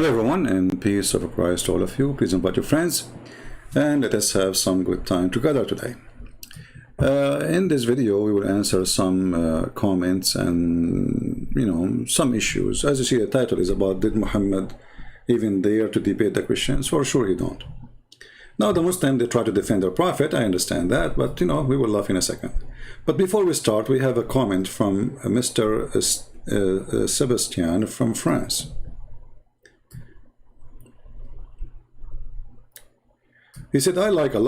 Hello everyone, and peace of Christ to all of you. Please invite your friends and let us have some good time together today. In this video we will answer some comments and some issues. As you see, the title is about, did Muhammad even dare to debate the Christians? For sure he don't. Now the Muslims, they try to defend their prophet, I understand that, but we will laugh in a second. But before we start, we have a comment from Mr. Sebastian from France. He said, I like CP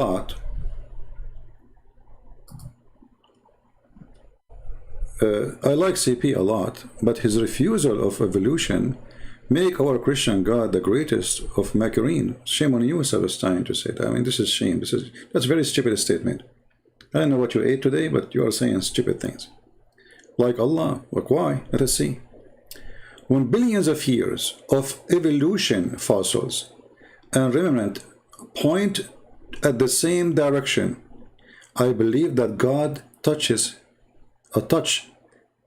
a lot, but his refusal of evolution make our Christian God the greatest of Macarin. Shame on you, Sebastian, to say that. I mean, this is shame. That's a very stupid statement. I don't know what you ate today, but you are saying stupid things. Like Allah. Like why? Let us see. When billions of years of evolution fossils and remnant point at the same direction, I believe that God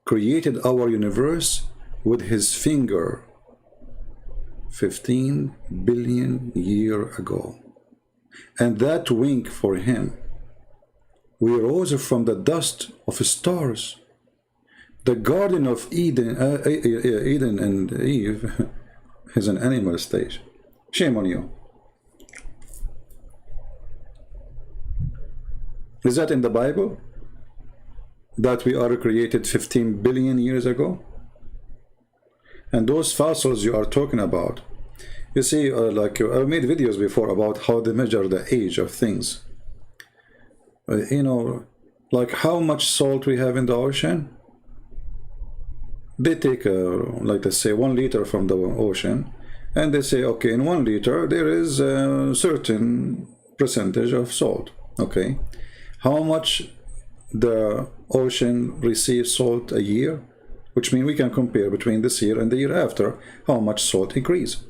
created our universe with his finger 15 billion years ago. And that wink for him, we rose from the dust of stars. The Garden of Eden, Eden and Eve is an animal stage. Shame on you. Is that in the Bible? That we are created 15 billion years ago? And those fossils you are talking about, you see, like I've made videos before about how they measure the age of things. Like how much salt we have in the ocean. They take, like they say, 1 liter from the ocean, and they say, okay, in 1 liter there is a certain percentage of salt. Okay. How much the ocean receives salt a year, which means we can compare between this year and the year after, how much salt increase.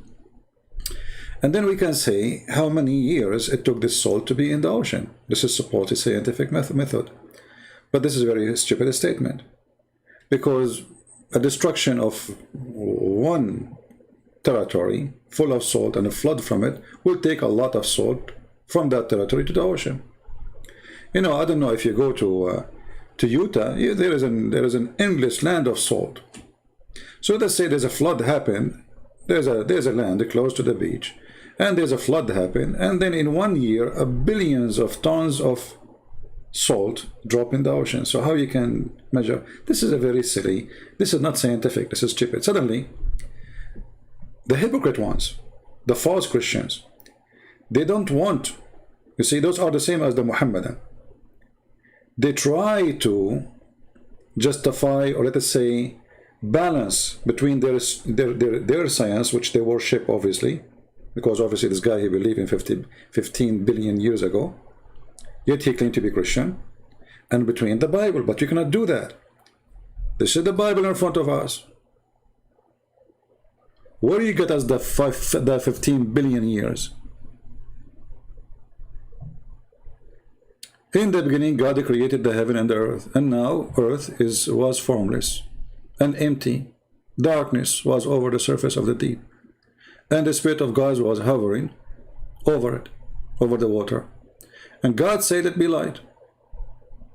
And then we can say how many years it took this salt to be in the ocean. This is supposed scientific method. But this is a very stupid statement, because a destruction of one territory full of salt and a flood from it will take a lot of salt from that territory to the ocean. I don't know if you go to Utah, there is an endless land of salt. So let's say there's a flood happen, there's a land close to the beach, and there's a flood happen, and then in 1 year, billions of tons of salt drop in the ocean. So how you can measure? This is a very silly, this is not scientific, this is stupid. Suddenly, the hypocrite ones, the false Christians, they don't want, you see, those are the same as the Muhammadan. They try to justify, or let us say, balance between their science, which they worship, obviously, because obviously this guy, he believed in 15 billion years ago, yet he claimed to be Christian, and between the Bible. But you cannot do that. This is the Bible in front of us. Where do you get us the 15 billion years? In the beginning, God created the heaven and the earth, and now earth was formless and empty. Darkness was over the surface of the deep, and the Spirit of God was hovering over it, over the water. And God said, "Let be light,"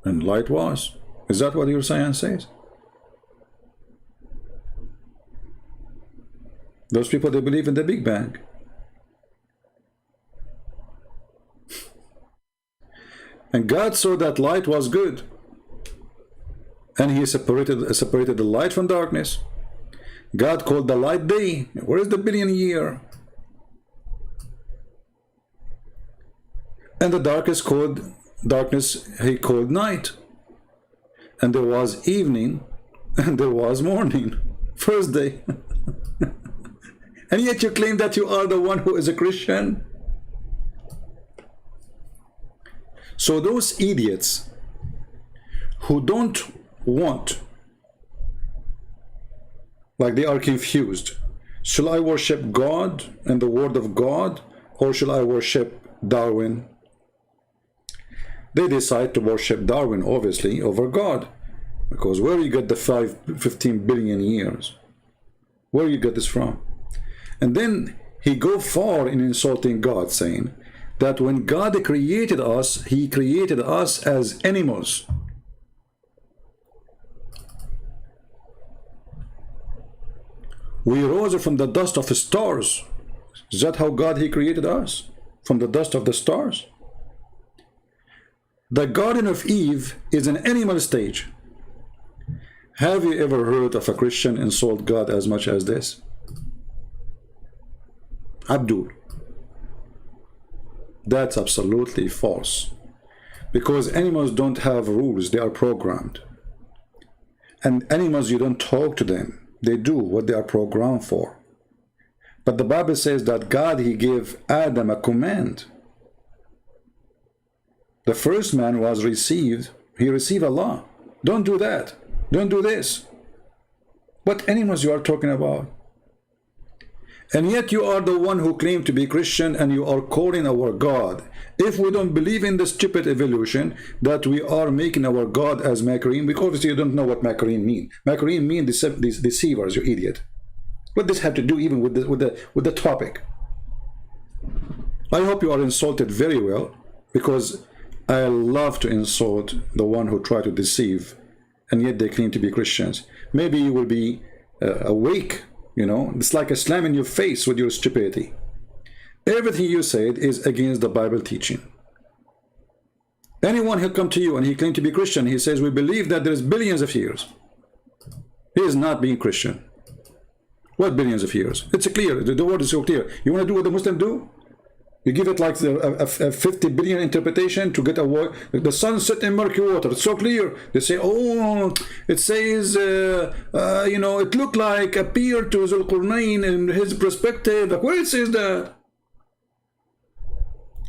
and light was. Is that what your science says? Those people, they believe in the Big Bang. And God saw that light was good, and he separated the light from darkness. God called the light day. Where is the billion year? And the darkness he called night. And there was evening, and there was morning. First day. And yet you claim that you are the one who is a Christian? So those idiots who don't want, like they are confused, shall I worship God and the word of God, or shall I worship Darwin? They decide to worship Darwin, obviously, over God, because where you get the 15 billion years? Where you get this from? And then he go far in insulting God, saying that when God created us, he created us as animals. We rose from the dust of stars. Is that how God he created us? From the dust of the stars? The Garden of Eve is an animal stage. Have you ever heard of a Christian insult God as much as this? Abdul. That's absolutely false. Because animals don't have rules, they are programmed. And animals, you don't talk to them. They do what they are programmed for. But the Bible says that God, he gave Adam a command. The first man he received Allah. Don't do that. Don't do this. What animals you are talking about? And yet you are the one who claim to be Christian and you are calling our God. If we don't believe in the stupid evolution that we are making our God as Makarim, because obviously you don't know what Makarim mean. Makarim mean deceivers, you idiot. What does this have to do even with the topic? I hope you are insulted very well, because I love to insult the one who try to deceive and yet they claim to be Christians. Maybe you will be awake, you know. It's like a slam in your face with your stupidity. Everything you said is against the Bible teaching. Anyone who come to you and he claims to be Christian, he says we believe that there's billions of years. He is not being Christian. What billions of years? It's clear. The word is so clear. You want to do what the Muslims do? You give it like a 50 billion interpretation to get a word. The sun set in murky water. It's so clear. They say, oh, it says, you know, it looked like appeared to Zulqarnain in his perspective. Like, where it says that?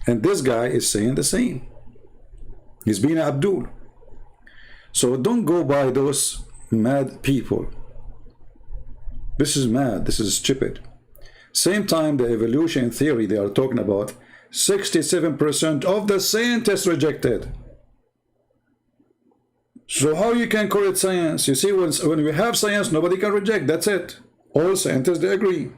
And this guy is saying the same. He's being Abdul. So don't go by those mad people. This is mad. This is stupid. Same time, the evolution theory they are talking about, 67% of the scientists rejected. So how you can call it science? You see, when we have science, nobody can reject. That's it. All scientists, they agree.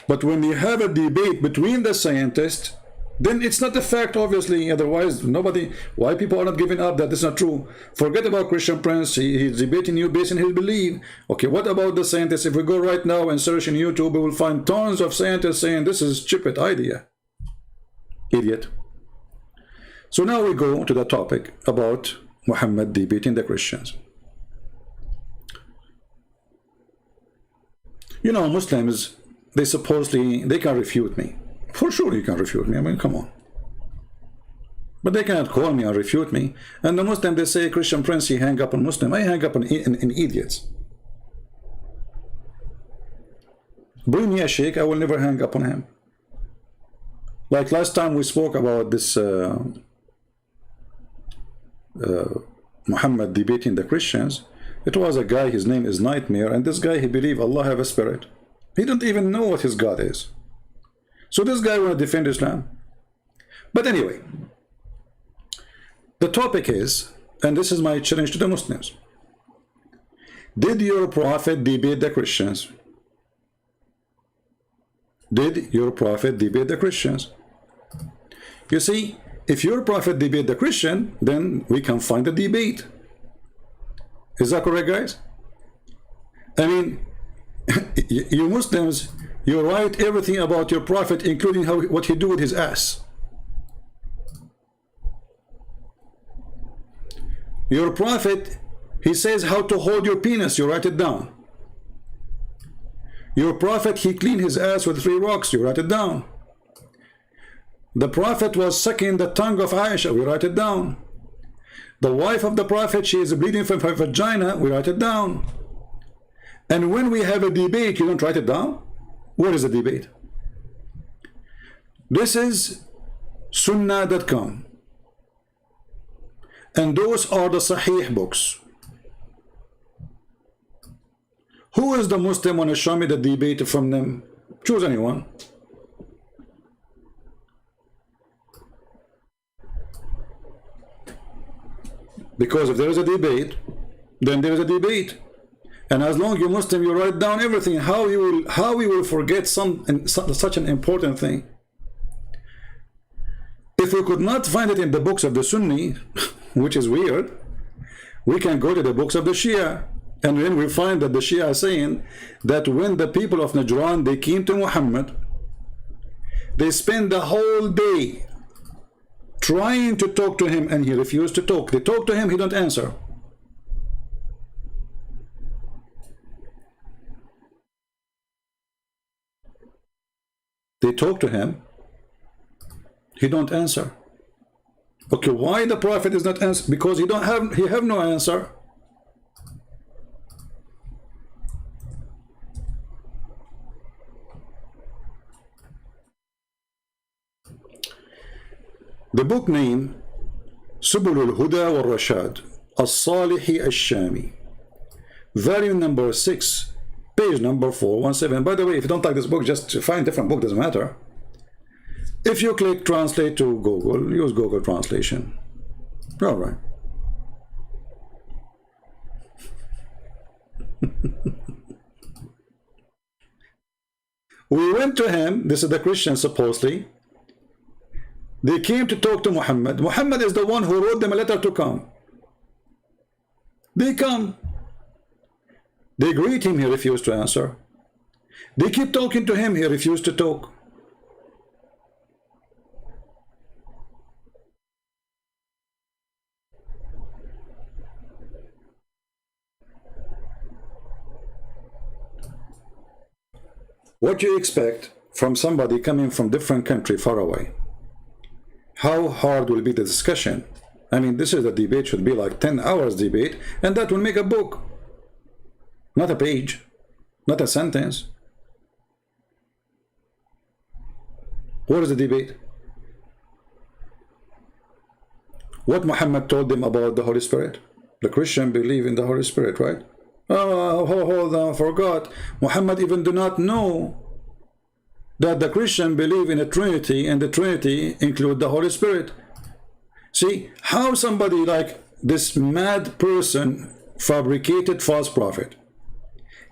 But when you have a debate between the scientists, then it's not a fact, obviously. Otherwise, nobody, why people are not giving up that it's not true. Forget about Christian Prince. He's debating you based on his belief. Okay, what about the scientists? If we go right now and search in YouTube, we will find tons of scientists saying this is a stupid idea. Idiot. So now we go to the topic about Muhammad debating the Christians. You know, Muslims, they can refute me. For sure you can refute me. I mean, come on. But they cannot call me or refute me. And the Muslim, they say, Christian Prince, he hang up on Muslim. I hang up on idiots. Bring me a sheikh, I will never hang up on him. Like last time we spoke about this Muhammad debating the Christians. It was a guy, his name is Nightmare, and this guy, he believed Allah have a spirit. He don't even know what his God is. So this guy want to defend Islam. But anyway, the topic is, and this is my challenge to the Muslims, did your prophet debate the Christians? Did your prophet debate the Christians? You see, if your prophet debate the Christian, then we can find a debate. Is that correct, guys? I mean, you Muslims, you write everything about your prophet, including what he do with his ass. Your prophet, he says how to hold your penis, you write it down. Your prophet, he cleaned his ass with 3 rocks, you write it down. The prophet was sucking the tongue of Aisha, we write it down. The wife of the prophet, she is bleeding from her vagina, we write it down. And when we have a debate, you don't write it down? What is the debate? This is Sunnah.com. And those are the Sahih books. Who is the Muslim want to show me the debate from them? Choose anyone. Because if there is a debate, then there is a debate. And as long you Muslim, you write down everything. How you will forget such an important thing? If we could not find it in the books of the Sunni, which is weird, we can go to the books of the Shia. And then we find that the Shia are saying that when the people of Najran, they came to Muhammad, they spent the whole day trying to talk to him, and he refused to talk. They talk to him, he don't answer. They talk to him, he don't answer. Okay, why the Prophet is not answer? Because he have no answer. The book name Subul al-Huda wal-Rashad As-Salihi Al-Shami, volume number 6, page number 417. By the way, if you don't like this book, just find a different book, doesn't matter. If you click translate to Google, use Google translation. All right. We went to him. This is the Christian, supposedly. They came to talk to Muhammad. Muhammad is the one who wrote them a letter to come. They come. They greet him, he refused to answer. They keep talking to him, he refused to talk. What do you expect from somebody coming from different country far away? How hard will be the discussion? I mean, this is a debate, should be like 10 hours debate, and that will make a book. Not a page, not a sentence. What is the debate? What Muhammad told them about the Holy Spirit? The Christian believe in the Holy Spirit, right? Oh, hold on, forgot. Muhammad even do not know that the Christian believe in a Trinity, and the Trinity include the Holy Spirit. See, how somebody like this mad person, fabricated false prophet,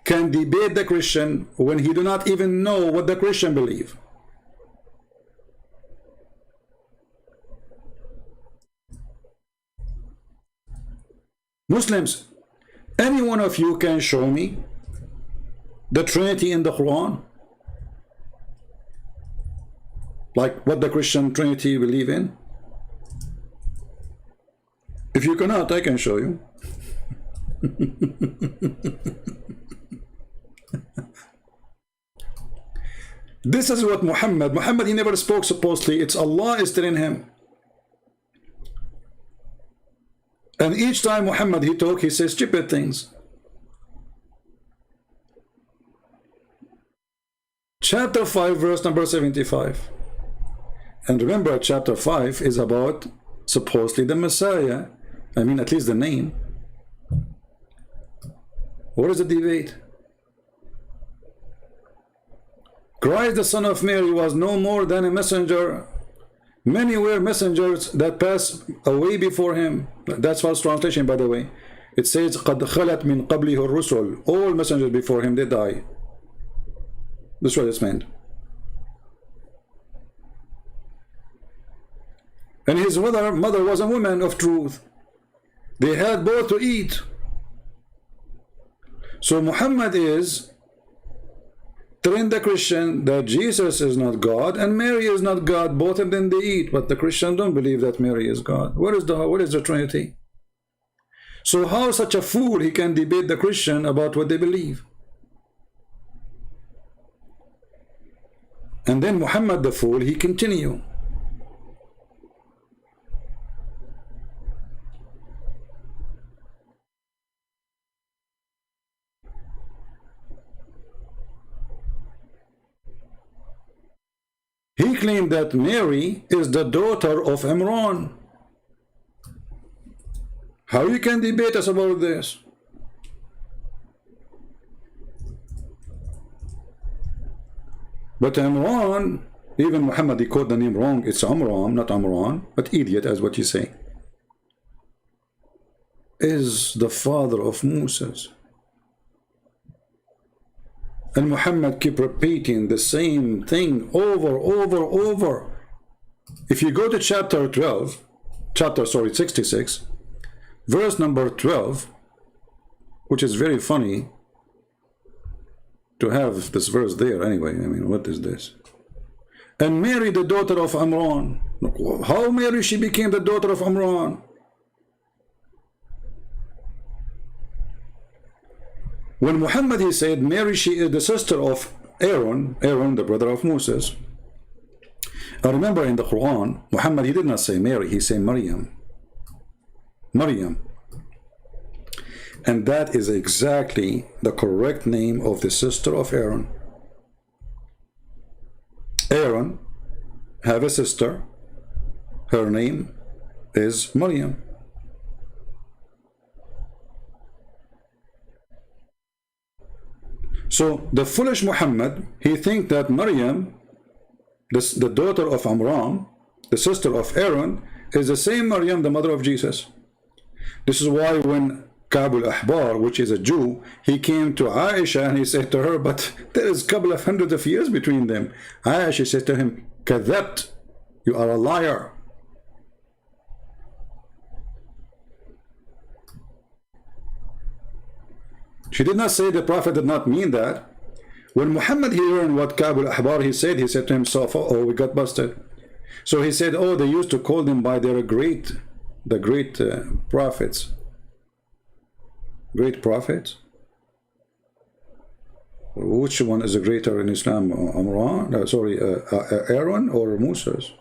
can debate the Christian when he do not even know what the Christian believe? Muslims, any one of you can show me the Trinity in the Quran? Like what the Christian Trinity believe in? If you cannot, I can show you. This is what Muhammad, he never spoke supposedly, it's Allah is telling him. And each time Muhammad he talk, he says stupid things. Chapter 5, verse number 75. And remember, chapter 5 is about supposedly the Messiah. I mean, at least the name. What is the debate? Christ, the Son of Mary, was no more than a messenger. Many were messengers that passed away before him. That's false translation, by the way. It says, قَدْ خَلَتْ مِنْ قَبْلِهُ الرُّسُلُ. All messengers before him, they die. That's what it's meant. And his mother was a woman of truth. They had both to eat. So Muhammad is telling the Christian that Jesus is not God and Mary is not God. Both of them they eat, but the Christians don't believe that Mary is God. What is the Trinity? So how such a fool he can debate the Christian about what they believe? And then Muhammad the fool, he continue. He claimed that Mary is the daughter of Imran. How you can debate us about this? But Imran, even Muhammad, he called the name wrong. It's Amram, not Amran, but idiot, as what you say, is the father of Moses. And Muhammad keep repeating the same thing over. If you go to chapter 66, verse number 12, which is very funny to have this verse there anyway. I mean, what is this? And Mary, the daughter of Imran. How Mary, she became the daughter of Imran? When Muhammad, he said, Mary, she is the sister of Aaron, the brother of Moses. I remember in the Quran, Muhammad, he did not say Mary, he said Maryam. And that is exactly the correct name of the sister of Aaron. Aaron have a sister. Her name is Maryam. So the foolish Muhammad, he think that Maryam, the daughter of Imran, the sister of Aaron, is the same Maryam, the mother of Jesus. This is why when Ka'b al-Ahbar, which is a Jew, he came to Aisha and he said to her, but there is a couple of hundreds of years between them. Aisha said to him, Kadhabt, you are a liar. She did not say the Prophet did not mean that. When Muhammad he learned what Ka'b al-Ahbar he said to himself, oh, we got busted. So he said, oh, they used to call them by their great prophets. Great prophets? Which one is greater in Islam? Aaron or Moses?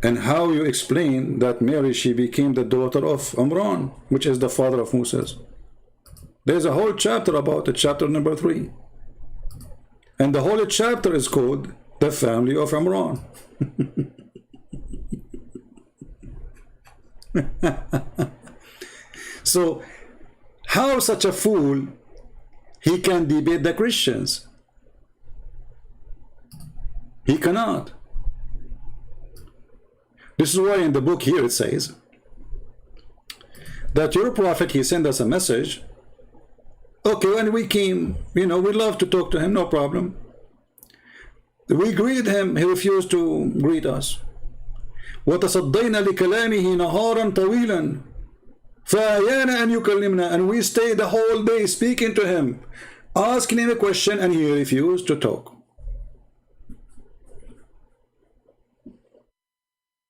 And how you explain that Mary, she became the daughter of Imran, which is the father of Moses? There's a whole chapter about it, chapter number 3. And the whole chapter is called the family of Imran. So how such a fool he can debate the Christians? He cannot. This is why in the book here it says that your prophet, he sent us a message. Okay, when we came, we love to talk to him, no problem. We greeted him, he refused to greet us. وَتَصَدَّيْنَا لِكَلَامِهِ نَهَارًا طَوِيلًا فَأَيَانَ أَنْ يُكَلِّمْنَا. And we stayed the whole day speaking to him, asking him a question, and he refused to talk.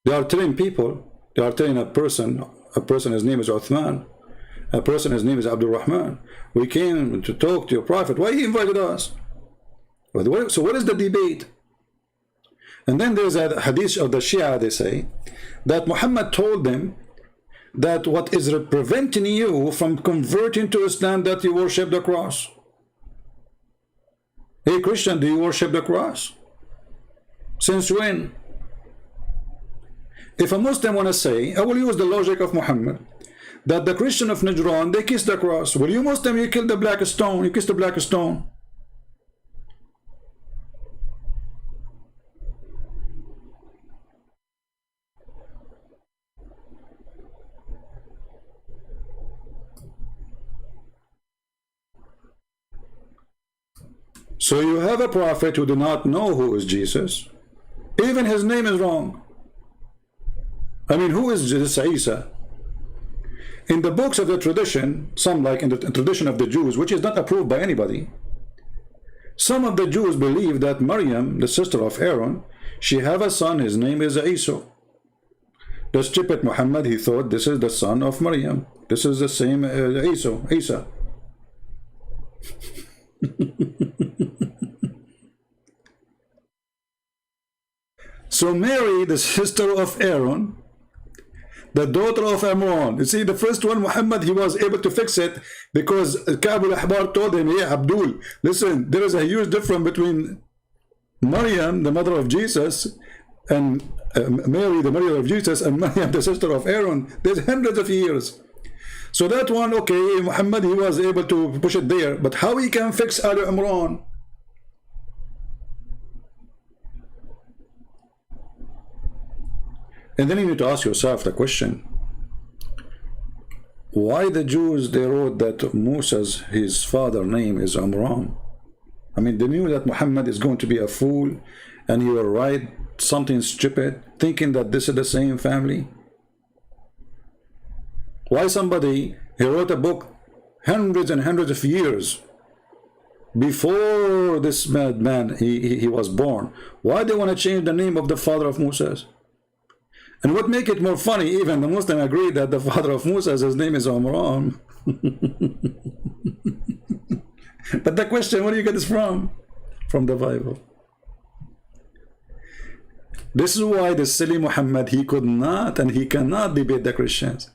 They are telling people, they are telling a person, his name is Uthman, a person, his name is Abdul Rahman. We came to talk to your prophet. Why he invited us? So what is the debate? And then there's a hadith of the Shia, they say, that Muhammad told them that what is preventing you from converting to Islam, that you worship the cross. Hey Christian, do you worship the cross? Since when? If a Muslim want to say, I will use the logic of Muhammad, that the Christian of Najran, they kiss the cross. Well, you Muslim, you kill the black stone, you kiss the black stone. So you have a prophet who do not know who is Jesus. Even his name is wrong. I mean, who is Jesus Isa? In the books of the tradition, some like in the tradition of the Jews, which is not approved by anybody, some of the Jews believe that Maryam, the sister of Aaron, she have a son, his name is Isa. The stupid Muhammad, he thought this is the son of Maryam. This is the same Isa. So Mary, the sister of Aaron, the daughter of Imran. You see, the first one, Muhammad, he was able to fix it because Ka'b al-Ahbar told him, yeah, Abdul, listen, there is a huge difference between Maryam, the mother of Jesus, and Mary, the mother of Jesus, and Maryam, the sister of Aaron. There's hundreds of years. So that one, okay, Muhammad, he was able to push it there. But how he can fix Ali Imran? And then you need to ask yourself the question, why the Jews, they wrote that Moses, his father name is Amram? I mean, they knew that Muhammad is going to be a fool and he will write something stupid, thinking that this is the same family. Why somebody, he wrote a book hundreds and hundreds of years before this madman he was born. Why they want to change the name of the father of Moses? And what make it more funny, even the Muslim agree that the father of Moses, his name is Amram. But the question, where do you get this from? From the Bible. This is why the silly Muhammad, he could not and he cannot debate the Christians.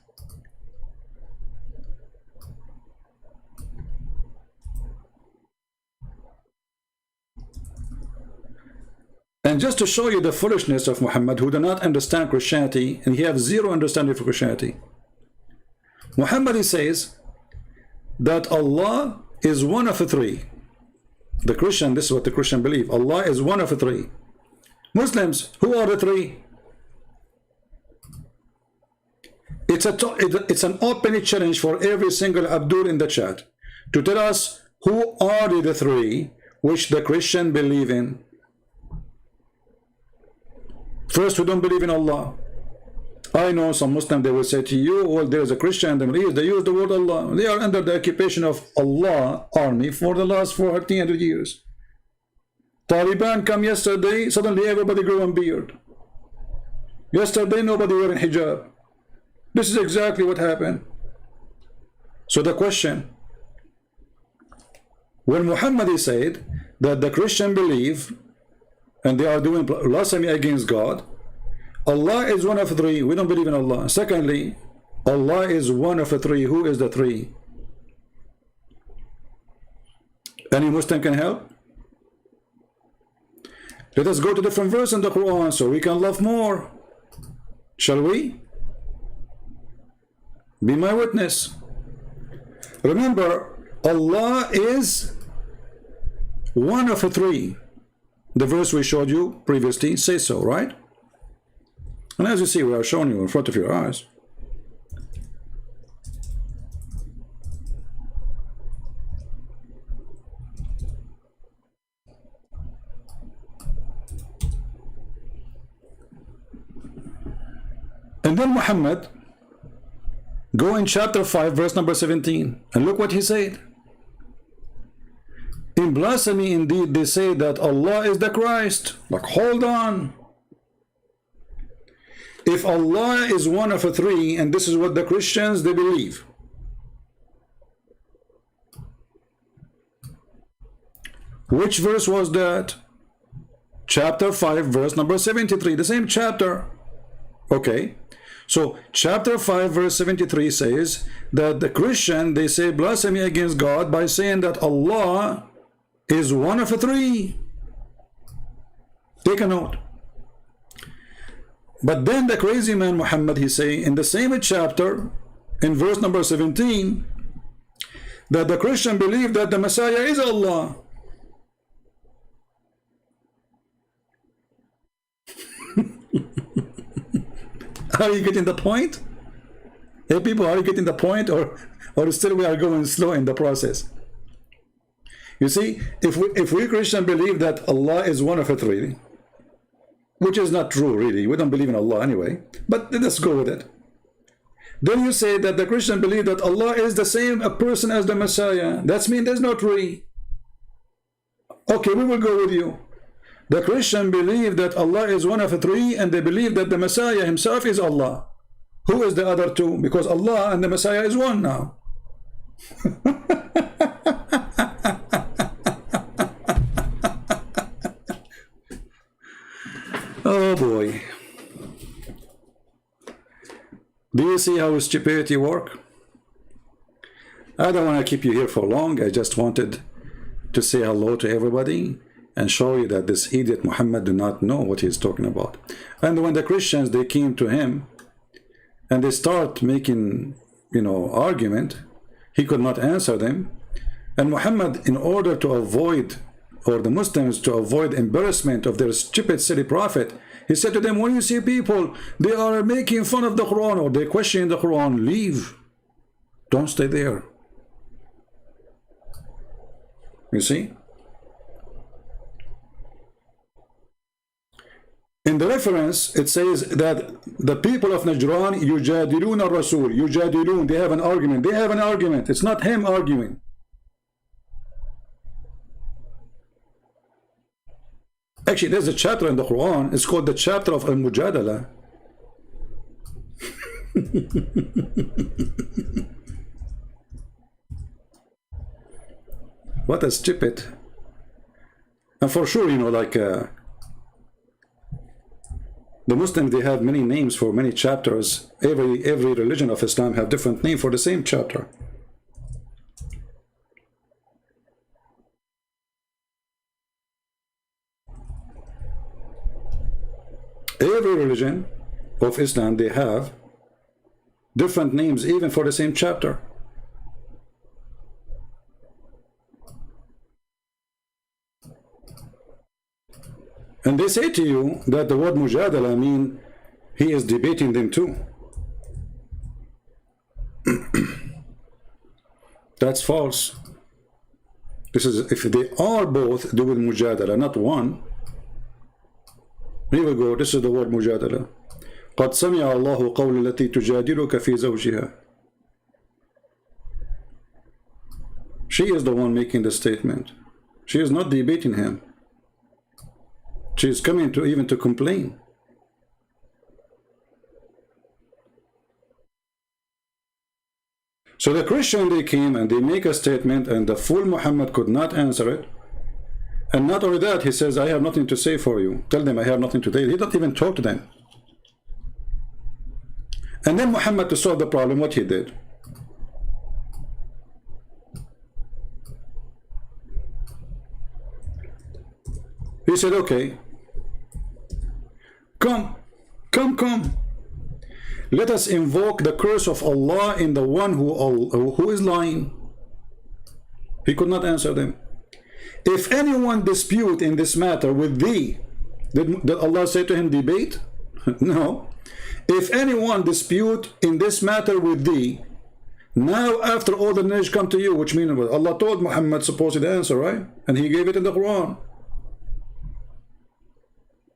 And just to show you the foolishness of Muhammad, who do not understand Christianity, and he has zero understanding for Christianity. Muhammad, he says that Allah is one of the three. The Christian, this is what the Christian believe. Allah is one of the three. Muslims, who are the three? It's an open challenge for every single Abdul in the chat to tell us who are the three which the Christian believe in. First, we don't believe in Allah. I know some Muslims, they will say to you, well, there is a Christian in the Middle East, they use the word Allah. They are under the occupation of Allah army for the last 1400 years. Taliban come yesterday, suddenly everybody grew a beard. Yesterday, nobody wearing hijab. This is exactly what happened. So the question, when Muhammad said that the Christian believe and they are doing blasphemy against God, Allah is one of the three. We don't believe in Allah. Secondly, Allah is one of the three. Who is the three? Any Muslim can help? Let us go to different verse in the Quran so we can love more. Shall we? Be my witness. Remember, Allah is one of the three. The verse we showed you previously says so, right? And as you see, we are showing you in front of your eyes. And then Muhammad, go in chapter 5, verse number 17, and look what he said. In blasphemy, indeed, they say that Allah is the Christ. Like, hold on. If Allah is one of the three, and this is what the Christians, they believe, which verse was that? Chapter 5, verse number 73, the same chapter. Okay, so chapter 5, verse 73 says that the Christian, they say blasphemy against God by saying that Allah is one of the three. Take a note. But then the crazy man Muhammad, he say in the same chapter, in verse number 17, that the Christian believe that the Messiah is Allah. Are you getting the point? Hey people, are you getting the point, or still we are going slow in the process? You see, if we Christian believe that Allah is one of the three, which is not true really, we don't believe in Allah anyway, but let's go with it. Then you say that the Christian believe that Allah is the same a person as the Messiah. That means there's no three. Okay, we will go with you. The Christian believe that Allah is one of the three, and they believe that the Messiah himself is Allah. Who is the other two? Because Allah and the Messiah is one now. Oh boy. Do you see how stupidity works? I don't want to keep you here for long. I just wanted to say hello to everybody and show you that this idiot Muhammad do not know what he's talking about. And when the Christians, they came to him and they start making, argument, he could not answer them. And Muhammad, in order to avoid, or the Muslims to avoid embarrassment of their stupid silly prophet, he said to them, when you see people, they are making fun of the Quran or they question the Quran, leave. Don't stay there. You see? In the reference, it says that the people of Najran, yujadilun al-Rasul, yujadilun, they have an argument. They have an argument. It's not him arguing. Actually, there's a chapter in the Quran. It's called the chapter of Al-Mujadala. What a stupid. And for sure, you know, like the Muslims, they have many names for many chapters. Every religion of Islam have different name for the same chapter. Every religion of Islam, they have different names even for the same chapter. And they say to you that the word mujadala mean he is debating them too. That's false. This is if they are both doing mujadala, not one. Here we go. This is the word mujadala. قد سمع الله قول التي تجادلك في زوجها. She is the one making the statement. She is not debating him. She is coming to even to complain. So the Christian, they came and they make a statement, and the fool Muhammad could not answer it. And not only that, he says, I have nothing to say for you. Tell them I have nothing to say. He don't even talk to them. And then Muhammad, to solve the problem, what he did? He said, okay, come. Let us invoke the curse of Allah in the one who is lying. He could not answer them. If anyone dispute in this matter with thee, did Allah say to him, debate? No. If anyone dispute in this matter with thee, now after all the knowledge come to you, which means Allah told Muhammad supposed answer, right? And he gave it in the Quran.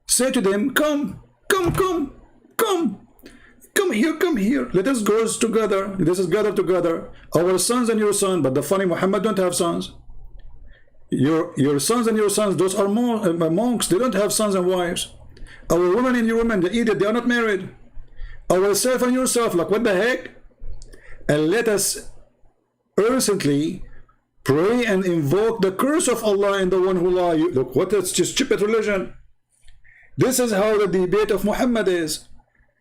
Say to them, come here. Let us go together. Let us gather together. Our sons and your son. But the funny, Muhammad don't have sons. Your sons and your sons, those are monks. They don't have sons and wives. Our women and your women, they eat it. They are not married. Ourself and yourself, like what the heck? And let us urgently pray and invoke the curse of Allah in the one who lies. Look, what is just stupid religion? This is how the debate of Muhammad is.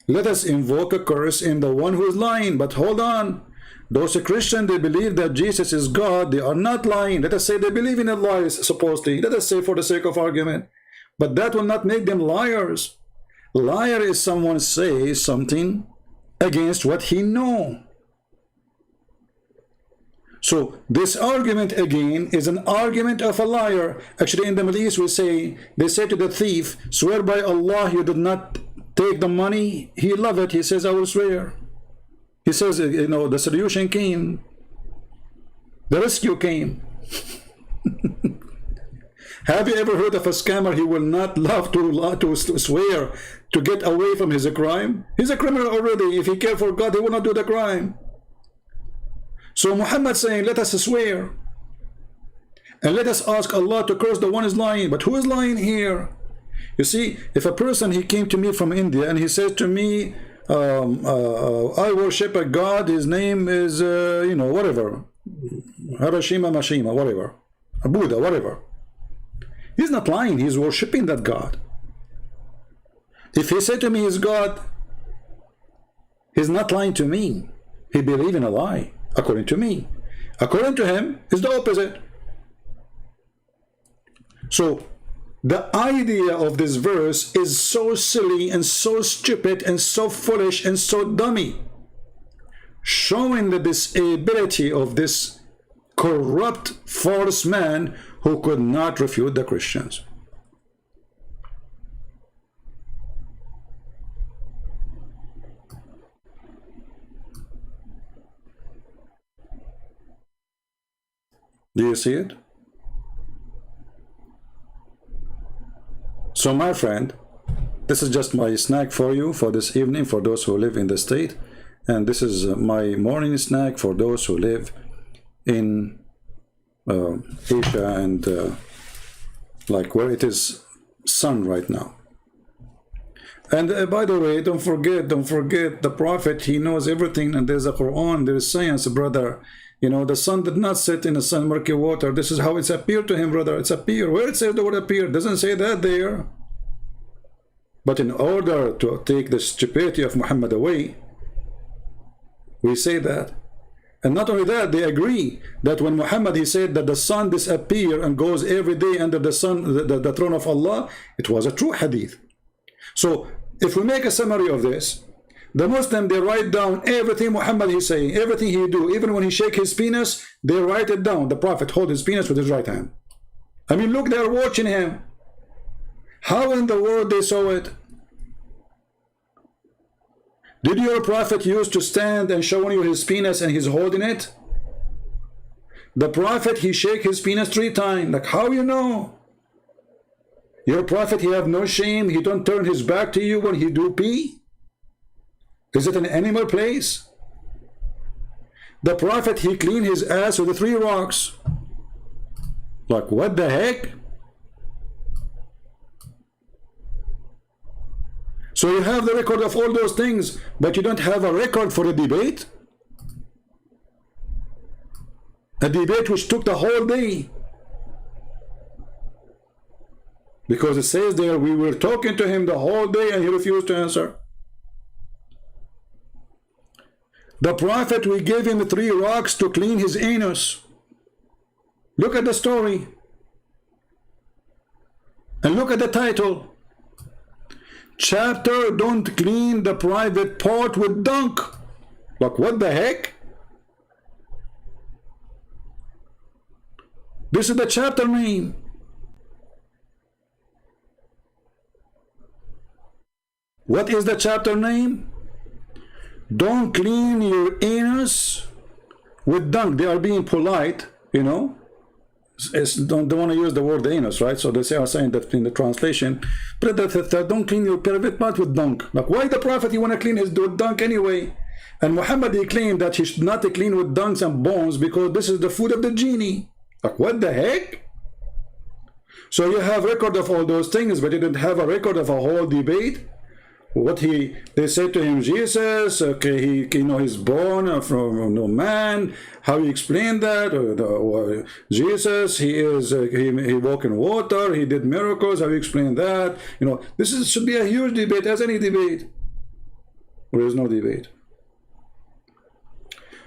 Let us invoke a curse in the one who is lying. But hold on. Those Christians, they believe that Jesus is God. They are not lying. Let us say they believe in a lie, supposedly. Let us say for the sake of argument. But that will not make them liars. Liar is someone says something against what he knows. So this argument again is an argument of a liar. Actually, in the Middle East, they say to the thief, swear by Allah you did not take the money. He loved it. He says, I will swear. He says, you know, the solution came. The rescue came. Have you ever heard of a scammer? He will not love to swear to get away from his crime. He's a criminal already. If he cared for God, he will not do the crime. So Muhammad saying, let us swear. And let us ask Allah to curse the one who is lying. But who is lying here? You see, if a person, he came to me from India and he says to me, I worship a God, his name is, you know, whatever. Harashima, Mashima, whatever. A Buddha, whatever. He's not lying, he's worshipping that God. If he said to me he's God, he's not lying to me. He believes in a lie, according to me. According to him, it's the opposite. So, the idea of this verse is so silly and so stupid and so foolish and so dummy, showing the disability of this corrupt, false man who could not refute the Christians. Do you see it? So my friend, this is just my snack for you for this evening, for those who live in the state, and this is my morning snack for those who live in Asia and like where it is sun right now. And by the way, don't forget the Prophet, he knows everything, and there's a Quran, there is science, brother. You know, the sun did not set in the sun murky water. This is how it's appeared to him, brother. It's appeared. Where it says the word appear, doesn't say that there. But in order to take the stupidity of Muhammad away, we say that. And not only that, they agree that when Muhammad, he said that the sun disappears and goes every day under the sun, the throne of Allah, it was a true hadith. So if we make a summary of this, the Muslim, they write down everything Muhammad is saying, everything he do, even when he shake his penis, they write it down. The Prophet hold his penis with his right hand. I mean, look, they're watching him. How in the world they saw it? Did your Prophet used to stand and show you his penis and he's holding it? The Prophet, he shake his penis 3 times. Like, how you know? Your Prophet, he have no shame. He don't turn his back to you when he do pee. Is it an animal place? The Prophet, he clean his ass with the 3 rocks. Like, what the heck? So you have the record of all those things, but you don't have a record for a debate? A debate which took the whole day. Because it says there, we were talking to him the whole day and he refused to answer. The Prophet, we gave him 3 rocks to clean his anus. Look at the story. And look at the title. Chapter, don't clean the private part with dunk. Like, what the heck? This is the chapter name. What is the chapter name? Don't clean your anus with dung. They are being polite, you know. Don't want to use the word anus, right? So they are saying that in the translation, but don't clean your private part with dung. Like, why the Prophet, he want to clean his dung anyway? And Muhammad, he claimed that he should not clean with dunks and bones because this is the food of the genie. Like, what the heck? So you have record of all those things, but you didn't have a record of a whole debate. What they said to him, Jesus, okay, he's born from no man. How you explain that? Jesus, he walked in water, he did miracles. How you explain that? You know, should be a huge debate, as any debate. There is no debate.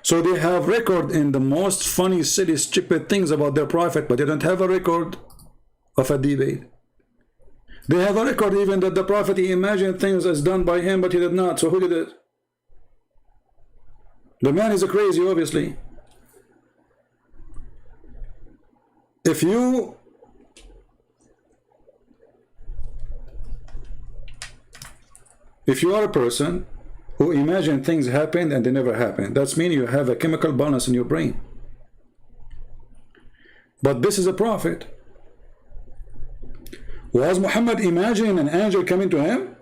So they have record in the most funny, silly, stupid things about their Prophet, but they don't have a record of a debate. They have a record even that the Prophet, he imagined things as done by him, but he did not. So who did it? The man is a crazy, obviously. If you are a person who imagine things happen and they never happen, that's mean you have a chemical balance in your brain. But this is a prophet. Was Muhammad imagining an angel coming to him?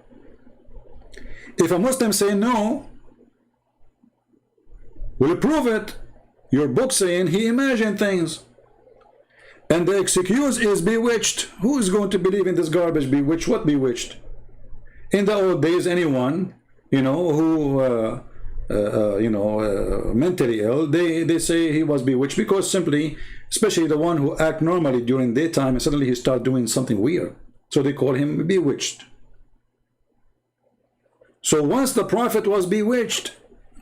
If a Muslim say no, will prove it. Your book saying he imagined things. And the excuse is bewitched. Who is going to believe in this garbage? Bewitched? What bewitched? In the old days, anyone, you know, who mentally ill, they say he was bewitched because simply, especially the one who act normally during daytime and suddenly he start doing something weird. So they call him bewitched. So once the Prophet was bewitched,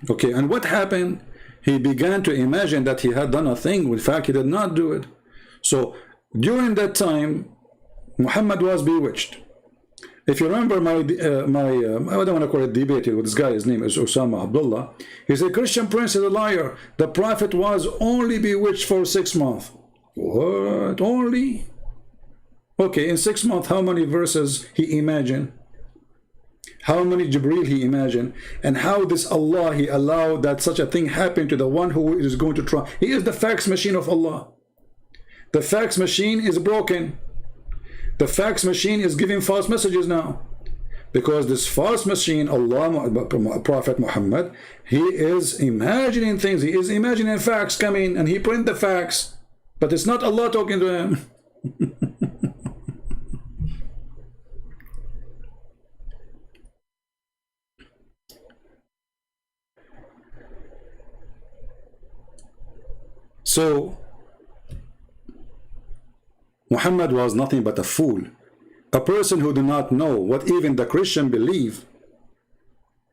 okay, and what happened? He began to imagine that he had done a thing. In fact, he did not do it. So during that time, Muhammad was bewitched. If you remember I don't want to call it debate with this guy, his name is Osama Abdullah. He said, Christian Prince is a liar. The Prophet was only bewitched for 6 months. What? Only? Okay, in 6 months, how many verses he imagined? How many Jibreel he imagined? And how this Allah, he allowed that such a thing happen to the one who is going to try. He is the fax machine of Allah. The fax machine is broken. The fax machine is giving false messages now. Because this false machine, Allah, Prophet Muhammad, he is imagining things. He is imagining fax coming, and he print the fax. But it's not Allah talking to him. So, Muhammad was nothing but a fool. A person who did not know what even the Christian believe.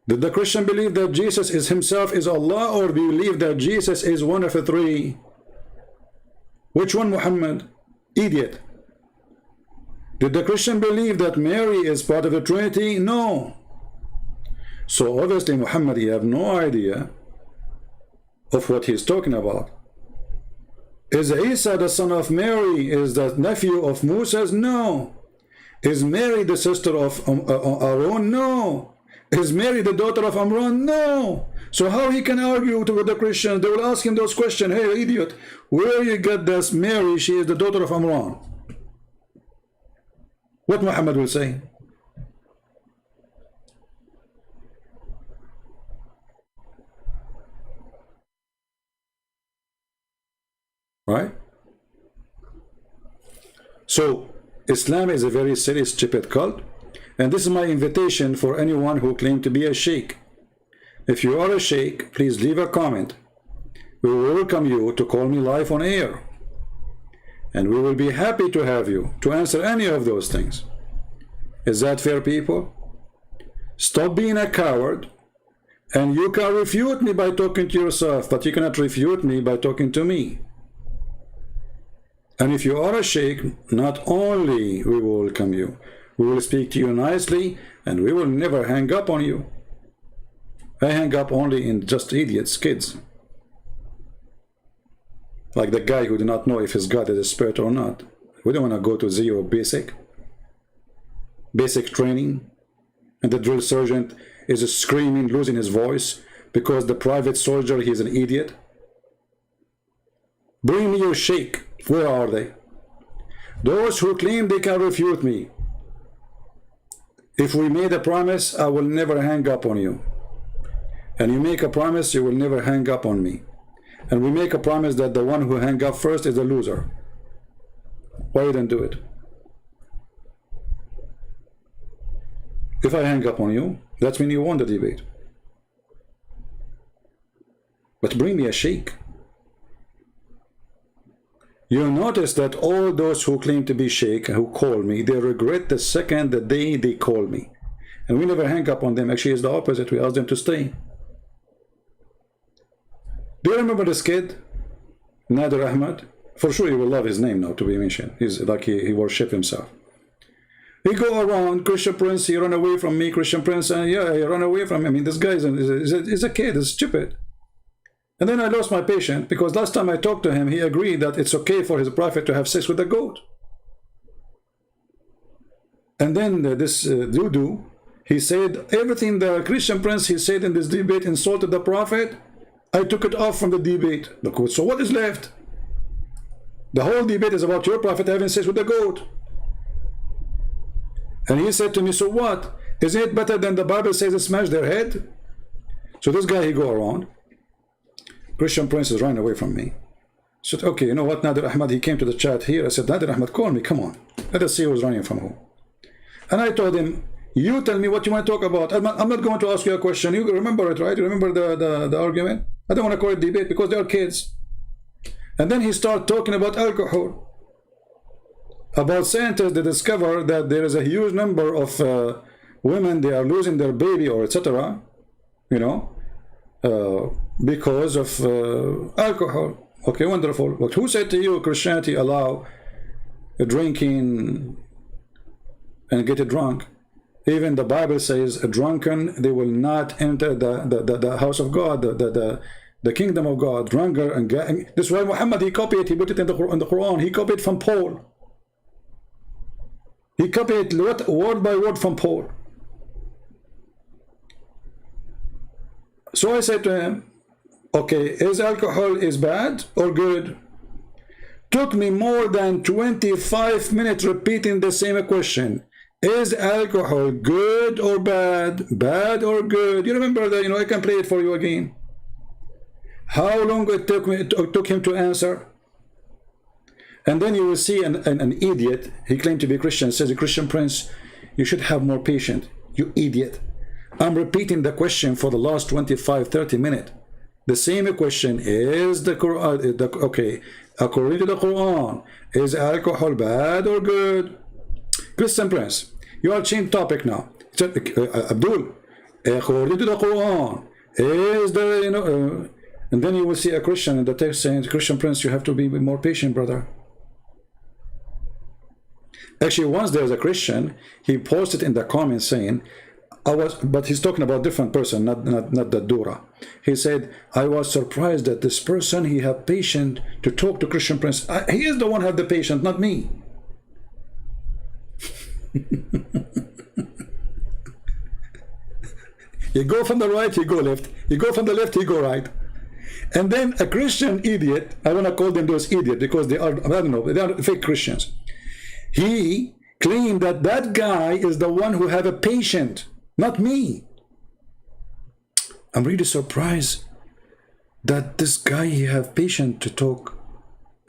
Did the Christian believe that Jesus is himself is Allah, or do you believe that Jesus is one of the three? Which one, Muhammad? Idiot. Did the Christian believe that Mary is part of the Trinity? No. So obviously Muhammad, you have no idea of what he's talking about. Is Isa the son of Mary? Is the nephew of Moses? No. Is Mary the sister of Aaron? No. Is Mary the daughter of Amran? No. So how he can argue with the Christians? They will ask him those questions. Hey, idiot, where you get this Mary? She is the daughter of Amran. What Muhammad will say? Right? So, Islam is a very serious, stupid cult. And this is my invitation for anyone who claims to be a sheikh. If you are a sheikh, please leave a comment. We will welcome you to call me live on air. And we will be happy to have you to answer any of those things. Is that fair, people? Stop being a coward. And you can refute me by talking to yourself, but you cannot refute me by talking to me. And if you are a sheikh, not only we will welcome you, we will speak to you nicely, and we will never hang up on you. I hang up only in just idiots, kids. Like the guy who did not know if his God is a spirit or not. We don't want to go to zero basic training. And the drill sergeant is screaming, losing his voice, because the private soldier, he's an idiot. Bring me your sheikh. Where are they? Those who claim they can refute me. If we made a promise, I will never hang up on you. And you make a promise, you will never hang up on me. And we make a promise that the one who hang up first is a loser. Why you don't do it? If I hang up on you, that means you won the debate. But bring me a sheikh. You notice that all those who claim to be sheikh, who call me, they regret the second the day they call me. And we never hang up on them. Actually, it's the opposite. We ask them to stay. Do you remember this kid? Nader Ahmad? For sure you will love his name now to be mentioned. He's like he worship himself. He go around, Christian Prince, he run away from me, Christian Prince, and yeah, he run away from me. I mean, this guy is a kid, he's stupid. And then I lost my patience, because last time I talked to him, he agreed that it's okay for his prophet to have sex with a goat. And then this Dudu, he said, everything the Christian Prince, he said in this debate insulted the prophet. I took it off from the debate. So what is left? The whole debate is about your prophet having sex with a goat. And he said to me, so what? Isn't it better than the Bible says to smash their head? So this guy, he go around. Christian Prince is running away from me. I said, okay, you know what, Nader Ahmad, he came to the chat here. I said, Nader Ahmad, call me, come on. Let us see who's running from who. And I told him, you tell me what you want to talk about. I'm not going to ask you a question. You remember it, right? You remember the argument? I don't want to call it debate because they are kids. And then he started talking about alcohol. About scientists that discover that there is a huge number of women, they are losing their baby or etc. You know, because of alcohol. Okay, wonderful. But who said to you Christianity allow drinking and get drunk? Even the Bible says a drunken, they will not enter the house of God, the kingdom of God. Drunker and this is why Muhammad, he copied, he put it in the Quran, he copied from Paul. He copied word by word from Paul. So I said to him, okay, is alcohol is bad or good? Took me more than 25 minutes repeating the same question. Is alcohol good or bad? Bad or good? You remember that? I can play it for you again. How long it took him to answer? And then you will see an idiot. He claimed to be Christian. Says, Christian Prince, you should have more patience. You idiot. I'm repeating the question for the last 25-30 minutes. The same question. Is the Quran okay? According to the Quran, is alcohol bad or good? Christian Prince, you are changing topic now. Abdul, according to the Quran, is the and then you will see a Christian in the text saying, Christian Prince, you have to be more patient, brother. Actually, once there's a Christian, he posted in the comments saying, but he's talking about different person, not the Dura. He said, I was surprised that this person, he have patience to talk to Christian Prince. He is the one who have the patience, not me. You go from the right, you go left. You go from the left, you go right. And then a Christian idiot, I want to call them those idiots because they are, I don't know, they are fake Christians. He claimed that that guy is the one who have a patient, not me. I'm really surprised that this guy, he have patience to talk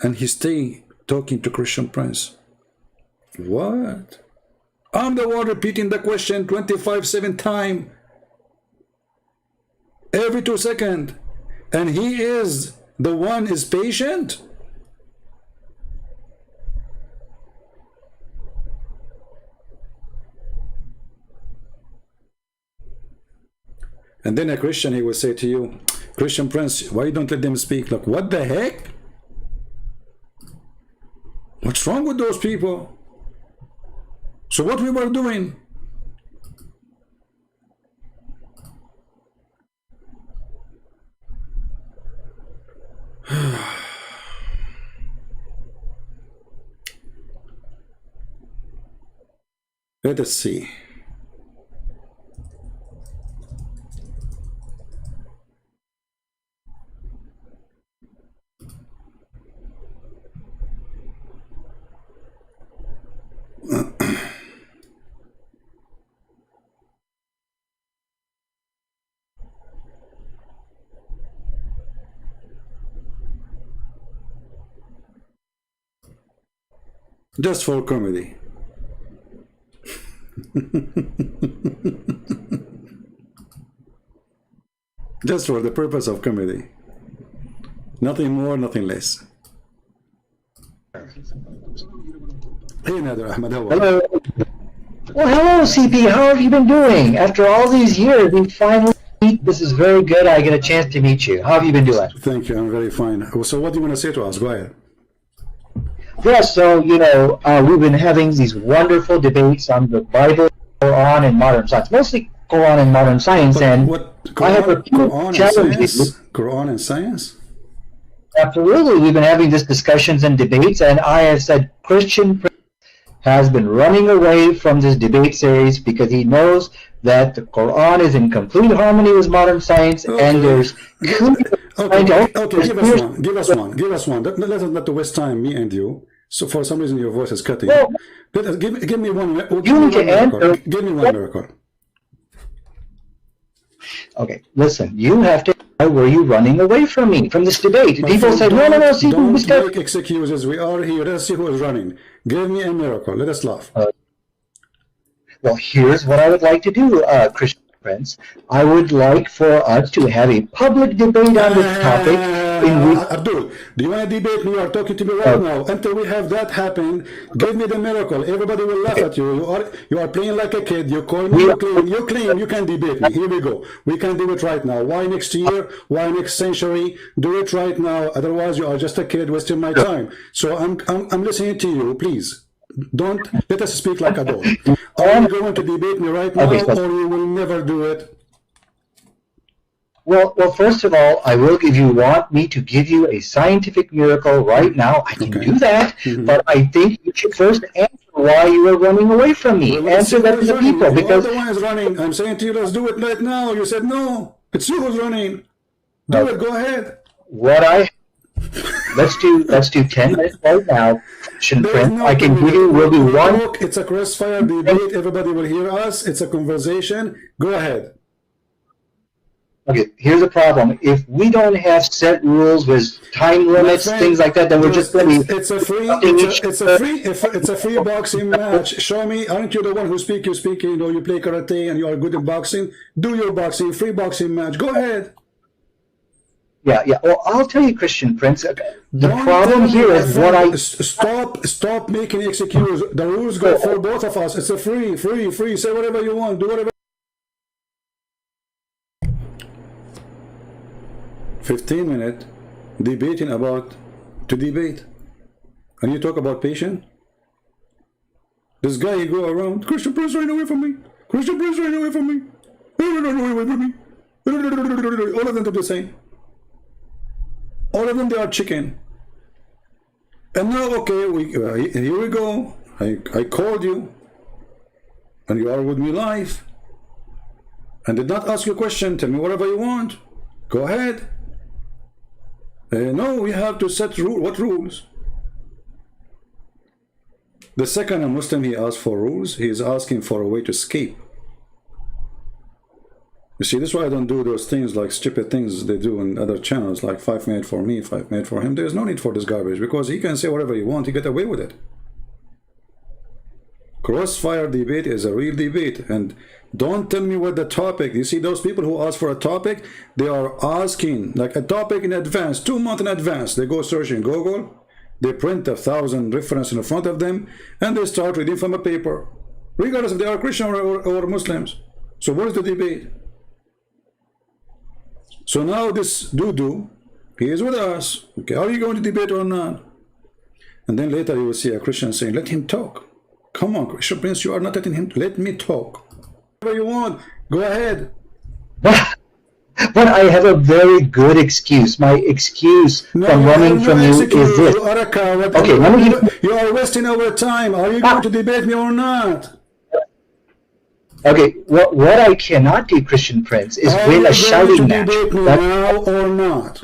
and he stay talking to Christian Prince. What? I'm the one repeating the question 25-7 times every 2 seconds, and he is the one is patient. And then a Christian, he will say to you, Christian Prince, why you don't let them speak? Like, what the heck? What's wrong with those people? So what we were doing? Let us see. Just for comedy. Just for the purpose of comedy. Nothing more, nothing less. Hey Nader Ahmed, how are you? Hello. Well, hello, CP. How have you been doing? After all these years, we finally meet. This is very good. I get a chance to meet you. How have you been doing? Thank you. I'm very fine. So what do you want to say to us? Go ahead. Yes, so, we've been having these wonderful debates on the Bible, Quran, and modern science. Mostly Quran and modern science. And what, I have a few challenges. Quran and science? Absolutely. We've been having these discussions and debates, and I have said Christian Prince has been running away from this debate series because he knows that the Quran is in complete harmony with modern science, and there's Okay, give us one. Let us not waste time, me and you. So for some reason your voice is cutting. Well, give me one. you need to answer. Give me one miracle. Okay, listen. You have to. Why were you running away from me, from this debate? People say, no, see, don't make excuses. We are here. Let's see who is running. Give me a miracle. Let us laugh. Well, here's what I would like to do, Christian Prince. I would like for us to have a public debate on this topic. Abdul, do you want to debate me? You are talking to me right now. Until we have that happen, give me the miracle. Everybody will laugh at you. You are playing like a kid. You call me. You claim you can debate me. Here we go. We can do it right now. Why next year? Why next century? Do it right now. Otherwise, you are just a kid wasting my time. So I'm listening to you. Please. Don't let us speak like adults. Are you going to debate me right now, or you will never do it? Well, first of all, I will give you. Want me to give you a scientific miracle right now? I can do that, but I think you should first answer why you are running away from me. Answer that to the people, because the one is running. I'm saying to you, let's do it right now. You said no. It's you who's running. Do it. Go ahead. What I let's do 10 minutes right now. Christian There is Prince, no I can 10 give you, minutes. will be We one. talk, it's a crossfire debate. Everybody will hear us. It's a conversation. Go ahead. Okay, here's the problem. If we don't have set rules with time My limits, friend, things like that, then we're just going to be it's a free it's a free boxing match. Show me, aren't you the one who speak? You speak, you know, you play karate and you are good in boxing. Do your boxing, free boxing match. Go ahead. Yeah, yeah. Well, I'll tell you, Christian Prince. The Don't problem tell me, here my is friend, what I stop making excuses. The rules go for both of us. It's a free. Say whatever you want. Do whatever. 15-minute debating about to debate, and you talk about patient. This guy, you go around, Christian Prince, run away from me. Christian Prince, run away from me. Run away from me. All of them do the same. All of them, they are chicken. And now, okay, here we go. I called you, and you are with me live, and did not ask you a question. Tell me whatever you want. Go ahead. No, we have to set what rules? The second a Muslim he asks for rules, he is asking for a way to escape. You see, this is why I don't do those things like stupid things they do in other channels, like 5 minutes for me, 5 minutes for him. There's no need for this garbage because he can say whatever he wants, he get away with it. Crossfire debate is a real debate, and don't tell me what the topic. You see, those people who ask for a topic, they are asking like a topic in advance, 2 months in advance. They go search in Google, they print 1,000 references in front of them, and they start reading from a paper, regardless if they are Christian or Muslims. So what is the debate? So now this Dudu, he is with us. Okay, are you going to debate or not? And then later you will see a Christian saying, let him talk. Come on, Christian Prince, you are not letting him. Let me talk. Whatever you want, go ahead. But I have a very good excuse. My excuse from running from you is this. You are a coward. Okay, let me give you are wasting our time. Are you going to debate me or not? Okay, what I cannot do, Christian Prince, is win a shouting match. Debate me now or not?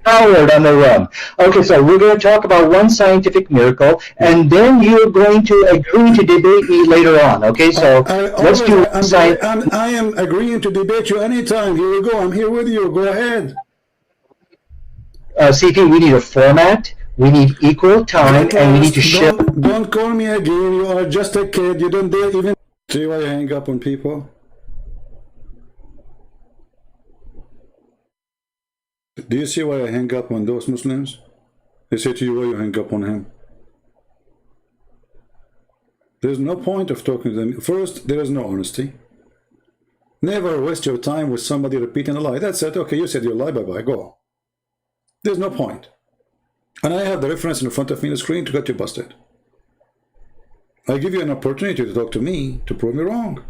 Coward on the run. Okay, so we're going to talk about one scientific miracle, and then you're going to agree to debate me later on. Okay, so let's do science. I am agreeing to debate you anytime. Here we go. I'm here with you. Go ahead. CP, we need a format. We need equal time, and we need to share. Don't call me again. You are just a kid. You don't dare even. See why you hang up on people? Do you see why I hang up on those Muslims? They say to you, why you hang up on him? There's no point of talking to them. First, there is no honesty. Never waste your time with somebody repeating a lie. That's it. Okay, you said you lie, bye-bye, go. There's no point. And I have the reference in front of me on the screen to get you busted. I give you an opportunity to talk to me to prove me wrong.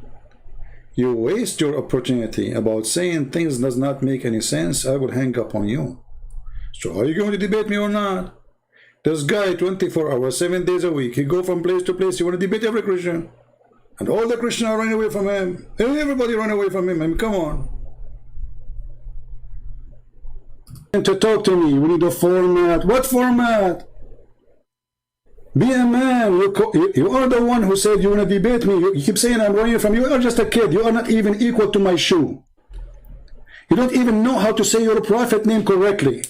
You waste your opportunity about saying things does not make any sense, I will hang up on you. So are you going to debate me or not? This guy 24 hours, 7 days a week, he go from place to place, you want to debate every Christian. And all the Christians are running away from him. Everybody run away from him. I mean, come on. And to talk to me, we need a format. What format? Be a man. You are the one who said you want to debate me. You keep saying I'm running from you. You are just a kid. You are not even equal to my shoe. You don't even know how to say your prophet name correctly.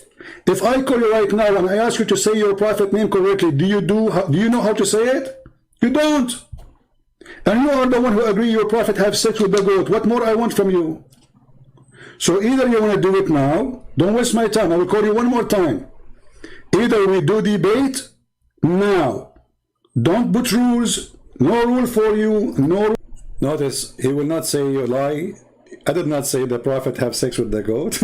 If I call you right now and I ask you to say your prophet name correctly, do you know how to say it? You don't. And you are the one who agree your prophet have sex with the goat. What more I want from you? So either you want to do it now. Don't waste my time. I will call you one more time. Either we do debate now. Don't put rules. No rule for you. No. Notice he will not say you lie. I did not say the prophet have sex with the goat.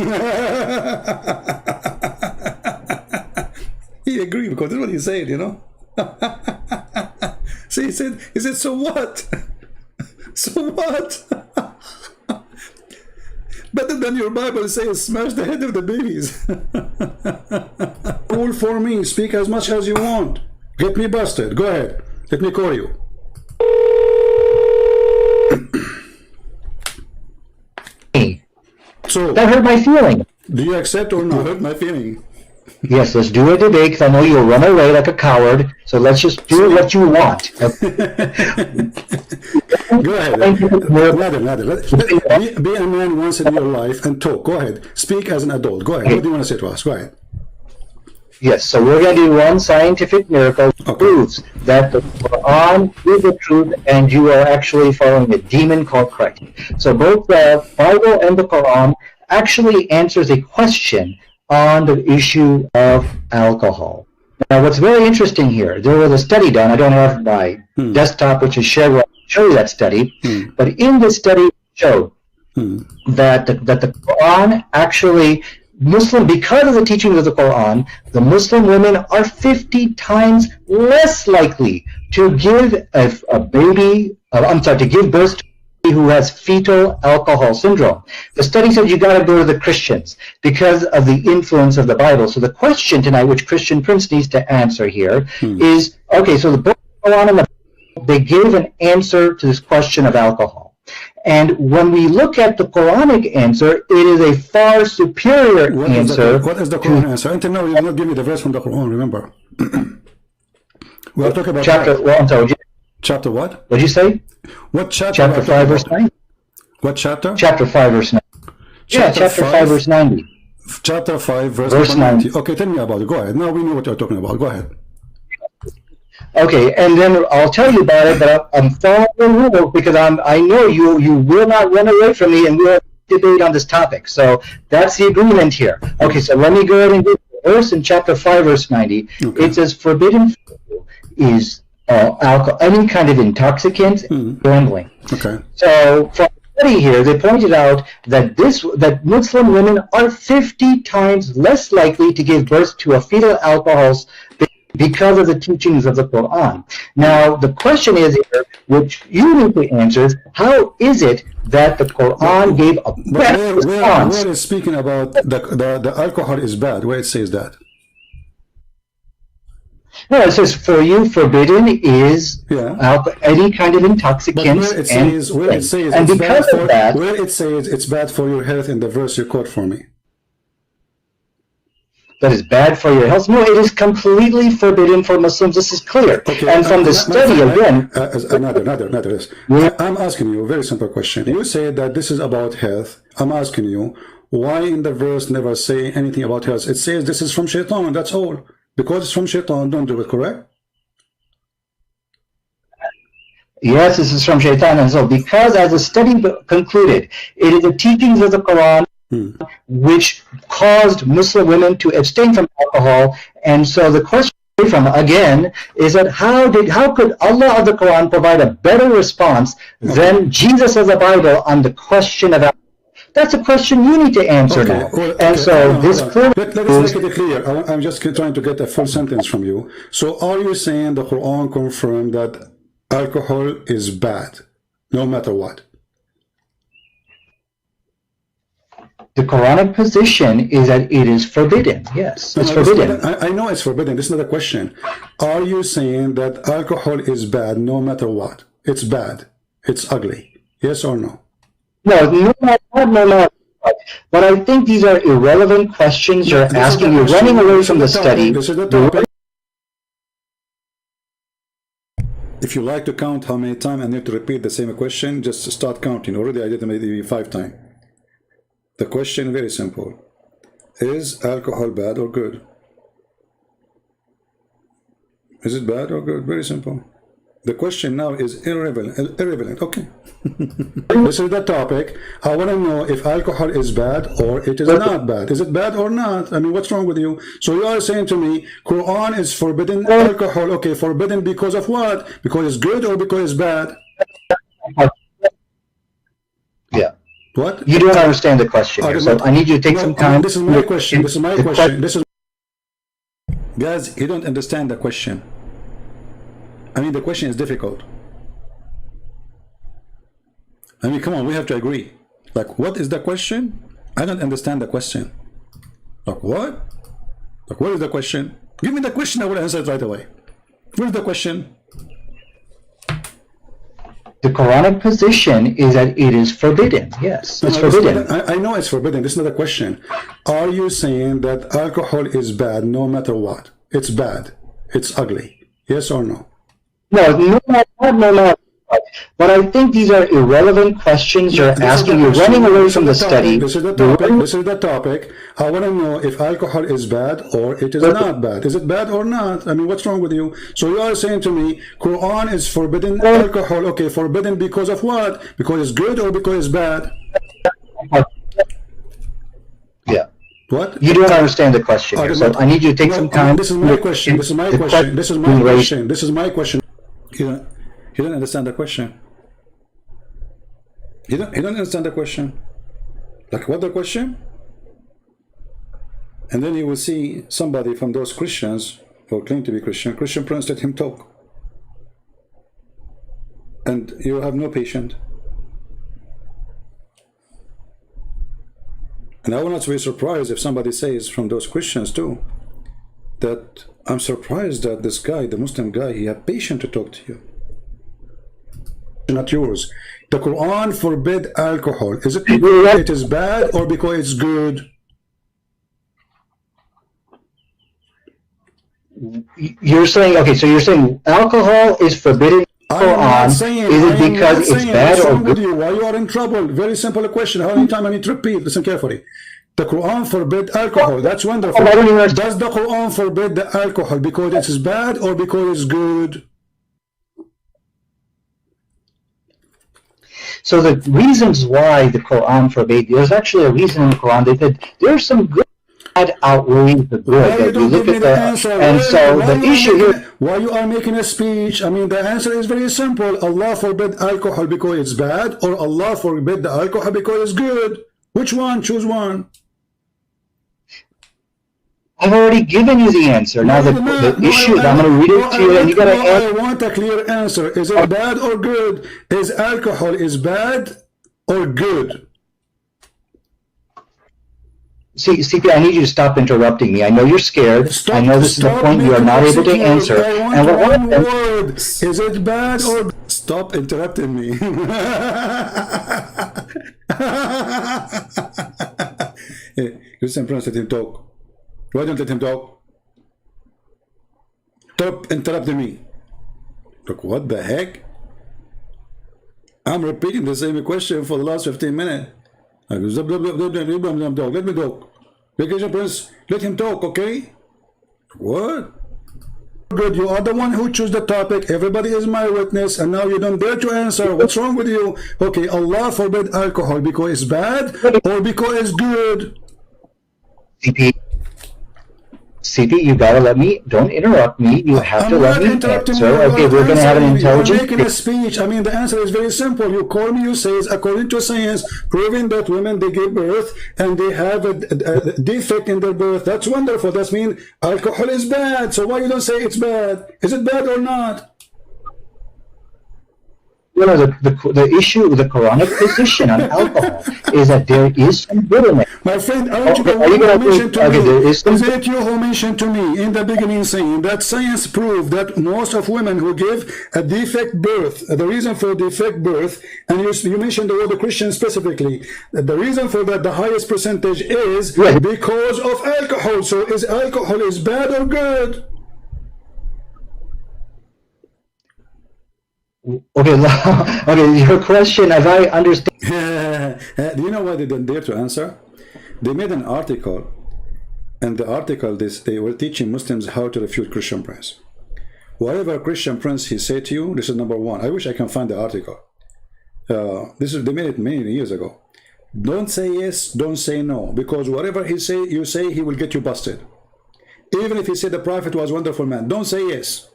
He agreed because that's what he said, you know. See, he said, so what? So what? Better than your Bible says, smash the head of the babies. Rule for me, speak as much as you want. Get me busted. Go ahead. Let me call you. So that hurt my feeling. Do you accept or not? Hurt my feeling. Yes, let's do a debate because I know you'll run away like a coward. So let's just do what you want. Go ahead. Be a man once in your life and talk. Go ahead. Speak as an adult. Go ahead. What do you want to say to us? Go ahead. Yes, so we're going to do one scientific miracle that proves that the Quran is the truth and you are actually following a demon called Christ. So both the Bible and the Quran actually answers a question on the issue of alcohol. Now, what's very interesting here, there was a study done. I don't have my desktop, which is shared. I'll show you that study. But in this study, it showed that the Quran actually, because of the teachings of the Quran, the Muslim women are 50 times less likely to give to give birth to who has fetal alcohol syndrome. The study said you got to go to the Christians because of the influence of the Bible. So the question tonight, which Christian Prince needs to answer here, is, okay, so the book of Quran and the Bible, they gave an answer to this question of alcohol. And when we look at the Quranic answer, it is a far superior answer. What is the Quran answer? Until now, you did not give me the verse from the Quran, remember? We are talking about chapter what? What did you say? What chapter? Chapter 5, verse 9. What chapter? Chapter 5, verse 9. Chapter 5, verse 90. Chapter 5, verse 90. Okay, tell me about it. Go ahead. Now we know what you're talking about. Go ahead. Okay, and then I'll tell you about it, but I'm following the rule because I know you will not run away from me and we'll debate on this topic. So that's the agreement here. Okay, so let me go ahead and get the verse in chapter 5, verse 90. Okay. It says, forbidden is alcohol, any kind of intoxicant, gambling. Okay. So from the study here, they pointed out that Muslim women are 50 times less likely to give birth to a fetal alcohol because of the teachings of the Quran. Now, the question is here, which you need to answer, is how is it that the Quran gave a better response? Where is speaking about the alcohol is bad? Where it says that? No, it says for you forbidden is any kind of intoxicants. Where it says it's bad for your health in the verse you quote for me. That is bad for your health. No, it is completely forbidden for Muslims. This is clear. Okay, and from the study again. I'm asking you a very simple question. You say that this is about health. I'm asking you, why in the verse never say anything about health? It says this is from Shaitan, that's all. Because it's from Shaitan, don't do it, correct? Yes, this is from Shaitan. And so, because as the study concluded, it is the teachings of the Quran which caused Muslim women to abstain from alcohol. And so the question from again is that how could Allah of the Quran provide a better response than Jesus of the Bible on the question of alcohol? That's a question you need to answer now. And so this let us make it clear. I'm just trying to get a full sentence from you. So are you saying the Quran confirmed that alcohol is bad, no matter what? The Quranic position is that it is forbidden. Yes, it's forbidden. I know it's forbidden. This is not a question. Are you saying that alcohol is bad no matter what? It's bad. It's ugly. Yes or no? No. But I think these are irrelevant questions you're asking. You're running away from the study. This is the topic. If you like to count how many times I need to repeat the same question, just start counting. Already I did it maybe 5 times. The question very simple. Is alcohol bad or good? Is it bad or good? Very simple. The question now is irrelevant. Okay. This is the topic. I want to know if alcohol is bad or it is not bad. Is it bad or not? I mean, what's wrong with you? So you are saying to me, Quran is forbidden alcohol. Okay, forbidden because of what? Because it's good or because it's bad? Yeah. What? You don't understand the question here, so I need you to take some time. This is my question. This is my question. Guys, you don't understand the question. I mean, the question is difficult. I mean, come on, we have to agree. Like, what is the question? I don't understand the question. Like, what? Like, what is the question? Give me the question, I will answer it right away. What is the question? The Quranic position is that it is forbidden. Yes, it's forbidden. I know it's forbidden. This is not a question. Are you saying that alcohol is bad no matter what? It's bad. It's ugly. Yes or no? No, no. But I think these are irrelevant questions you're asking. You're running away from the study. This is the topic. This is the topic. I want to know if alcohol is bad or it is not bad. Is it bad or not? I mean, what's wrong with you? So you are saying to me, Quran is forbidden alcohol. Okay, forbidden because of what? Because it's good or because it's bad? Yeah. What? You don't understand the question here, so I need you to take some time. This is my question. This is my question. This is my question. This is my question. You don't understand the question. You don't understand the question. Like what the question? And then you will see somebody from those Christians who claim to be Christian Prince, let him talk. And you have no patience. And I will not be surprised if somebody says from those Christians too, that I'm surprised that this guy, the Muslim guy, he had patience to talk to you. Not yours. The Quran forbid alcohol. Is it because it is bad or because it's good? You're saying, okay, so you're saying alcohol is forbidden in the Quran. Is it because it's bad or good? Why you are in trouble? Very simple question. How many times I need to repeat? Listen carefully. The Quran forbid alcohol. That's wonderful. Does the Quran forbid the alcohol because it is bad or because it's good? So the reasons why the Quran forbade, there's actually a reason in the Quran. They said there's some good that outweighs the good. That you look at the, and so the issue here. Why you are making a speech? I mean, the answer is very simple. Allah forbid alcohol because it's bad, or Allah forbid the alcohol because it's good. Which one? Choose one. I've already given you the answer. Now the issue, I'm going to read it to you, and you got to answer. I want a clear answer. Is it bad or good? Is alcohol is bad or good? See, CP, I need you to stop interrupting me. I know you're scared. I know this is the point you are not able to answer. And one word. Is it bad or stop interrupting me? Hey, listen, Prince, let him talk. Why don't let him talk? Stop interrupting me. Look, what the heck? I'm repeating the same question for the last 15 minutes. Let me talk. Vacation Prince, let him talk, okay? What? Good, you are the one who chose the topic. Everybody is my witness, and now you don't dare to answer. What's wrong with you? Okay, Allah forbid alcohol because it's bad or because it's good? CP, you gotta let me, don't interrupt me, you have to let me answer. Okay, we're gonna have an intelligent... You're making a speech. I mean, the answer is very simple. You call me, you say, according to science, proving that women, they give birth and they have a defect in their birth. That's wonderful. That means alcohol is bad. So why you don't say it's bad? Is it bad or not? You know, the issue with the Quranic position on alcohol is that there is some good in it. My friend, aren't you the one who mentioned to me? Is it you who mentioned to me in the beginning saying that science proved that most of women who give a defect birth, the reason for defect birth, and you mentioned the word Christian specifically, the reason for that, the highest percentage is because of alcohol. So is alcohol is bad or good? Okay, okay. Your question, as I understand. Do you know why they didn't dare to answer? They made an article, and the article they were teaching Muslims how to refute Christian Prince. Whatever Christian Prince he said to you, this is number one. I wish I can find the article. They made it many years ago. Don't say yes, don't say no, because whatever he say, you say, he will get you busted. Even if he said the Prophet was a wonderful man, don't say yes.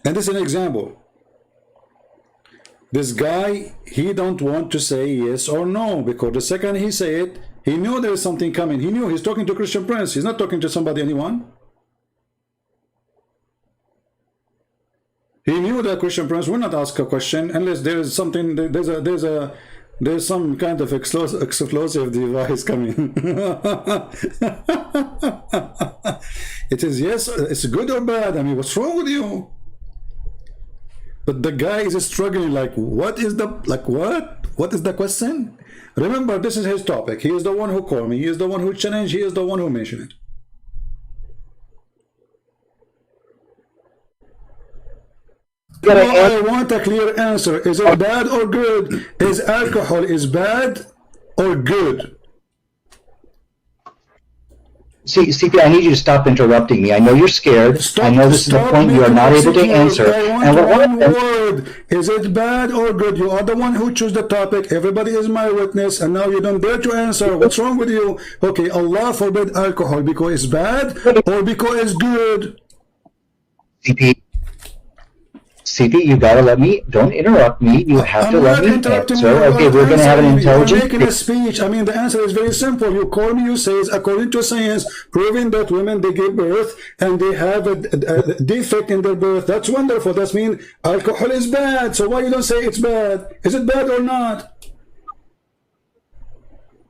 And this is an example. This guy, he don't want to say yes or no, because the second he say it, he knew there is something coming. He knew he's talking to Christian Prince. He's not talking to somebody, anyone. He knew that Christian Prince will not ask a question unless there is something. There's some kind of explosive device coming. It is yes. It's good or bad. I mean, what's wrong with you? But the guy is struggling like, what is the, like, what? What is the question? Remember, this is his topic. He is the one who called me. He is the one who challenged. He is the one who mentioned it. No, I want a clear answer. Is it bad or good? Is alcohol is bad or good? See, CP, I need you to stop interrupting me. I know you're scared. Stop, I know this is the point you are not able to answer. I want one word. Is it bad or good? You are the one who chose the topic. Everybody is my witness, and now you don't dare to answer. What's wrong with you? Okay, Allah forbid alcohol because it's bad or because it's good? CP, you gotta let me, don't interrupt me, you have to let me answer. Okay, we're gonna have an intelligent... I'm making a speech. I mean, the answer is very simple. You call me, you say, according to science, proving that women, they give birth and they have a defect in their birth. That's wonderful. That means alcohol is bad. So why you don't say it's bad? Is it bad or not?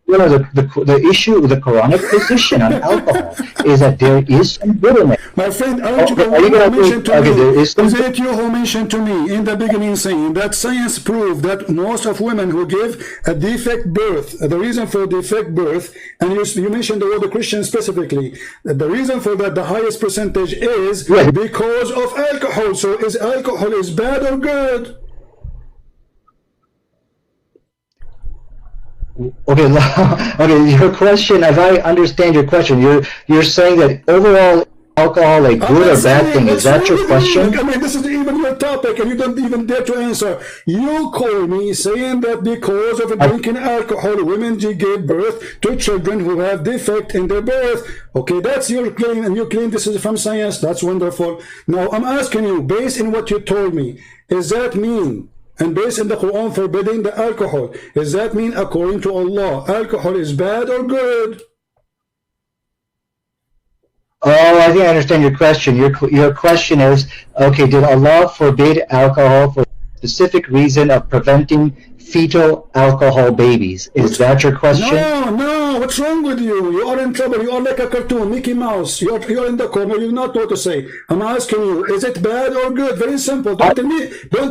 Well, the issue with the Quranic position on alcohol is that there is some good in it. My friend, aren't you the one who mentioned to me? Is it you who mentioned to me in the beginning saying that science proved that most of women who give a defect birth, the reason for defect birth, and you mentioned the word Christian specifically, the reason for that, the highest percentage is because of alcohol. So is alcohol is bad or good? Okay, okay. Your question, as I understand your question, you're saying that overall alcohol a good or bad thing. Is that your question? I mean, this is even your topic, and you don't even dare to answer. You call me saying that because of drinking alcohol, women give birth to children who have defect in their birth. Okay, that's your claim, and you claim this is from science. That's wonderful. Now, I'm asking you, based on what you told me, is that mean? And based on the Quran forbidding the alcohol, does that mean according to Allah, alcohol is bad or good? Oh, I think I understand your question. Your question is, okay, did Allah forbid alcohol for a specific reason of preventing fetal alcohol babies? Is that your question? No, what's wrong with you? You are in trouble. You are like a cartoon, Mickey Mouse. You're in the corner. You not know what to say. I'm asking you, is it bad or good? Very simple. Don't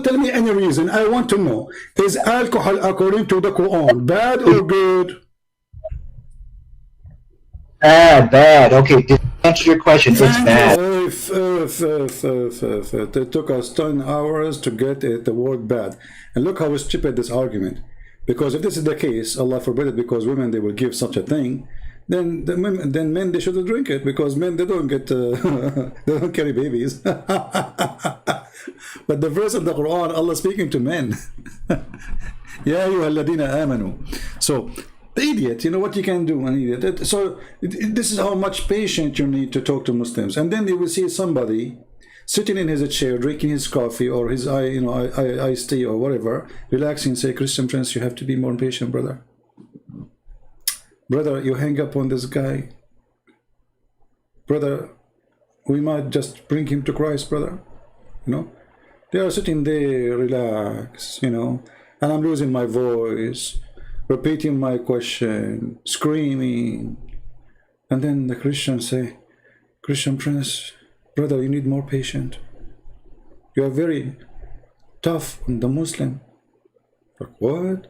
tell me any reason. I want to know. Is alcohol according to the Quran bad or good? Bad. Okay, to answer your question, it's bad. It took us 10 hours to get the word bad. And look how stupid this argument. Because if this is the case, Allah forbid it, because women, they will give such a thing, then men, they shouldn't drink it, because men, they don't get, they don't carry babies. But the verse of the Quran, Allah speaking to men. Ya ayyuhalladhina amanu. So, the idiot, you know what you can do, an idiot. So this is how much patience you need to talk to Muslims. And then you will see somebody sitting in his chair, drinking his coffee or his iced tea or whatever, relaxing, say, Christian Prince, you have to be more patient, brother. Brother, you hang up on this guy. Brother, we might just bring him to Christ, brother. You know, they are sitting there, relax, you know, and I'm losing my voice, repeating my question, screaming, and then the Christians say, Christian Prince, brother, you need more patience. You are very tough on the Muslim. Like, what?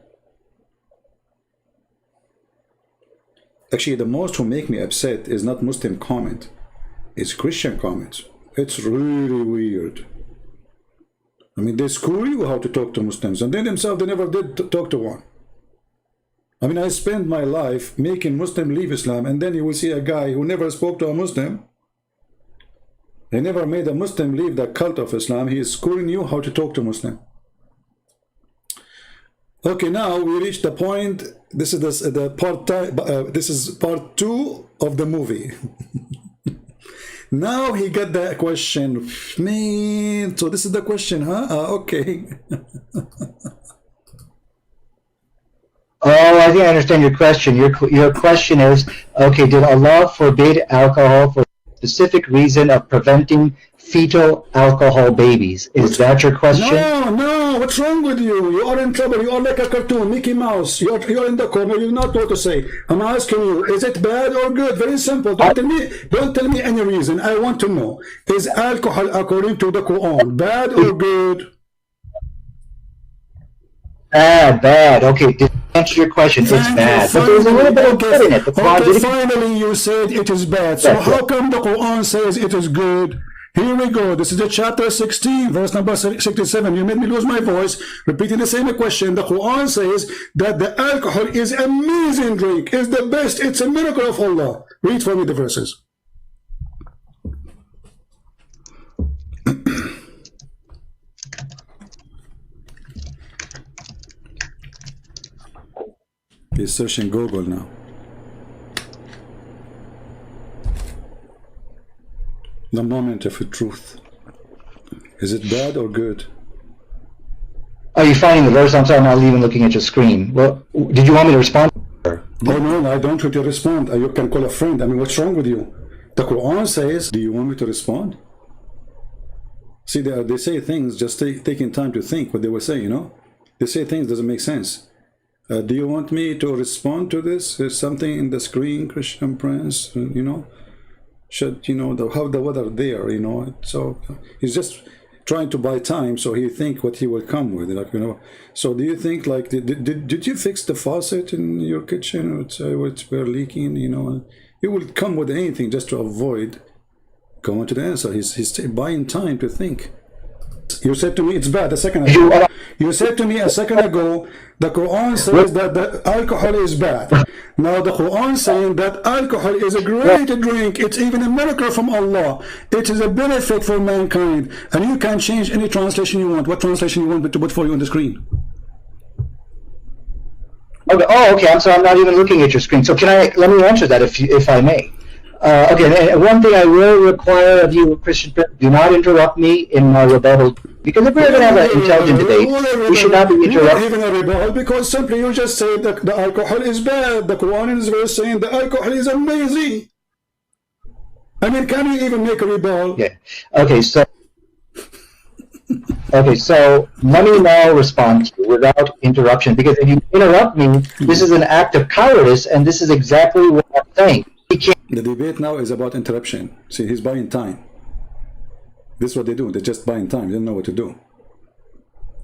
Actually, the most who make me upset is not Muslim comment, it's Christian comments. It's really weird. I mean, they school you how to talk to Muslims, and they themselves, they never did talk to one. I mean, I spent my life making Muslim leave Islam, and then you will see a guy who never spoke to a Muslim. He never made a Muslim leave the cult of Islam. He is schooling you how to talk to Muslim. Okay, now we reach the point. This is this is part 2 of the movie. Now he got the question, man. So this is the question, huh? Okay. Oh, I think I understand your question. Your question is, okay, did Allah forbid alcohol for a specific reason of preventing fetal alcohol babies? Is that your question? No, what's wrong with you? You are in trouble. You are like a cartoon, Mickey Mouse. You're in the corner. You not know what to say. I'm asking you, is it bad or good? Very simple. Don't tell me any reason. I want to know. Is alcohol according to the Quran bad or good? Bad. Okay, to answer your question, it's bad. But there's a little bit of good in it. The Quran Okay, didn't. finally you said it is bad. So That's how it. come the Quran says it is good? Here we go. This is the chapter 16, verse number 67. You made me lose my voice repeating the same question. The Quran says that the alcohol is amazing drink, is the best. It's a miracle of Allah. Read for me the verses. He's searching Google now. The moment of truth. Is it bad or good? Are you finding the verse? I'm sorry, I'm not even looking at your screen. Well, did you want me to respond? Oh no, I don't want you to respond. You can call a friend. I mean, what's wrong with you? The Quran says, do you want me to respond? See, they say things just taking time to think what they will say, you know? They say things doesn't make sense. Do you want me to respond to this? There's something in the screen, Christian Prince, you know? Should, you know, how the weather there, you know? So he's just trying to buy time so he think what he will come with, like, you know. So do you think, like, did you fix the faucet in your kitchen? It's we're leaking, you know? He will come with anything just to avoid going to the answer. He's buying time to think. You said to me it's bad a second ago. You said to me a second ago the Quran says that the alcohol is bad. Now the Quran saying that alcohol is a great drink. It's even a miracle from Allah. It is a benefit for mankind. And you can change any translation you want. What translation you want to put for you on the screen? Okay. Oh, okay. I'm sorry. I'm not even looking at your screen. So let me answer that if I may. Okay, one thing I will require of you, Christian, do not interrupt me in my rebuttal. Because if we're going to have an intelligent debate, we should not be interrupting. Even a rebuttal, because simply you just said that the alcohol is bad. The Quran is very saying the alcohol is amazing. I mean, can you even make a rebuttal? Yeah. Okay, so let me now respond to you without interruption. Because if you interrupt me, this is an act of cowardice, and this is exactly what I'm saying. The debate now is about interruption. See, he's buying time. This is what they do. They're just buying time. They don't know what to do.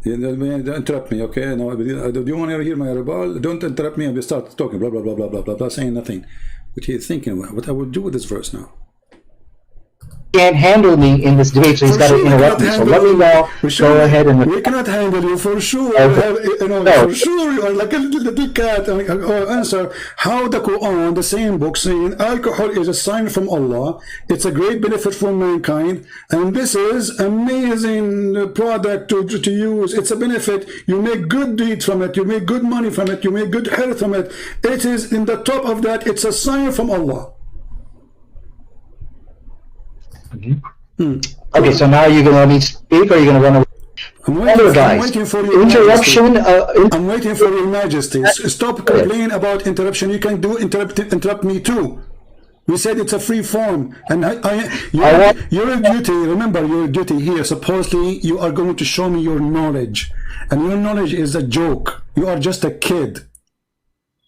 Don't interrupt me, okay? Now, do you want to hear my rebuttal? Don't interrupt me and we start talking, blah, blah, blah, blah, blah, blah, blah, saying nothing. But he's thinking, what I would do with this verse now. Can't handle me in this debate, so he's got to interrupt me. So let me now go ahead and... We cannot handle you for sure. For sure, you are like a little cat. Answer how the Quran, the same book, saying alcohol is a sign from Allah. It's a great benefit for mankind, and this is amazing product to use. It's a benefit. You make good deeds from it. You make good money from it. You make good health from it. It is in the top of that. It's a sign from Allah. Okay, so now you're going to let me speak, or you're going to run away? I'm waiting for your interruption. I'm waiting for your majesty. Stop complaining about interruption. You can interrupt me too. We said it's a free form, and your duty. Remember your duty here. Supposedly you are going to show me your knowledge, and your knowledge is a joke. You are just a kid.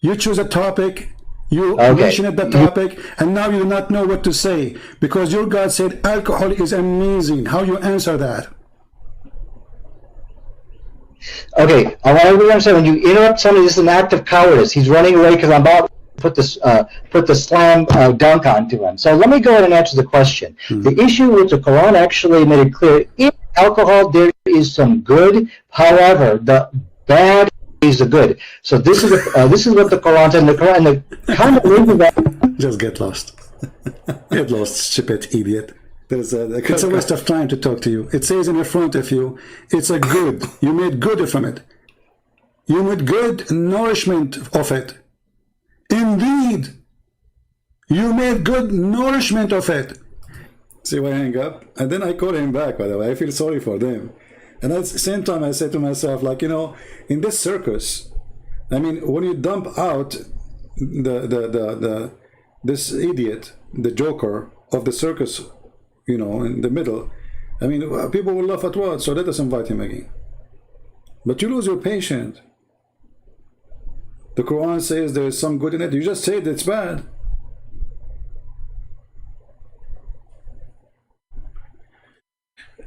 You choose a topic. You mentioned the topic, and now you do not know what to say because your God said alcohol is amazing. How you answer that? Okay, I want everyone to understand, when you interrupt somebody, this is an act of cowardice. He's running away because I'm about to put the slam dunk onto him. So let me go ahead and answer the question. The issue with the Quran actually made it clear, in alcohol there is some good, however, the bad is the good. So this is what the Quran said, and the combination of that. Just get lost. Get lost, stupid idiot. It's a waste of time to talk to you. It says in front of you, it's a good. You made good from it. You made good nourishment of it. Indeed, you made good nourishment of it. See why I hang up? And then I call him back, by the way. I feel sorry for them. And at the same time, I say to myself, like, you know, in this circus, I mean, when you dump out this idiot, the joker of the circus, you know, in the middle, I mean, people will laugh at what? So let us invite him again. But you lose your patience. The Quran says there is some good in it. You just said it's bad.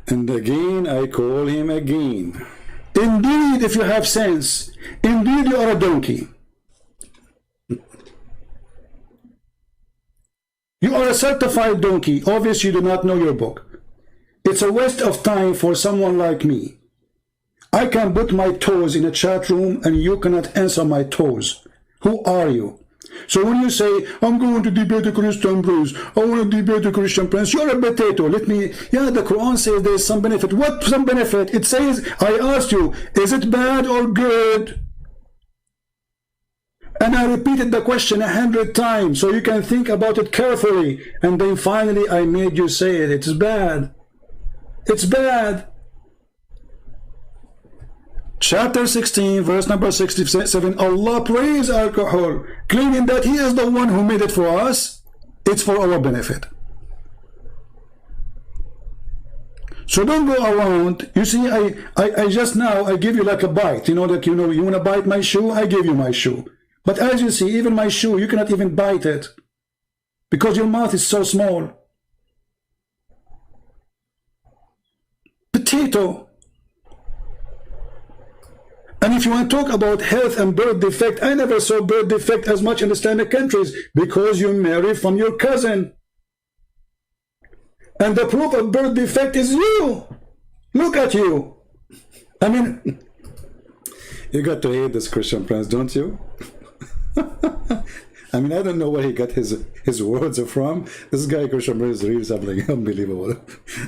And again, I call him again. Indeed, if you have sense, indeed you are a donkey. You are a certified donkey. Obviously, you do not know your book. It's a waste of time for someone like me. I can put my toes in a chat room and you cannot answer my toes. Who are you? So when you say, I'm going to debate a Christian prince, I want to debate a Christian prince, you're a potato. Let me, yeah, the Quran says there's some benefit. What some benefit? It says, I asked you, is it bad or good? And I repeated the question 100 times so you can think about it carefully. And then finally I made you say it. It's bad. It's bad. Chapter 16, verse number 67, Allah praised alcohol, claiming that He is the one who made it for us. It's for our benefit. So don't go around. You see, I just now, I give you like a bite. You know, like, you know, you want to bite my shoe? I give you my shoe. But as you see, even my shoe, you cannot even bite it because your mouth is so small. Potato. And if you want to talk about health and birth defect, I never saw birth defect as much in the Islamic countries because you marry from your cousin. And the proof of birth defect is you. Look at you. I mean, you got to hate this Christian prince, don't you? I mean, I don't know where he got his words from. This guy, Christian prince, is really something unbelievable.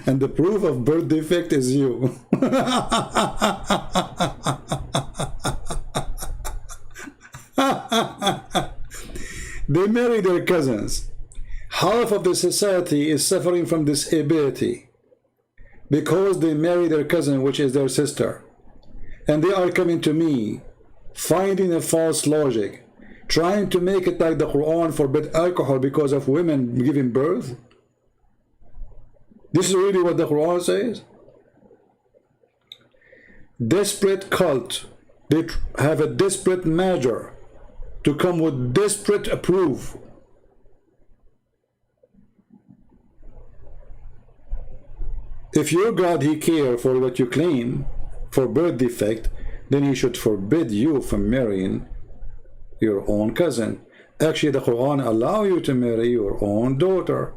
And the proof of birth defect is you. They marry their cousins. Half of the society is suffering from disability because they marry their cousin, which is their sister. And they are coming to me, finding a false logic, trying to make it like the Quran forbid alcohol because of women giving birth. This is really what the Quran says. Desperate cult. They have a desperate measure to come with desperate proof. If your God, He care for what you claim for birth defect, then He should forbid you from marrying your own cousin. Actually, the Quran allow you to marry your own daughter.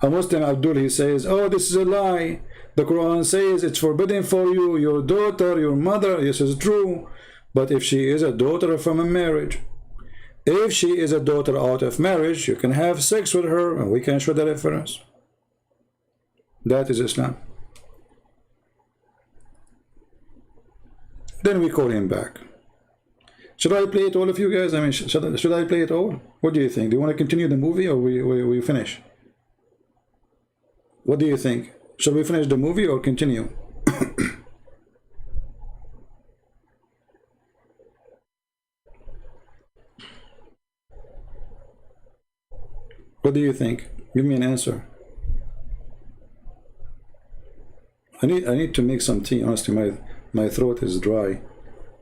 A Muslim, Abdul, he says, oh, this is a lie. The Quran says it's forbidden for you, your daughter, your mother. This is true. But if she is a daughter from a marriage, if she is a daughter out of marriage, you can have sex with her and we can show the reference. That is Islam. Then we call him back. Should I play it all of you guys? I mean, should I play it all? What do you think? Do you want to continue the movie or we finish? What do you think? Should we finish the movie or continue? What do you think? Give me an answer. I need to make some tea. Honestly, my throat is dry,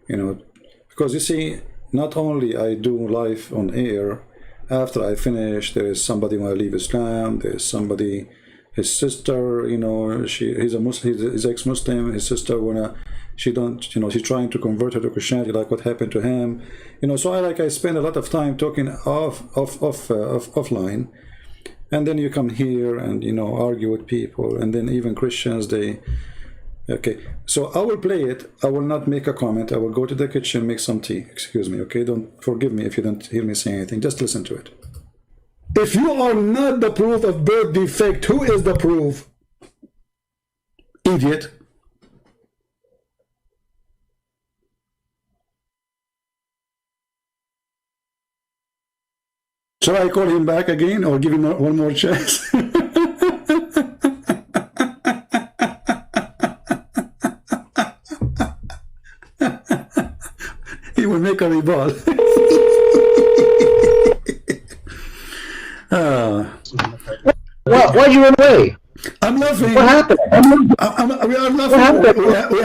you know, because you see, not only I do live on air, after I finish, there is somebody when I leave Islam, there is somebody, his sister, you know, he's a Muslim, he's ex-Muslim, his sister she's trying to convert her to Christianity, like what happened to him, you know. So I spend a lot of time talking offline. And then you come here and, you know, argue with people. And then even Christians, okay. So I will play it. I will not make a comment. I will go to the kitchen, make some tea. Excuse me, okay? Don't forgive me if you don't hear me say anything. Just listen to it. If you are not the proof of birth defect, who is the proof? Idiot. Shall I call him back again or give him one more chance? He will make a rebuttal. Why you run away? I'm laughing. What happened? We are laughing. We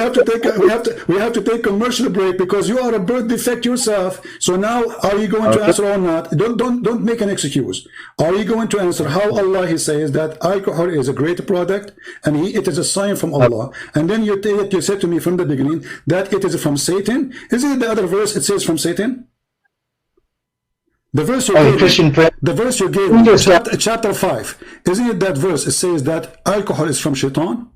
have to take a commercial break because you are a birth defect yourself. So now, are you going to answer or not? Don't make an excuse. Are you going to answer how Allah He says that alcohol is a great product and it is a sign from Allah? And then you said to me from the beginning that it is from Satan. Isn't it the other verse? It says from Satan. The verse you gave me, chapter 5, isn't it that verse? It says that alcohol is from Shaitan?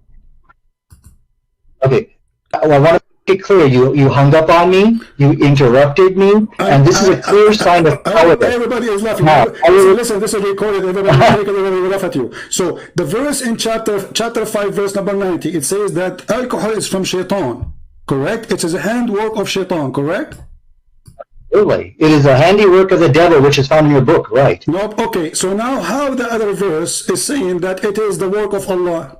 Okay. Well, I want to make it clear. You hung up on me, you interrupted me, and this is a clear sign of cowardice. Everybody is laughing. Listen, this is recorded. Everybody will laugh at you. So the verse in chapter 5, verse number 90, it says that alcohol is from Shaitan, correct? It is a handwork of Shaitan, correct? Really? It is a handiwork of the devil, which is found in your book, right? Nope. Okay, so now how the other verse is saying that it is the work of Allah?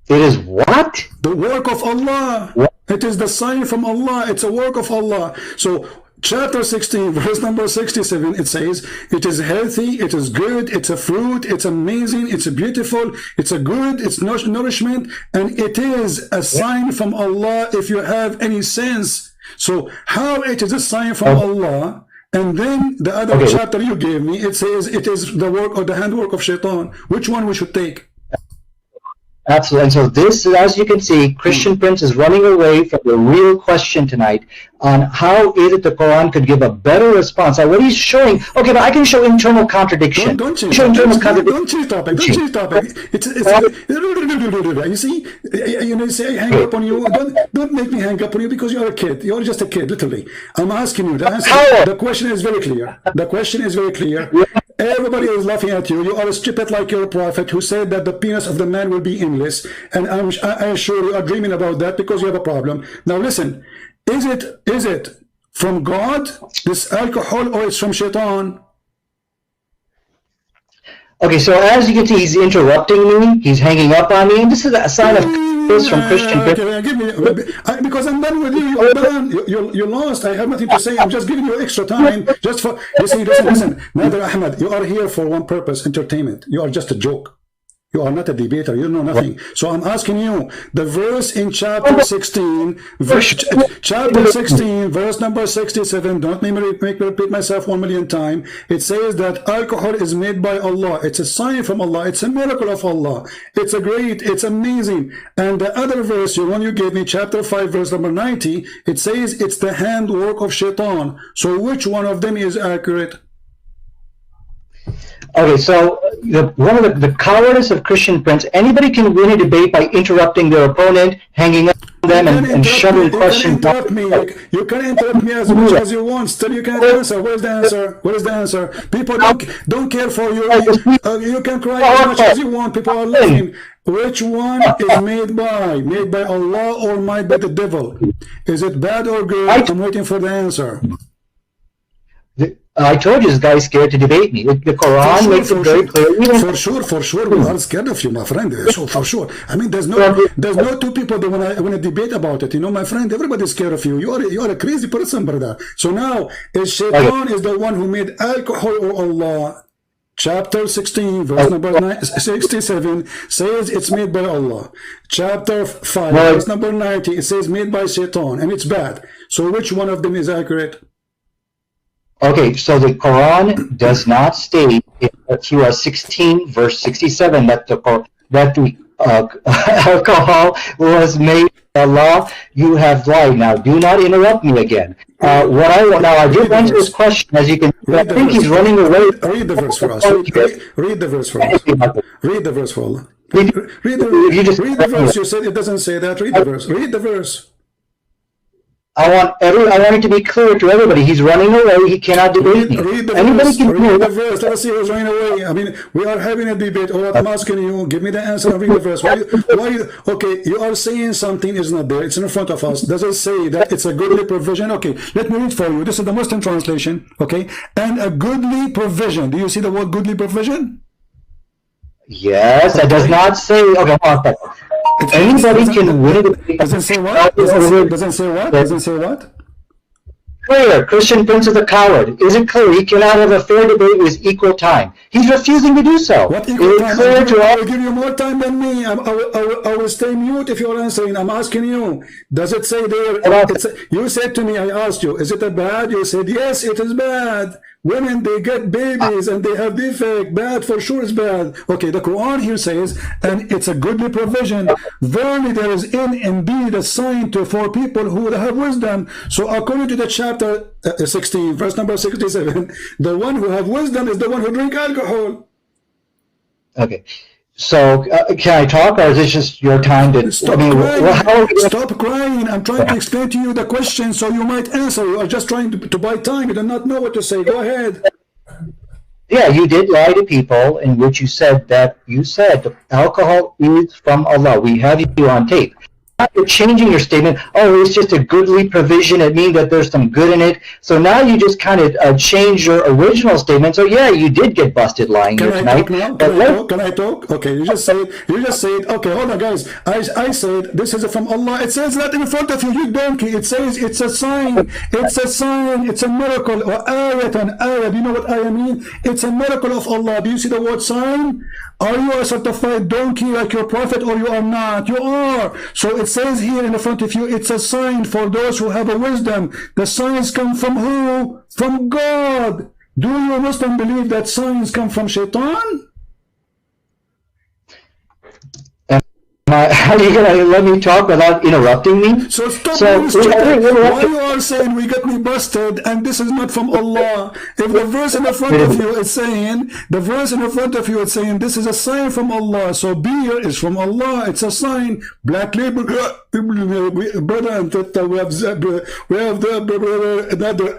It is what? The work of Allah. What? It is the sign from Allah. It's a work of Allah. So chapter 16, verse number 67, it says, it is healthy, it is good, it's a fruit, it's amazing, it's beautiful, it's a good, it's nourishment, and it is a sign from Allah if you have any sense. So how it is a sign from Allah, and then the other chapter you gave me, it says it is the work or the handwork of Shaitan. Which one we should take? Absolutely. And so this, as you can see, Christian Prince is running away from the real question tonight on how is it the Quran could give a better response. Now, what he's showing, okay, but I can show internal contradiction. Don't change topic. Don't change topic. You see, say I hang up on you. Don't make me hang up on you because you're a kid. You're just a kid, literally. I'm asking you. The question is very clear. The question is very clear. Everybody is laughing at you. You are stupid like your prophet who said that the penis of the man will be endless. And I assure you are dreaming about that because you have a problem. Now listen, is it from God, this alcohol, or it's from Shaitan? Okay, so as you can see, he's interrupting me. He's hanging up on me. And this is a sign of from Christian Prince. Because I'm done with you. You're done. You lost. I have nothing to say. I'm just giving you extra time. Just for listen. Nader Ahmed, you are here for one purpose: entertainment. You are just a joke. You are not a debater. You know nothing. So I'm asking you, the verse in chapter 16, verse number 67, don't make me repeat myself 1,000,000 times. It says that alcohol is made by Allah. It's a sign from Allah. It's a miracle of Allah. It's it's amazing. And the other verse, the one you gave me, chapter 5, verse number 90, it says it's the handwork of Shaitan. So which one of them is accurate? Okay, so one of the cowardice of Christian Prince, anybody can win a debate by interrupting their opponent, hanging up on them, and shoving questions. You can interrupt me as much as you want. Still, you can't answer. Where's the answer? Where is the answer? People don't care for you. You can cry as much as you want. People are laughing. Which one is made by Allah or made by the devil? Is it bad or good? I'm waiting for the answer. I told you this guy is scared to debate me. The Quran makes it very clear. For sure, we are scared of you, my friend. So for sure. I mean, there's no two people that want to debate about it. You know, my friend, everybody's scared of you. You are a crazy person, brother. So now, is Shaitan is the one who made alcohol or Allah? Chapter 16, verse number 67 says it's made by Allah. Chapter 5, verse number 90, it says made by Shaitan, and it's bad. So which one of them is accurate? Okay, so the Quran does not state in Surah 16, verse 67, that the alcohol was made by Allah. You have lied. Now, do not interrupt me again. I did answer this question, as you can see. I think he's running away. Read the verse for us. Read the verse for us. Read the verse for Allah. Read the verse. You said it doesn't say that. Read the verse. Read the verse. I want it to be clear to everybody. He's running away. He cannot debate me. Read the verse. Let us see who's running away. I mean, we are having a debate. All I'm asking you, give me the answer and read the verse. Okay, you are saying something is not there. It's in front of us. Does it say that it's a goodly provision? Okay, let me read for you. This is the Muslim translation. Okay, and a goodly provision. Do you see the word goodly provision? Yes, it does not say. Okay, hold on a second. Anybody can win it. Doesn't say what? Doesn't say what? Doesn't say what? clear. Christian Prince is a coward. Is it clear? He cannot have a fair debate with equal time. He's refusing to do so. What Is equal it time? clear to I all? will give you more time than me. I will stay mute if you're answering. I'm asking you. Does it say there? You said to me, I asked you, is it a bad? You said, yes, it is bad. Women, they get babies and they have defect. Bad, for sure is bad. Okay, the Quran here says, and it's a goodly provision. Verily there is indeed a sign for people who have wisdom. So according to the chapter 16, verse number 67, the one who have wisdom is the one who drink alcohol. Okay. So, can I talk, or is this just your time to... Stop crying. Stop crying. I'm trying to explain to you the question so you might answer. You are just trying to buy time. You do not know what to say. Go ahead. Yeah, you did lie to people in which you said alcohol is from Allah. We have you on tape. You're changing your statement. Oh, it's just a goodly provision. It means that there's some good in it. So now you just kind of change your original statement. So yeah, you did get busted lying here tonight. Can I talk? Okay, you just said. Okay, hold on, guys. I said this is from Allah. It says that in front of you, you donkey. It says it's a sign. It's a sign. It's a miracle. Or ayatan, ayat. You know what ayat mean? It's a miracle of Allah. Do you see the word sign? Are you a certified donkey like your prophet, or you are not? You are. So it says here in the front of you, it's a sign for those who have a wisdom. The signs come from who? From God. Do you Muslim believe that signs come from Shaitan? Are you going to let me talk without interrupting me? So stop why you are saying we got me busted and this is not from Allah? If the verse in the front of you is saying, this is a sign from Allah. So beer is from Allah. It's a sign. Black label, brother and sister, we have the another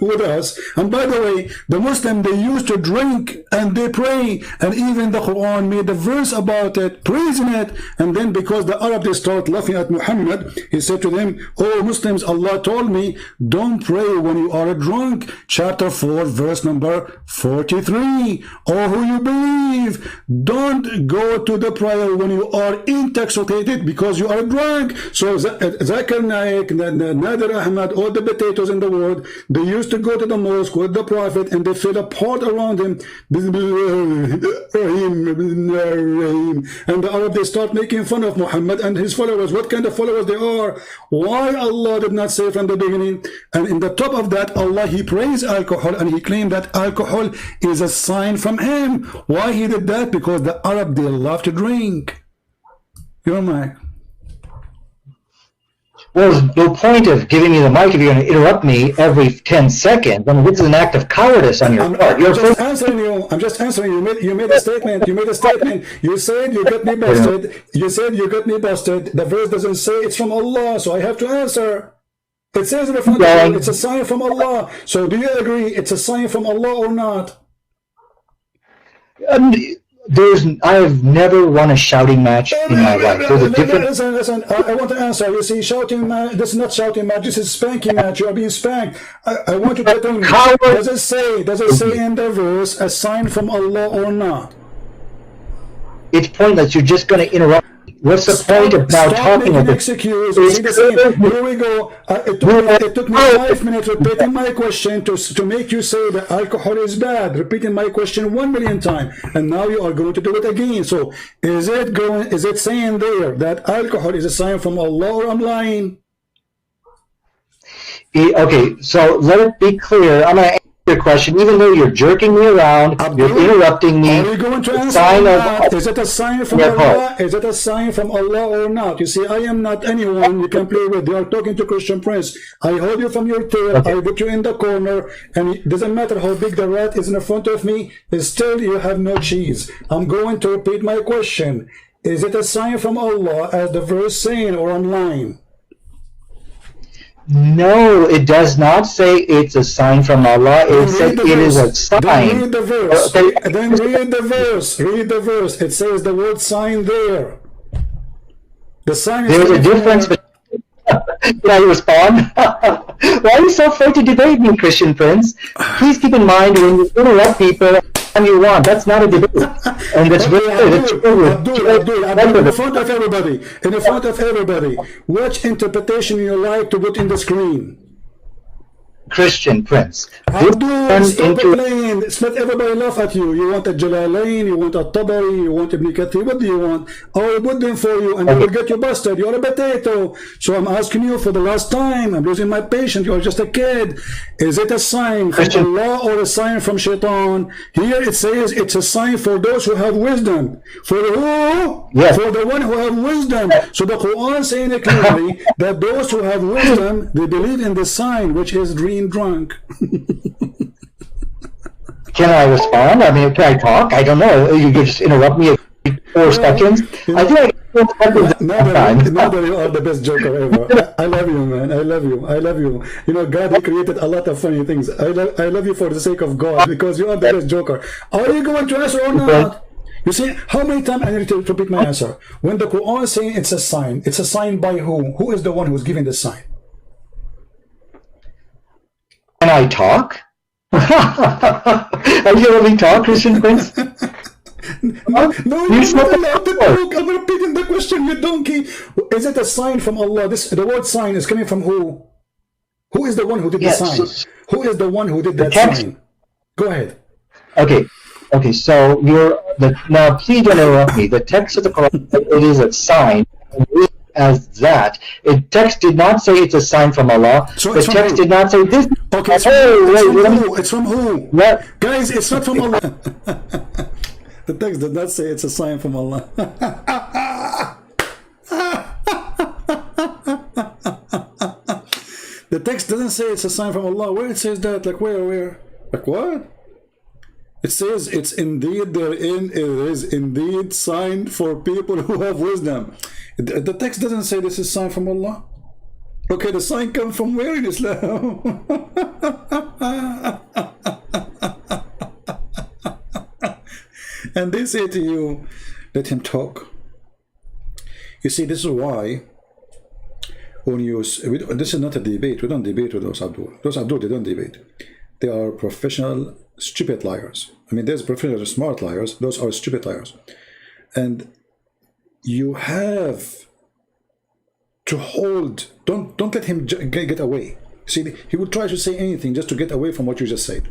with us. And by the way, the Muslim, they used to drink and they pray, and even the Quran made a verse about it, praising it. And then because the Arab, they start laughing at Muhammad, he said to them, oh Muslims, Allah told me, don't pray when you are drunk. Chapter 4, verse number 43. Oh, who you believe, don't go to the prayer when you are intoxicated because you are drunk. So Zakir Naik, Nader Ahmad, all the potatoes in the world, they used to go to the mosque with the Prophet and they fill a pot around him. And the Arab, they start making fun of Muhammad and his followers. What kind of followers they are? Why Allah did not say from the beginning? And in the top of that, Allah, he praised alcohol and he claimed that alcohol is a sign from him. Why he did that? Because the Arab, they love to drink. Your mic. Well, there's no point of giving me the mic if you're going to interrupt me every 10 seconds. I mean, this is an act of cowardice on your part. I'm just answering you. You made a statement. You said you got me busted. The verse doesn't say it's from Allah, so I have to answer. It says in the front of you, it's a sign from Allah. So do you agree it's a sign from Allah or not? I have never won a shouting match in my life. There's a difference. Listen, I want to answer. You see, shouting match, this is not shouting match, this is spanking match. You are being spanked. I want you to tell me, does it say in the verse a sign from Allah or not? It's pointless. You're just going to interrupt. What's the point of now talking about this? Excuse. Here we go. It took me 5 minutes repeating my question to make you say that alcohol is bad. Repeating my question 1 million times, and now you are going to do it again. So is it saying there that alcohol is a sign from Allah, or I'm lying? Okay, so let it be clear. I'm going to answer your question, even though you're jerking me around, you're interrupting me. Are you going to answer? Is it a sign from Allah? Is it a sign from Allah or not? You see, I am not anyone you can play with. You are talking to Christian Prince. I hold you from your tail. Okay. I put you in the corner, and it doesn't matter how big the rat is in front of me. Still, you have no cheese. I'm going to repeat my question. Is it a sign from Allah, as the verse saying, or I'm lying? No, it does not say it's a sign from Allah. It says it is a sign. Then read the verse. Then read the verse. Read the verse. It says the word sign there. The sign is... There's a difference between... Can I respond? Why are you so afraid to debate me, Christian Prince? Please keep in mind when you interrupt people you want. That's not a debate. And that's very Abdul, in the front of everybody, which interpretation you like to put in the screen? Christian, Prince. This Abdul, turned stop into playing. It's let everybody laugh at you. You want a Jalalain, you want a Tabari, you want Ibn Kathir. What do you want? I will put them for you and they will get you busted. You're a potato. So I'm asking you for the last time. I'm losing my patience. You're just a kid. Is it a sign from Christian. Allah or a sign from Shaitan? Here it says it's a sign for those who have wisdom. For who? Yes. For the one who have wisdom. So the Quran saying it clearly that those who have wisdom, they believe in the sign, which is being drunk. Can I respond? I mean, can I talk? I don't know. You could just interrupt me every 4 seconds. I think I get 4 seconds Now at a time. now that you are the best joker ever. I love you, man. I love you. I love you. You know, God, He created a lot of funny things. I love you for the sake of God, because you are the best joker. Are you going to answer or not? You see, how many times I need to repeat my answer? When the Quran is saying it's a sign by who? Who is the one who's giving the sign? Can I talk? Are you letting me talk, Christian Prince? No, You you're shut not the allowed to door. talk. I'm repeating the question, you donkey. Is it a sign from Allah? The word sign is coming from who? Who is the one who did Yes. the sign? Who is the one who did that text. sign? Go ahead. Okay, so now please don't interrupt me. The text of the Quran, it is a sign as that. Text did not say it's a sign from Allah. So the it's from text who? did not say this. Okay, it's Wait, from who? What? Guys, it's not from Allah. The text did not say it's a sign from Allah. The text doesn't say it's a sign from Allah. Where it says that? Like where? Like what? It says it's indeed therein, it is indeed sign for people who have wisdom. The text doesn't say this is sign from Allah. Okay, the sign comes from where in Islam? And they say to you, let him talk. You see, this is why when this is not a debate. We don't debate with those Abdul. Those Abdul, they don't debate. They are professional stupid liars. I mean, there's professional smart liars. Those are stupid liars. And you have to hold. Don't let him get away. See, he will try to say anything just to get away from what you just said.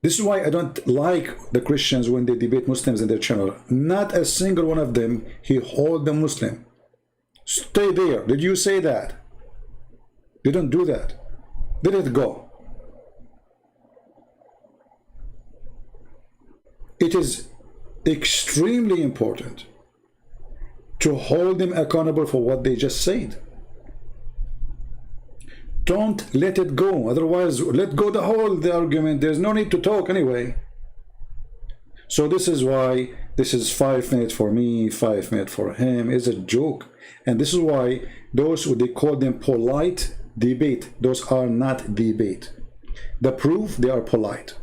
This is why I don't like the Christians when they debate Muslims in their channel. Not a single one of them, he hold the Muslim. Stay there. Did you say that? They don't do that. Let it go. It is extremely important to hold them accountable for what they just said. Don't let it go. Otherwise, let go the argument. There's no need to talk anyway. So this is why this is 5 minutes for me, 5 minutes for him. It's a joke. And this is why those who they call them polite debate, those are not debate. The proof they are polite.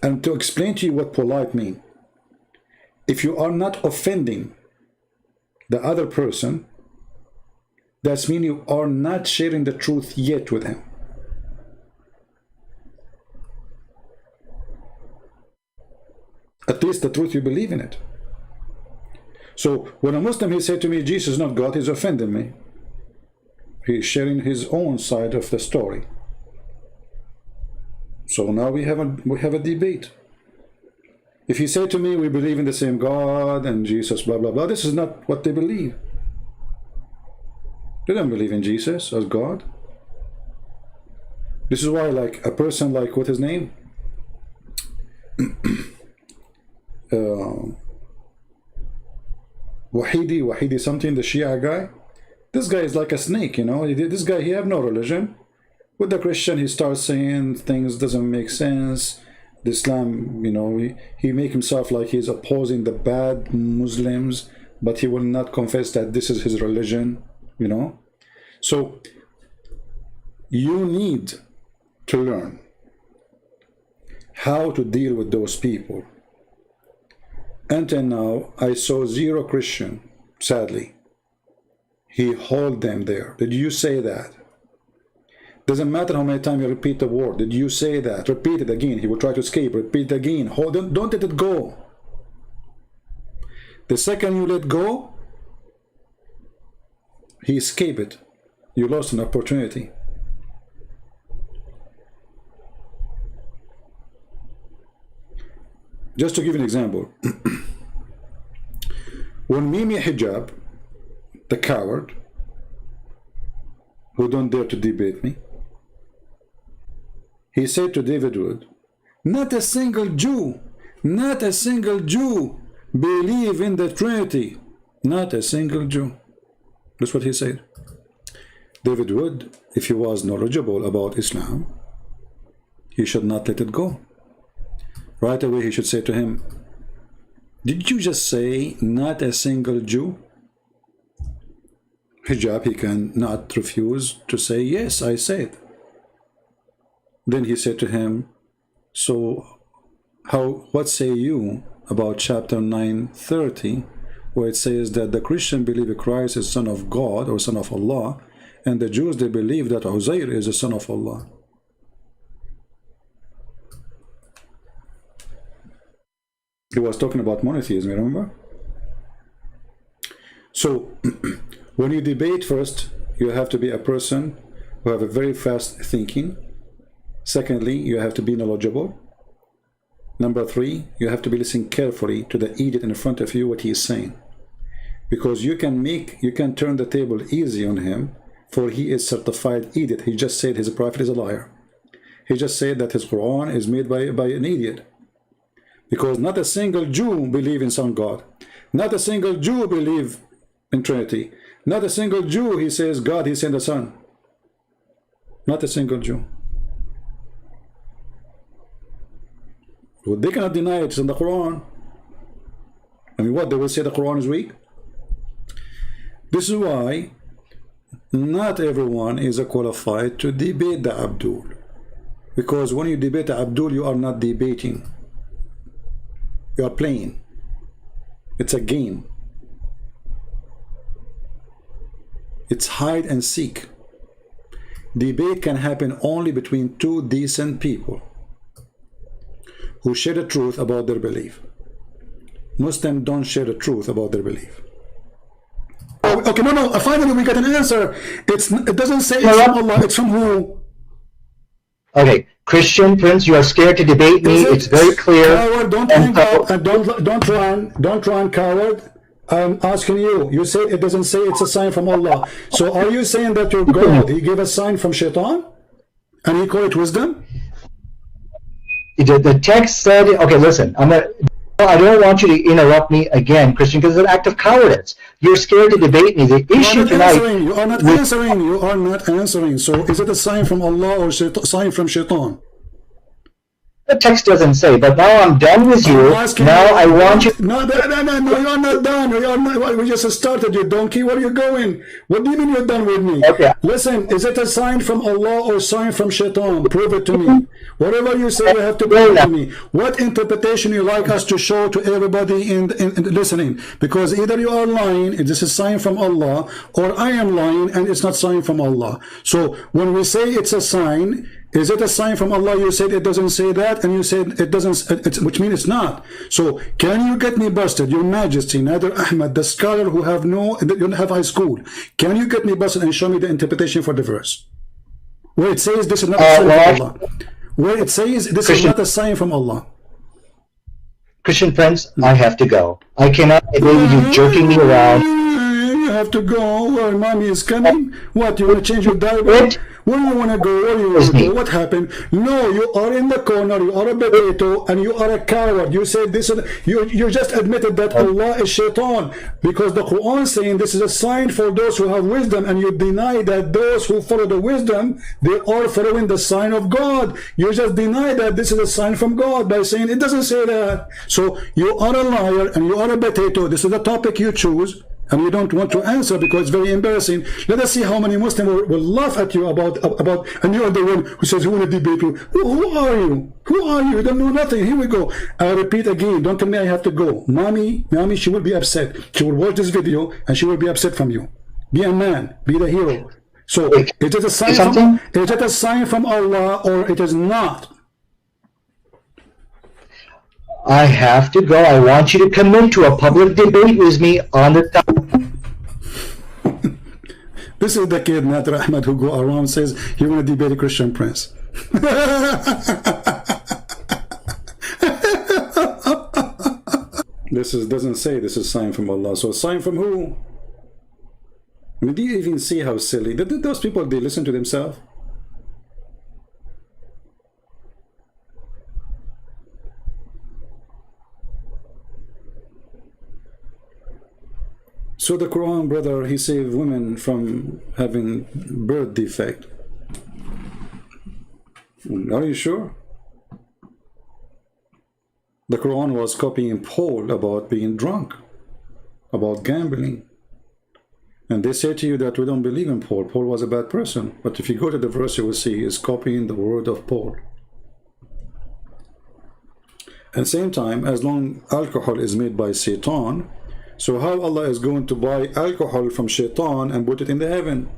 And to explain to you what polite means, if you are not offending the other person, that means you are not sharing the truth yet with him. At least the truth you believe in it. So when a Muslim, he said to me, Jesus is not God, he's offending me. He's sharing his own side of the story. So now we have a debate. If he said to me, we believe in the same God and Jesus, blah, blah, blah, this is not what they believe. They don't believe in Jesus as God. This is why, like, a person like, what's his name? Wahidi something, the Shia guy. This guy is like a snake, you know. This guy, he have no religion. With the Christian, he starts saying things doesn't make sense. The Islam, you know, he make himself like he's opposing the bad Muslims, but he will not confess that this is his religion, you know. So you need to learn how to deal with those people. Until now, I saw zero Christian, sadly. He hold them there. Did you say that? Doesn't matter how many times you repeat the word. Did you say that? Repeat it again. He will try to escape. Repeat it again. Hold on. Don't let it go. The second you let go, he escape it. You lost an opportunity. Just to give you an example, when Mimi Hijab, the coward, who don't dare to debate me, he said to David Wood, not a single Jew believe in the Trinity. Not a single Jew. That's what he said. David Wood, if he was knowledgeable about Islam, he should not let it go. Right away he should say to him, did you just say not a single Jew? Hijab, he cannot refuse to say, yes, I said. Then he said to him, so what say you about chapter 9:30, where it says that the Christian believe Christ is son of God or son of Allah, and the Jews, they believe that Uzair is a son of Allah. He was talking about monotheism, remember? So when you debate, first you have to be a person who have a very fast thinking. Secondly, you have to be knowledgeable. Number three, you have to be listening carefully to the idiot in front of you, what he is saying, because you can turn the table easy on him, for he is certified idiot. He just said his prophet is a liar. He just said that his Quran is made by an idiot, because not a single Jew believe in some God. Not a single Jew believe in Trinity. Not a single Jew, he says God, he sent the Son. Not a single Jew. Well, they cannot deny it's in the Quran. I mean, what, they will say the Quran is weak? This is why not everyone is qualified to debate the Abdul, because when you debate the Abdul, you are not debating. You are playing. It's a game. It's hide and seek. Debate can happen only between two decent people who share the truth about their belief. Muslims don't share the truth about their belief. Oh, okay, no, finally we got an answer. It doesn't say it's from Allah, it's from who? Okay, Christian Prince, you are scared to debate me. It's very clear. Coward, don't hang up and don't run, coward. I'm asking you. You say it doesn't say it's a sign from Allah. So are you saying that your God, he gave a sign from Shaitan, and he called it wisdom? The text said, okay, listen, I don't want you to interrupt me again, Christian, because it's an act of cowardice. You're scared to debate me. The issue tonight... You are not answering. So is it a sign from Allah or a sign from Shaitan? The text doesn't say, but now I'm done with you. Now I want you... No, you're not done. We just started, you donkey. Where are you going? What do you mean you're done with me? Okay. Listen, is it a sign from Allah or a sign from Shaitan? Prove it to me. Whatever you say, you have to prove it to me. What interpretation you like us to show to everybody in listening? Because either you are lying, this is a sign from Allah, or I am lying and it's not sign from Allah. So when we say it's a sign, is it a sign from Allah? You said it doesn't say that, and you said it doesn't, which means it's not. So can you get me busted, Your Majesty, Nader Ahmed, the scholar who don't have high school? Can you get me busted and show me the interpretation for the verse where it says this is not a sign from Allah? Where it says this is not a sign from Allah. Christian Prince, I have to go. I cannot deal with you jerking me around. You have to go where mommy is coming. What, you want to change your diaper? Where do you want to go? Where do you want to go? What happened? No, you are in the corner. You are a potato and you are a coward. You said this. You just admitted that Allah is Shaitan, because the Quran is saying this is a sign for those who have wisdom, and you deny that those who follow the wisdom, they are following the sign of God. You just deny that this is a sign from God by saying it doesn't say that. So you are a liar and you are a potato. This is the topic you choose, and you don't want to answer because it's very embarrassing. Let us see how many Muslims will laugh at you about, and you are the one who says, who will debate you? Who are you? Who are you? You don't know nothing. Here we go. I repeat again, don't tell me I have to go. Mommy, she will be upset. She will watch this video and she will be upset from you. Be a man. Be the hero. So, is it a sign from Allah or it is not? I have to go. I want you to come into a public debate with me on the topic. This is the kid, Nader Ahmed, who go around says he want to debate a Christian prince. This doesn't say this is sign from Allah. So sign from who? I mean, do you even see how silly? Those people, they listen to themselves? So the Quran, brother, he saved women from having birth defect. Are you sure? The Quran was copying Paul about being drunk, about gambling. And they say to you that we don't believe in Paul. Paul was a bad person. But if you go to the verse, you will see he's copying the word of Paul. At the same time, as long alcohol is made by Satan, so how Allah is going to buy alcohol from Shaitan and put it in the heaven?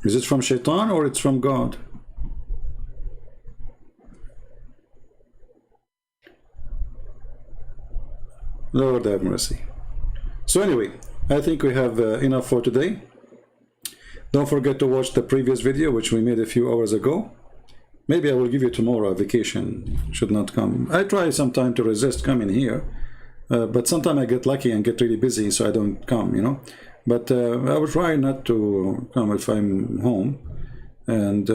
Is it from Shaitan or it's from God? Lord have mercy. So anyway, I think we have enough for today. Don't forget to watch the previous video, which we made a few hours ago. Maybe I will give you tomorrow. Vacation should not come. I try sometime to resist coming here, but sometimes I get lucky and get really busy, so I don't come, you know. But I will try not to come if I'm home, and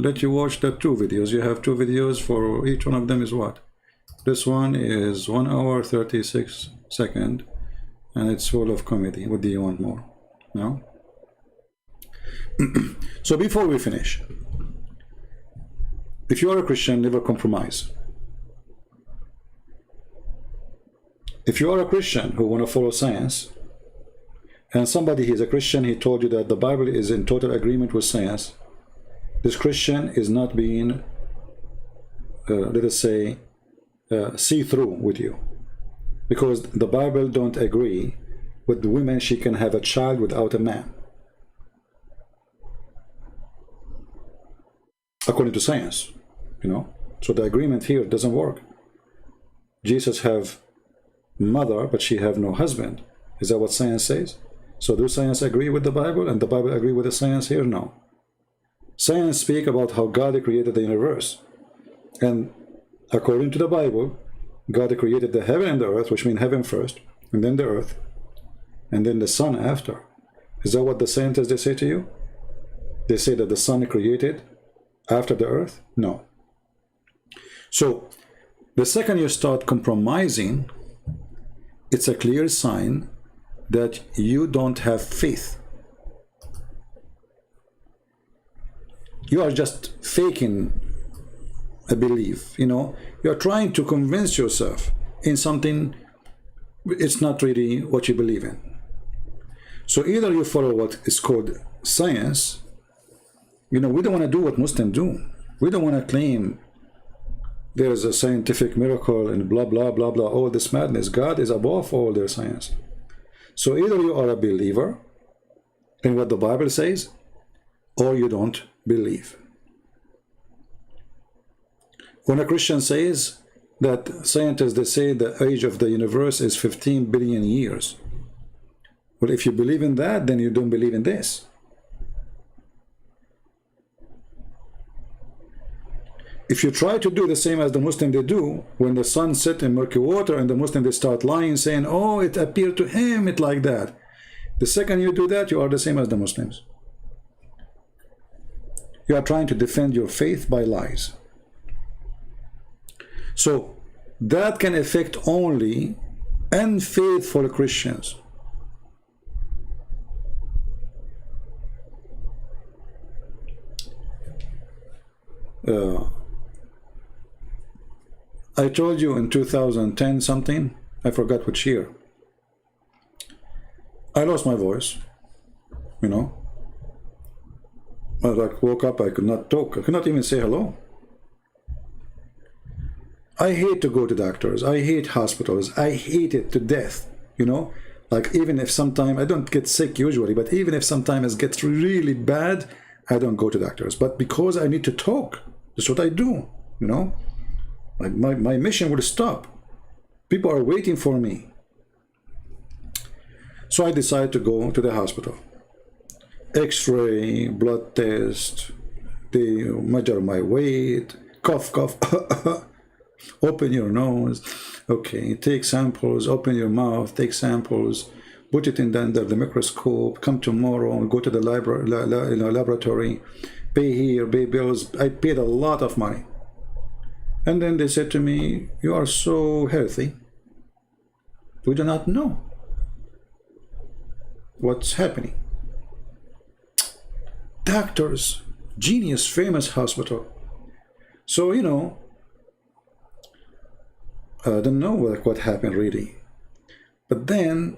let you watch the two videos. You have two videos. For each one of them is what? This one is 1 hour 36 seconds, and it's full of comedy. What do you want more? No? So before we finish, if you are a Christian, never compromise. If you are a Christian who want to follow science, and somebody is a Christian, he told you that the Bible is in total agreement with science, this Christian is not being, let us say, see-through with you, because the Bible don't agree with the women she can have a child without a man, according to science, you know. So the agreement here doesn't work. Jesus have mother, but she have no husband. Is that what science says? So do science agree with the Bible, and the Bible agree with the science here? No. Science speak about how God created the universe, and according to the Bible, God created the heaven and the earth, which means heaven first, and then the earth, and then the sun after. Is that what the scientists, they say to you? They say that the sun created after the earth? No. So the second you start compromising, it's a clear sign that you don't have faith. You are just faking a belief, you know. You're trying to convince yourself in something it's not really what you believe in. So either you follow what is called science. You know, we don't want to do what Muslims do. We don't want to claim there's a scientific miracle and blah blah blah blah, all this madness. God is above all their science. So either you are a believer in what the Bible says, or you don't believe. When a Christian says that scientists, they say the age of the universe is 15 billion years. Well, if you believe in that, then you don't believe in this. If you try to do the same as the Muslim they do, when the sun sets in murky water and the Muslim they start lying, saying, oh, it appeared to him, it like that. The second you do that, you are the same as the Muslims. You are trying to defend your faith by lies. So that can affect only unfaithful Christians. I told you in 2010 something, I forgot which year, I lost my voice, you know. I like woke up, I could not talk, I could not even say hello. I hate to go to doctors, I hate hospitals, I hate it to death, you know. Like even if sometime, I don't get sick usually, but even if sometimes it gets really bad, I don't go to doctors. But because I need to talk, that's what I do, you know. Like my mission will stop. People are waiting for me. So I decided to go to the hospital. X-ray, blood test, they measure my weight, cough, cough, open your nose, okay, take samples, open your mouth, take samples, put it in under the microscope, come tomorrow, go to the laboratory, pay here, pay bills. I paid a lot of money. And then they said to me, you are so healthy. We do not know what's happening. Doctors, genius, famous hospital. So, you know, I don't know what happened really. But then,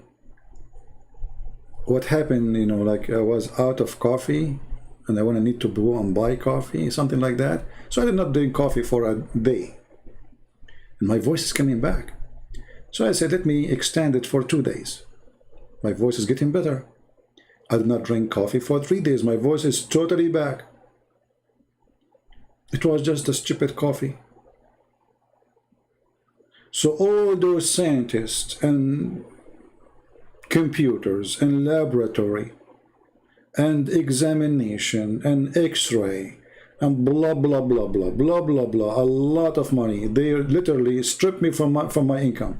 what happened, you know, like I was out of coffee and I need to go and buy coffee, something like that. So I did not drink coffee for a day. And my voice is coming back. So I said, let me extend it for 2 days. My voice is getting better. I did not drink coffee for 3 days. My voice is totally back. It was just a stupid coffee. So all those scientists and computers and laboratory and examination and x-ray and blah blah blah blah blah blah blah, a lot of money, they literally stripped me from my income,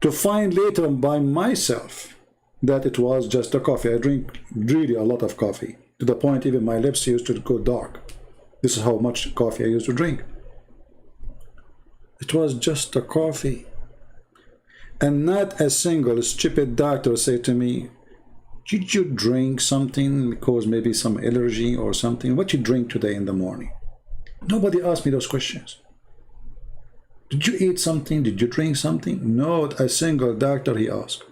to find later by myself that it was just a coffee. I drink really a lot of coffee, to the point even my lips used to go dark. This is how much coffee I used to drink. It was just a coffee. And not a single stupid doctor said to me, did you drink something because maybe some allergy or something? What you drink today in the morning? Nobody asked me those questions. Did you eat something? Did you drink something? Not a single doctor he asked.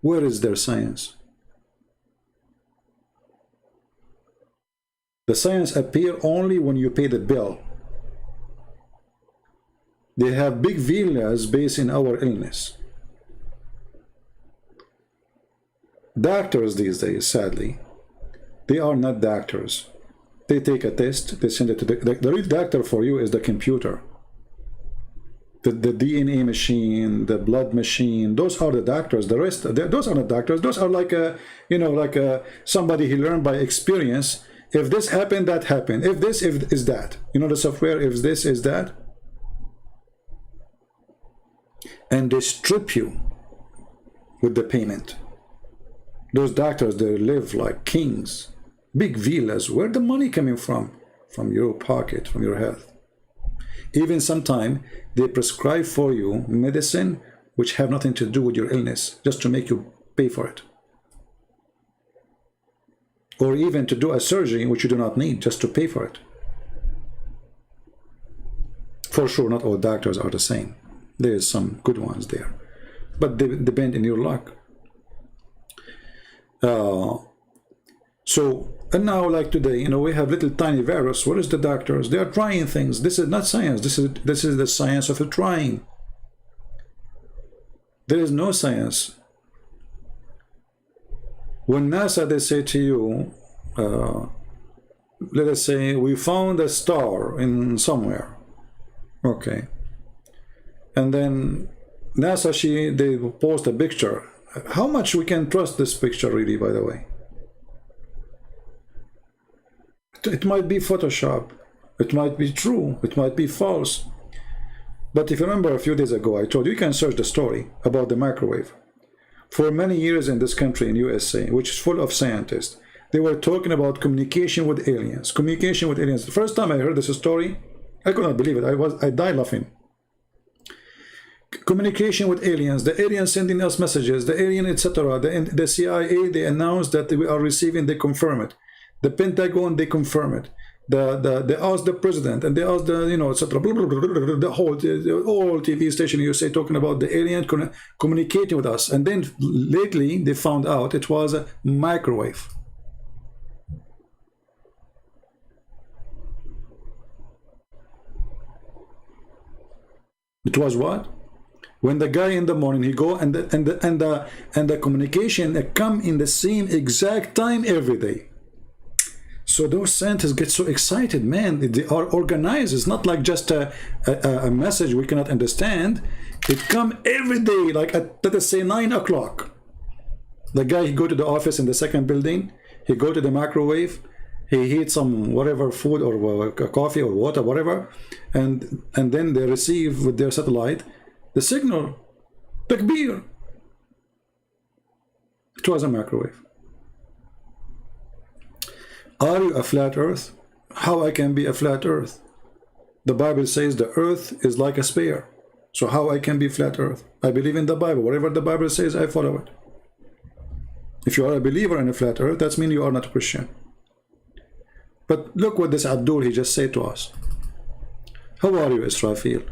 Where is their science? The science appear only when you pay the bill. They have big villas based in our illness. Doctors these days, sadly, they are not doctors. They take a test, they send it to the real doctor for you is the computer. The DNA machine, the blood machine, those are the doctors. The rest, those are not doctors. Those are like a, you know, like a, somebody he learned by experience. If this happened, that happened. If this is that. You know the software, if this is that. And they strip you with the payment. Those doctors, they live like kings. Big villas. Where the money coming from? From your pocket, from your health. Even sometimes they prescribe for you medicine which have nothing to do with your illness, just to make you pay for it. Or even to do a surgery which you do not need, just to pay for it. For sure, not all doctors are the same. There's some good ones there, but they depend on your luck. So, and now like today, you know, we have little tiny virus. What is the doctors? They are trying things. This is not science. This is the science of trying. There is no science. When NASA, they say to you, let us say we found a star in somewhere, okay, and then NASA, they post a picture. How much we can trust this picture really, by the way? It might be Photoshop, it might be true, it might be false. But if you remember a few days ago, I told you, you can search the story about the microwave. For many years in this country, in USA, which is full of scientists, they were talking about communication with aliens. Communication with aliens. The first time I heard this story, I could not believe it. I died laughing. Communication with aliens, the aliens sending us messages, the alien, etc. The CIA, they announced that we are receiving, they confirm it. The Pentagon, they confirm it. They asked the president, and they asked the, you know, etc. The whole TV station in USA talking about the alien communicating with us. And then lately they found out it was a microwave. It was what? When the guy in the morning, he go and the communication come in the same exact time every day. So those scientists get so excited, man. They are organized. It's not like just a message we cannot understand. It come every day, like at, let us say, 9 o'clock. The guy, he go to the office in the second building, he go to the microwave, he heat some whatever food or coffee or water, whatever, and then they receive with their satellite the signal. Takbir. It was a microwave. Are you a flat earth? How I can be a flat earth? The Bible says the earth is like a sphere. So how I can be flat earth? I believe in the Bible. Whatever the Bible says, I follow it. If you are a believer in a flat earth, that means you are not a Christian. But look what this Abdul, he just said to us. How are you, Israfil?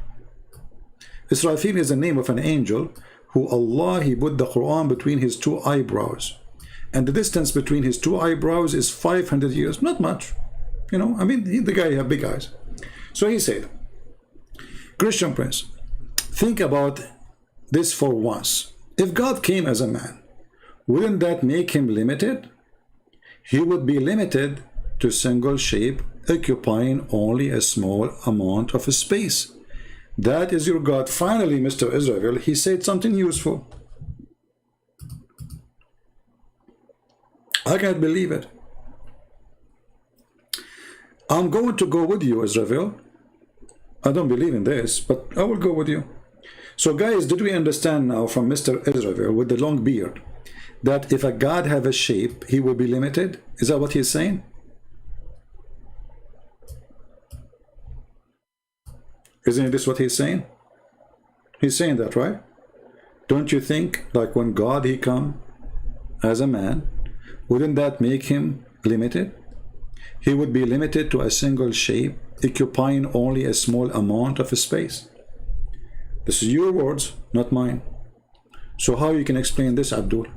Israfil is the name of an angel who Allah, he put the Quran between his two eyebrows. And the distance between his two eyebrows is 500 years. Not much. You know, I mean, the guy had big eyes. So he said, Christian Prince, think about this for once. If God came as a man, wouldn't that make him limited? He would be limited to single shape, occupying only a small amount of space. That is your God. Finally, Mr. Israel, he said something useful. I can't believe it. I'm going to go with you, Israel. I don't believe in this, but I will go with you. So guys, did we understand now from Mr. Israel with the long beard that if a God have a shape, he will be limited? Is that what he's saying? Isn't this what he's saying? He's saying that, right? Don't you think, like when God, he come as a man, wouldn't that make him limited? He would be limited to a single shape, occupying only a small amount of space. This is your words, not mine. So how you can explain this, Abdul?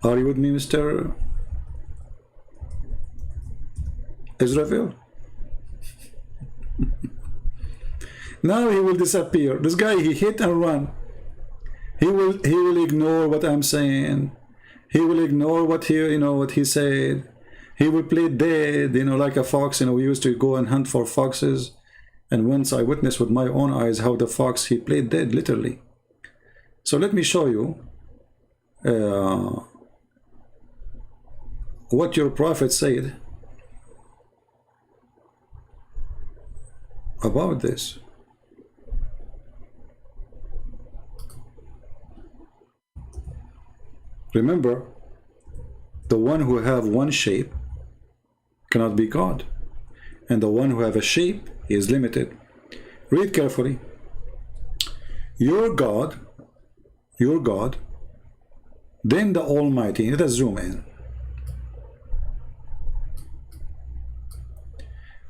Are you with me, Mr. Israel? Now he will disappear. This guy, he hit and run. He will ignore what I'm saying. He will ignore what he said. He will play dead, like a fox. We used to go and hunt for foxes, and once I witnessed with my own eyes how the fox, he played dead, literally. So let me show you what your prophet said about this. Remember, the one who have one shape cannot be God, and the one who have a shape is limited. Read carefully. Your God, then the Almighty. Let us zoom in.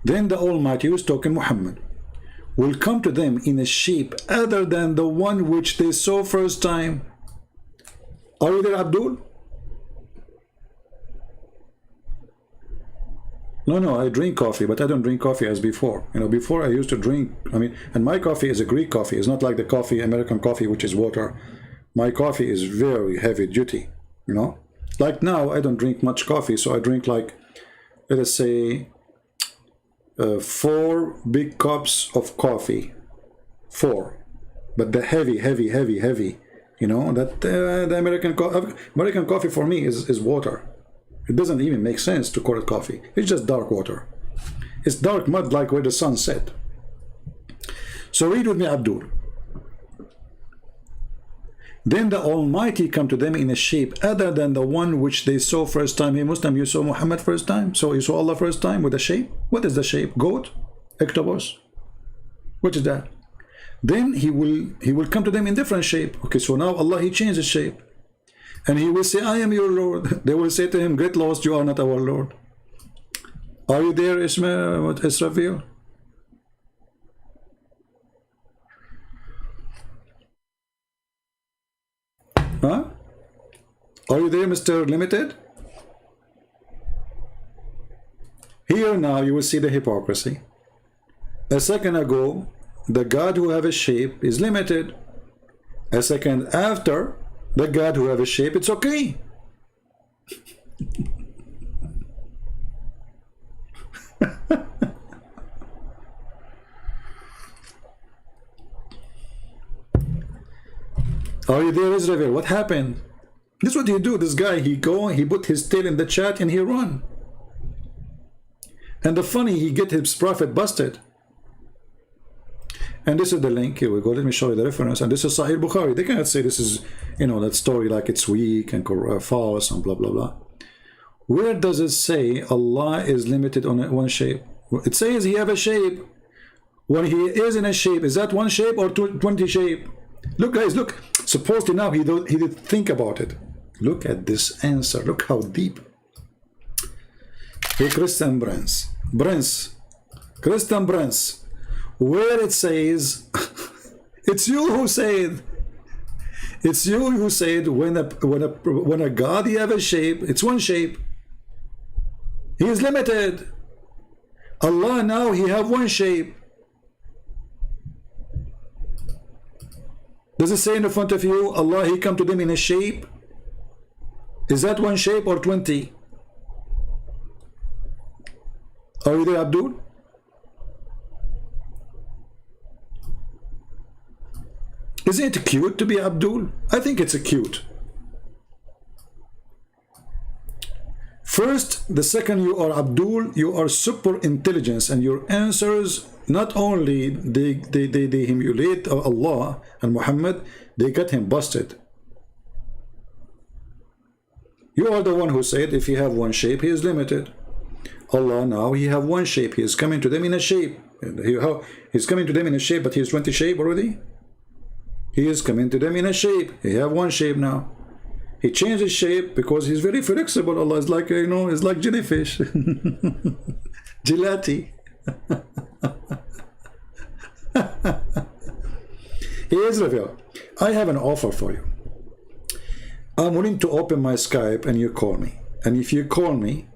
Then the Almighty, who is talking Muhammad, will come to them in a shape other than the one which they saw first time. Are you there, Abdul? No, I drink coffee, but I don't drink coffee as before. Before I used to drink, and my coffee is a Greek coffee. It's not like the coffee, American coffee, which is water. My coffee is very heavy duty, Like now, I don't drink much coffee, so I drink like, let us say, 4 big cups of coffee. 4. But the heavy, that the American coffee for me is water. It doesn't even make sense to call it coffee. It's just dark water. It's dark mud like where the sun set. So read with me, Abdul. Then the Almighty come to them in a shape other than the one which they saw first time. Hey Muslim, you saw Muhammad first time? So you saw Allah first time with a shape? What is the shape? Goat? Octopus? What is that? Then he will come to them in different shape. Okay, so now Allah, he changed his shape. And he will say, I am your Lord. They will say to him, get lost, you are not our Lord. Are you there, Israfil? Huh? Are you there, Mr. Limited? Here now you will see the hypocrisy. A second ago, the God who have a shape is limited. A second after, the God who have a shape, it's okay. Are you there, Israel? What happened? This is what he do. This guy, he go, he put his tail in the chat and he run. And the funny, he get his prophet busted. And this is the link. Here we go. Let me show you the reference. And this is Sahih Bukhari. They cannot say this is, you know, that story like it's weak and false and blah, blah, blah. Where does it say Allah is limited on one shape? It says he have a shape. When he is in a shape, is that one shape or 20 shape? Look, guys, look. Supposedly now he did think about it. Look at this answer. Look how deep. Hey, Christian Christian Brens, where it says, it's you who said, when a God he have a shape, it's one shape. He is limited. Allah now he have one shape. Does it say in the front of you, Allah he come to them in a shape? Is that one shape or 20? Are you there, Abdul? Isn't it cute to be Abdul? I think it's a cute. First, the second you are Abdul, you are super intelligence, and your answers not only they humiliate Allah and Muhammad, they got him busted. You are the one who said if he have one shape, he is limited. Allah now he have one shape. He is coming to them in a shape. He's coming to them in a shape, but he is 20 shape already. He is coming to them in a shape. He have one shape now. He changed his shape because he's very flexible. Allah is like, you know, it's like jellyfish. Gelati. Hey Israel, I have an offer for you. I'm willing to open my Skype and you call me. And if you call me,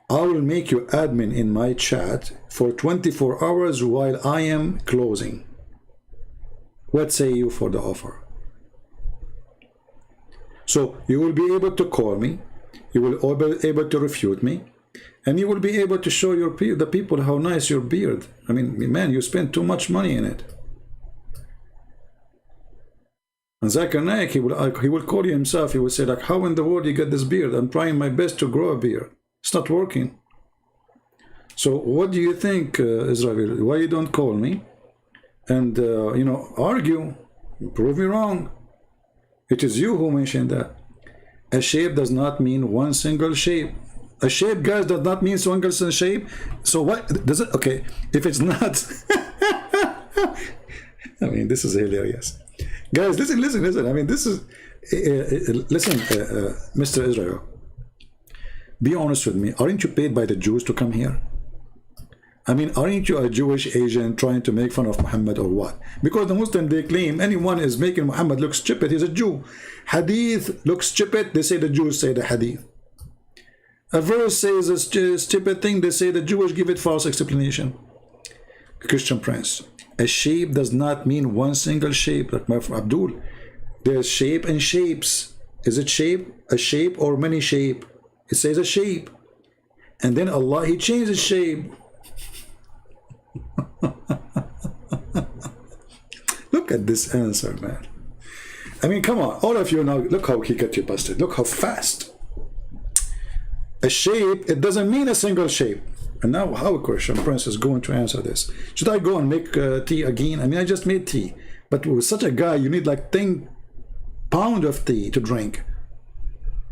I will make you admin in my chat for 24 hours while I am closing. What say you for the offer? So you will be able to call me, you will be able to refute me, and you will be able to show the people how nice your beard. I mean, man, you spend too much money in it. And Zakir Naik, he will call you himself. He will say, like, how in the world you get this beard? I'm trying my best to grow a beard. It's not working. So what do you think, Israel? Why you don't call me and you know, argue, prove me wrong? It is you who mentioned that. A shape does not mean one single shape. A shape, guys, does not mean one single shape. So what does it? Okay, if it's not, I mean, this is hilarious, guys. Listen. I mean, this is listen, Mr. Israel. Be honest with me. Aren't you paid by the Jews to come here? I mean, aren't you a Jewish agent trying to make fun of Muhammad or what? Because the Muslim, they claim anyone is making Muhammad look stupid, he's a Jew. Hadith looks stupid, they say the Jews say the Hadith. A verse says a stupid thing, they say the Jewish give it false explanation. Christian Prince, a shape does not mean one single shape, like my friend Abdul. There's shape and shapes. Is it shape, a shape, or many shape? It says a shape. And then Allah, he changed the shape. Look at this answer, man. I mean, come on, all of you now, look how he got you busted. Look how fast. A shape, it doesn't mean a single shape. And now how Christian Prince is going to answer this? Should I go and make tea again? I mean, I just made tea. But with such a guy, you need like 10 pounds of tea to drink.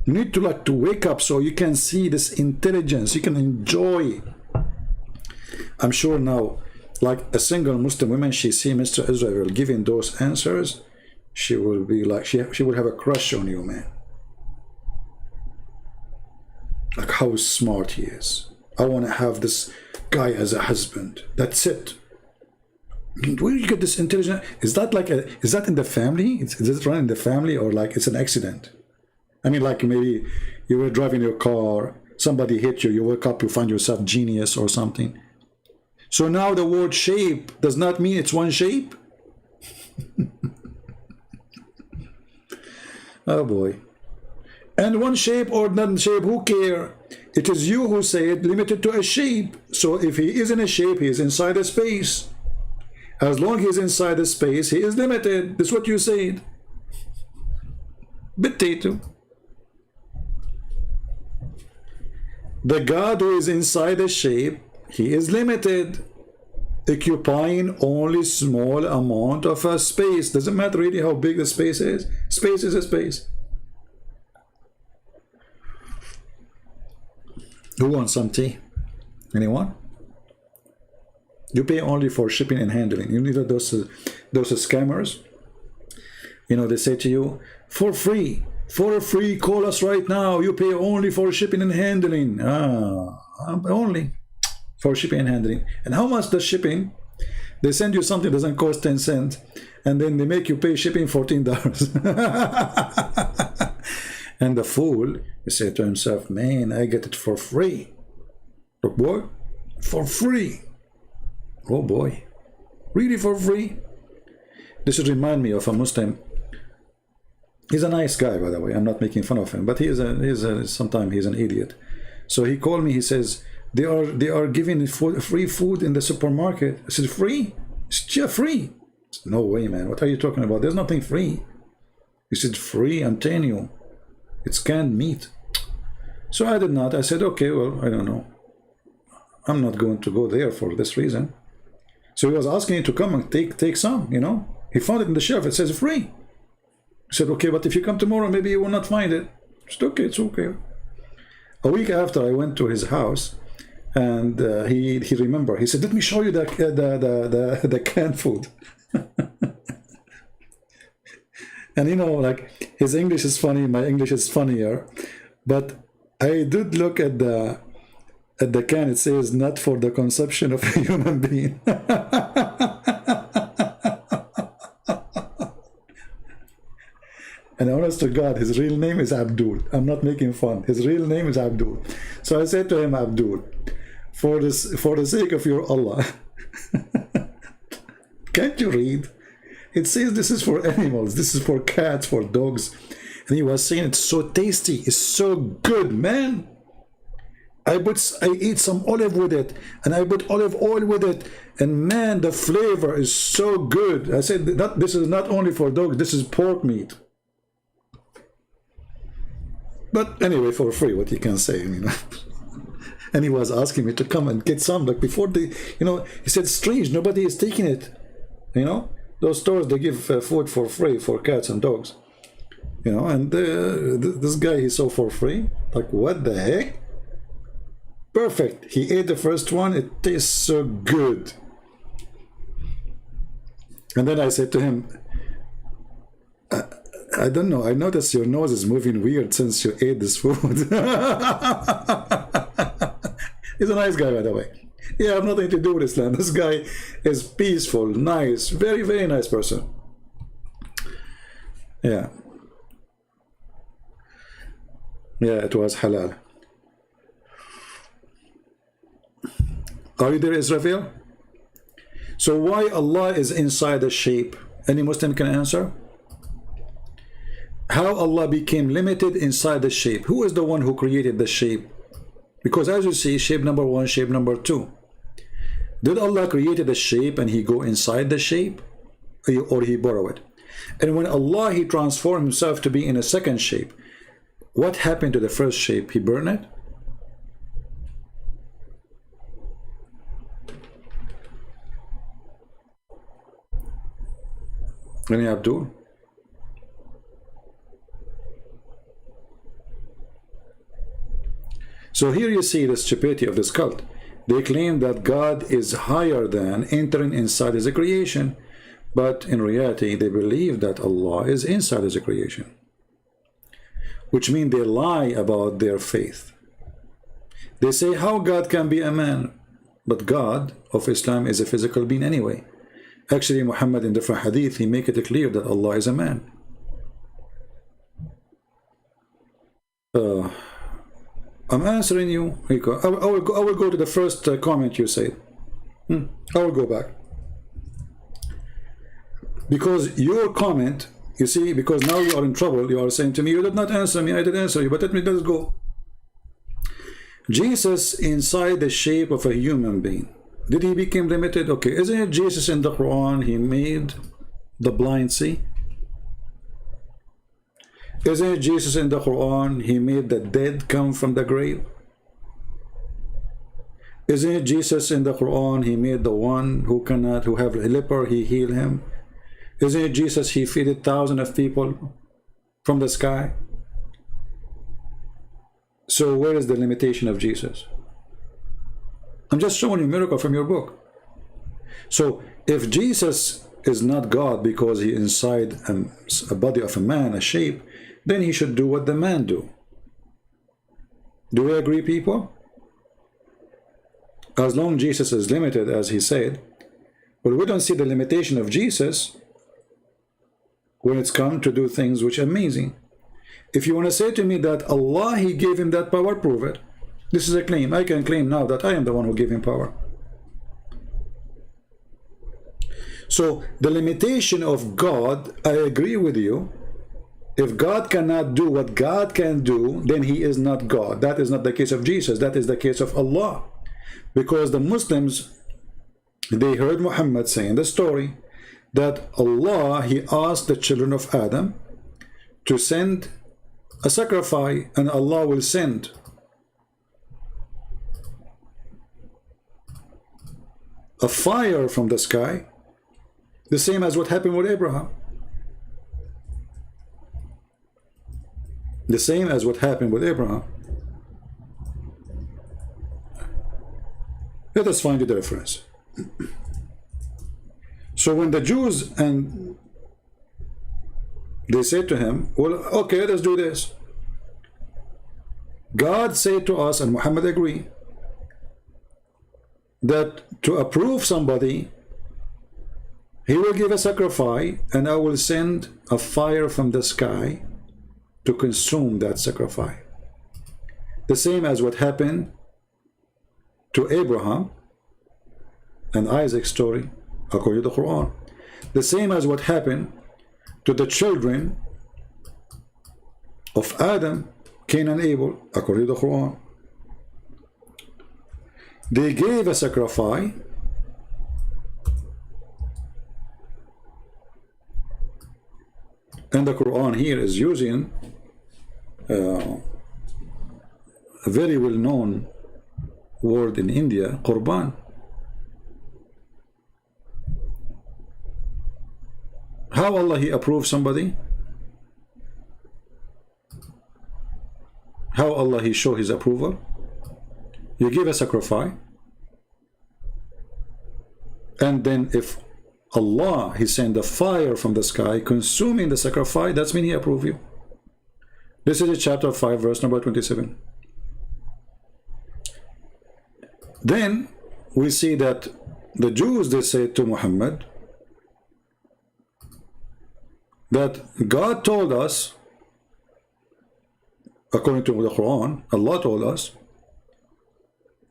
You need to wake up so you can see this intelligence. You can enjoy. I'm sure now, like a single Muslim woman, she see Mr. Israel giving those answers, she will be like, she will have a crush on you, man. Like how smart he is. I want to have this guy as a husband. That's it. Where do you get this intelligence? Is that like is that in the family? Is it run in the family, or like it's an accident? I mean, like maybe you were driving your car, somebody hit you, you wake up, you find yourself genius or something. So now the word shape does not mean it's one shape? Oh boy. And one shape or non shape, who care? It is you who say it limited to a shape. So if he is in a shape, he is inside a space. As long as he is inside a space, he is limited. That's what you said. potato. The God who is inside the shape, he is limited, occupying only small amount of a space. Doesn't matter really how big the space is. Space is a space. Who wants some tea? Anyone? You pay only for shipping and handling. You need those scammers. You know, they say to you, for free, call us right now. You pay only for shipping and handling. Only for shipping and handling. And how much the shipping? They send you something that doesn't cost 10 cents, and then they make you pay shipping $14. And the fool, he said to himself, man, I get it for free. Look, boy, for free. Oh boy, really for free? This would remind me of a Muslim. He's a nice guy, by the way. I'm not making fun of him, but sometimes he's an idiot. So he called me. He says they are giving free food in the supermarket. I said, free? It's just free. Said, no way, man. What are you talking about? There's nothing free. He said, free, I'm telling you. It's canned meat. So I did not. I said, okay, well, I don't know. I'm not going to go there for this reason. So he was asking me to come and take some, you know. He found it in the shelf. It says free. I said, okay, but if you come tomorrow, maybe you will not find it. I said, okay, it's okay. A week after, I went to his house, and he remembered. He said, let me show you the canned food. And you know, like, his English is funny, my English is funnier, but I did look at the can. It says not for the consumption of a human being. And honest to God, his real name is Abdul. I'm not making fun. His real name is Abdul. So I said to him, Abdul, for the sake of your Allah, can't you read? It says this is for animals. This is for cats, for dogs. And he was saying it's so tasty. It's so good, man. I eat some olive with it, and I put olive oil with it, and man, the flavor is so good. I said, this is not only for dogs, this is pork meat. But anyway, for free, what you can say, you know. And he was asking me to come and get some, like before he said, strange, nobody is taking it. You know, those stores, they give food for free for cats and dogs. You know, and this guy, he saw for free. Like, what the heck? Perfect. He ate the first one. It tastes so good. And then I said to him, I don't know. I noticed your nose is moving weird since you ate this food. He's a nice guy, by the way. Yeah, I have nothing to do with Islam. This guy is peaceful, nice, very, very nice person. Yeah. Yeah, it was halal. Are you there, Israel? So why Allah is inside the shape? Any Muslim can answer? How Allah became limited inside the shape? Who is the one who created the shape? Because as you see, shape number 1, shape number 2. Did Allah create the shape and he go inside the shape? Or he borrow it? And when Allah, he transformed himself to be in a second shape, what happened to the first shape? He burned it? Any Abdul? So here you see the stupidity of this cult. They claim that God is higher than entering inside his creation, but in reality they believe that Allah is inside his creation, which means they lie about their faith. They say how God can be a man, but God of Islam is a physical being anyway. Actually, Muhammad in different hadith, he make it clear that Allah is a man. I'm answering you. I will go to the first comment you said. I will go back. Because your comment, you see, because now you are in trouble, you are saying to me, you did not answer me, I did answer you, but let us go. Jesus inside the shape of a human being. Did he become limited? Okay, isn't it Jesus in the Quran, he made the blind see? Isn't it Jesus in the Quran, he made the dead come from the grave? Isn't it Jesus in the Quran, he made the one who have a leper, he healed him? Isn't it Jesus, he fed thousands of people from the sky? So where is the limitation of Jesus? I'm just showing you a miracle from your book. So if Jesus is not God because he inside a body of a man, a shape, then he should do what the man do. Do we agree, people? As long as Jesus is limited, as he said, but we don't see the limitation of Jesus when it's come to do things which are amazing. If you want to say to me that Allah, he gave him that power, prove it. This is a claim. I can claim now that I am the one who gave him power. So the limitation of God, I agree with you. If God cannot do what God can do, then he is not God. That is not the case of Jesus. That is the case of Allah. Because the Muslims, they heard Muhammad saying the story that Allah, he asked the children of Adam to send a sacrifice, and Allah will send a fire from the sky, the same as what happened with Abraham. The same as what happened with Abraham. Let us find the difference. So when the Jews, and they said to him, well, okay, let us do this. God said to us, and Muhammad agreed, that to approve somebody, he will give a sacrifice, and I will send a fire from the sky to consume that sacrifice. The same as what happened to Abraham and Isaac's story, according to the Quran. The same as what happened to the children of Adam, Cain and Abel, according to the Quran. They gave a sacrifice, and the Quran here is using a very well-known word in India, Qurban. How Allah he approves somebody? How Allah he show his approval? You give a sacrifice, and then if Allah he send a fire from the sky consuming the sacrifice, that's mean he approve you. This is chapter 5 verse number 27. Then we see that the Jews, they said to Muhammad that God told us, according to the Quran, Allah told us,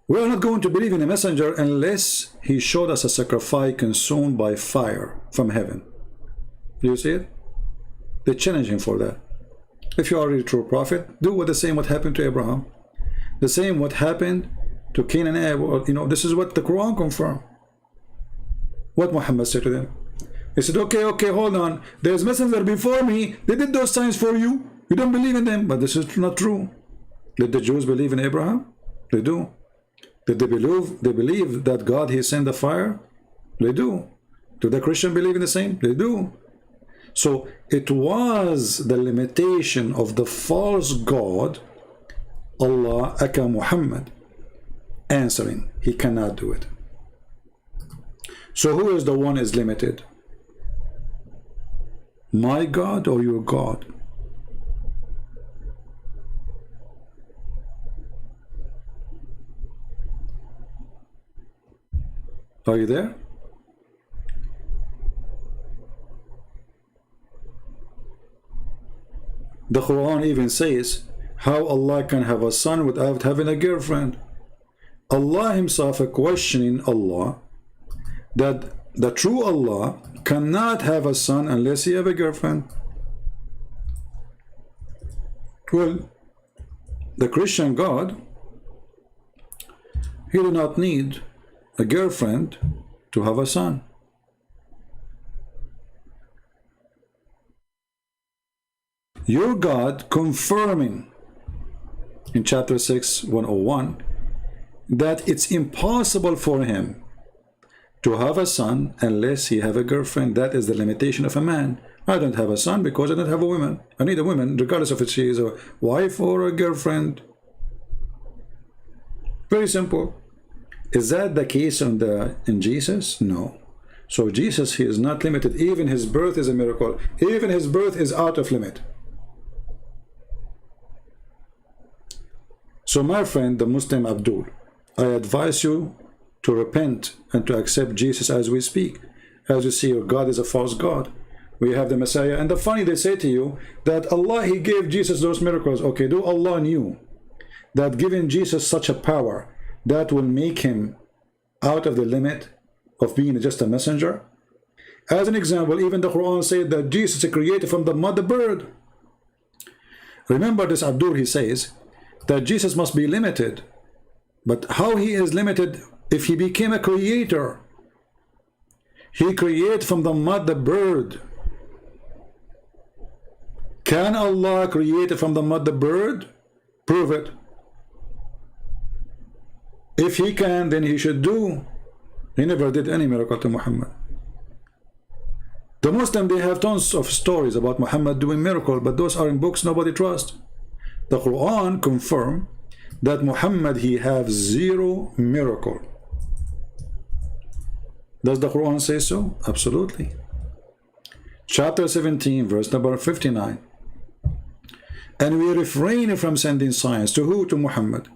we are not going to believe in a messenger unless he showed us a sacrifice consumed by fire from heaven. Do you see it? They challenge him for that. If you are a true prophet, do what the same what happened to Abraham, the same what happened to Cain and Abel. You know, this is what the Quran confirmed. What Muhammad said to them. He said, okay, hold on. There's messenger before me. They did those signs for you. You don't believe in them, but this is not true. Did the Jews believe in Abraham? They do. Did they believe that God he sent the fire? They do. Do the Christian believe in the same? They do. So it was the limitation of the false God, Allah aka Muhammad, answering. He cannot do it. So who is the one is limited? My God or your God? Are you there? The Quran even says how Allah can have a son without having a girlfriend. Allah himself is questioning Allah that the true Allah cannot have a son unless he have a girlfriend. Well, the Christian God, he do not need a girlfriend to have a son. Your God confirming in chapter 6, 101, that it's impossible for him to have a son unless he have a girlfriend. That is the limitation of a man. I don't have a son because I don't have a woman. I need a woman, regardless of if she is a wife or a girlfriend. Very simple. Is that the case in Jesus? No. So Jesus, he is not limited. Even his birth is a miracle. Even his birth is out of limit. So my friend, the Muslim Abdul, I advise you to repent and to accept Jesus as we speak. As you see, your God is a false God. We have the Messiah. And the funny, they say to you that Allah, he gave Jesus those miracles. Okay, do Allah knew that giving Jesus such a power that will make him out of the limit of being just a messenger? As an example, even the Quran said that Jesus is created from the mother bird. Remember this Abdul, he says that Jesus must be limited. But how he is limited if he became a creator? He created from the mother bird. Can Allah create from the mother bird? Prove it. If he can, then he should do. He never did any miracle to Muhammad. The Muslim, they have tons of stories about Muhammad doing miracles, but those are in books nobody trusts. The Quran confirm that Muhammad, he have 0 miracle. Does the Quran say so? Absolutely. Chapter 17, verse number 59. And we refrain from sending signs to who? To Muhammad.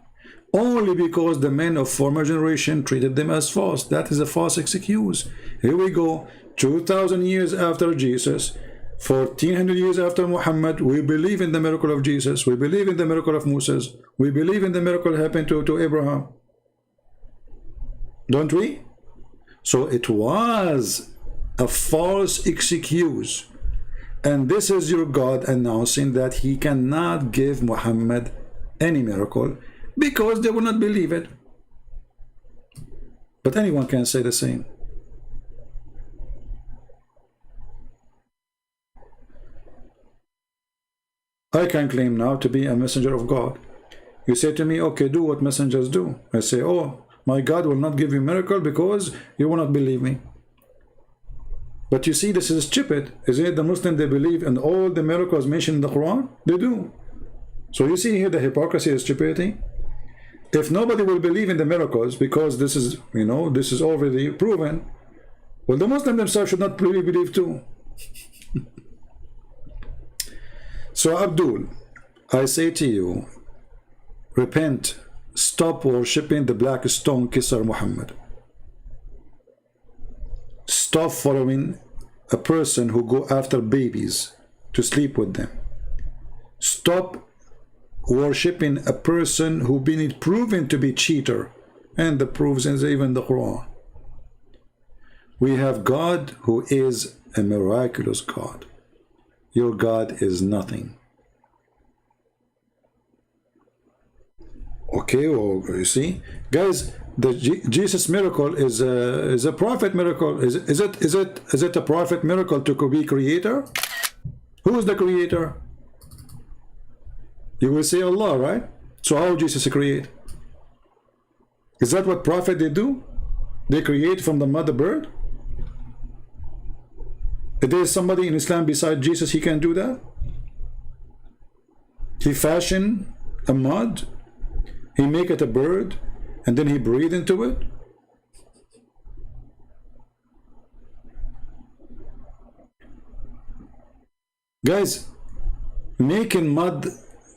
Only because the men of former generation treated them as false. That is a false excuse. Here we go. 2,000 years after Jesus, 1,400 years after Muhammad, we believe in the miracle of Jesus. We believe in the miracle of Moses. We believe in the miracle happened to Abraham. Don't we? So it was a false excuse. And this is your God announcing that he cannot give Muhammad any miracle because they will not believe it. But anyone can say the same. I can claim now to be a messenger of God. You say to me, okay, do what messengers do. I say, oh, my God will not give you a miracle because you will not believe me. But you see, this is stupid. Isn't it? The Muslim, they believe in all the miracles mentioned in the Quran. They do. So you see here the hypocrisy and stupidity. If nobody will believe in the miracles because this is, this is already proven, well, the Muslim themselves should not really believe too. So Abdul, I say to you, repent, stop worshipping the black stone kisser Muhammad. Stop following a person who go after babies to sleep with them. Stop worshipping a person who been proven to be cheater, and the proofs is even the Quran. We have God who is a miraculous God. Your God is nothing. Okay, well, you see, guys, the Jesus miracle is a prophet miracle. Is it a prophet miracle to be creator? Who is the creator? You will say Allah, right? So how Jesus create? Is that what prophet they do? They create from the mother bird? If there is somebody in Islam beside Jesus, he can do that? He fashion a mud, he make it a bird, and then he breathe into it? Guys, making mud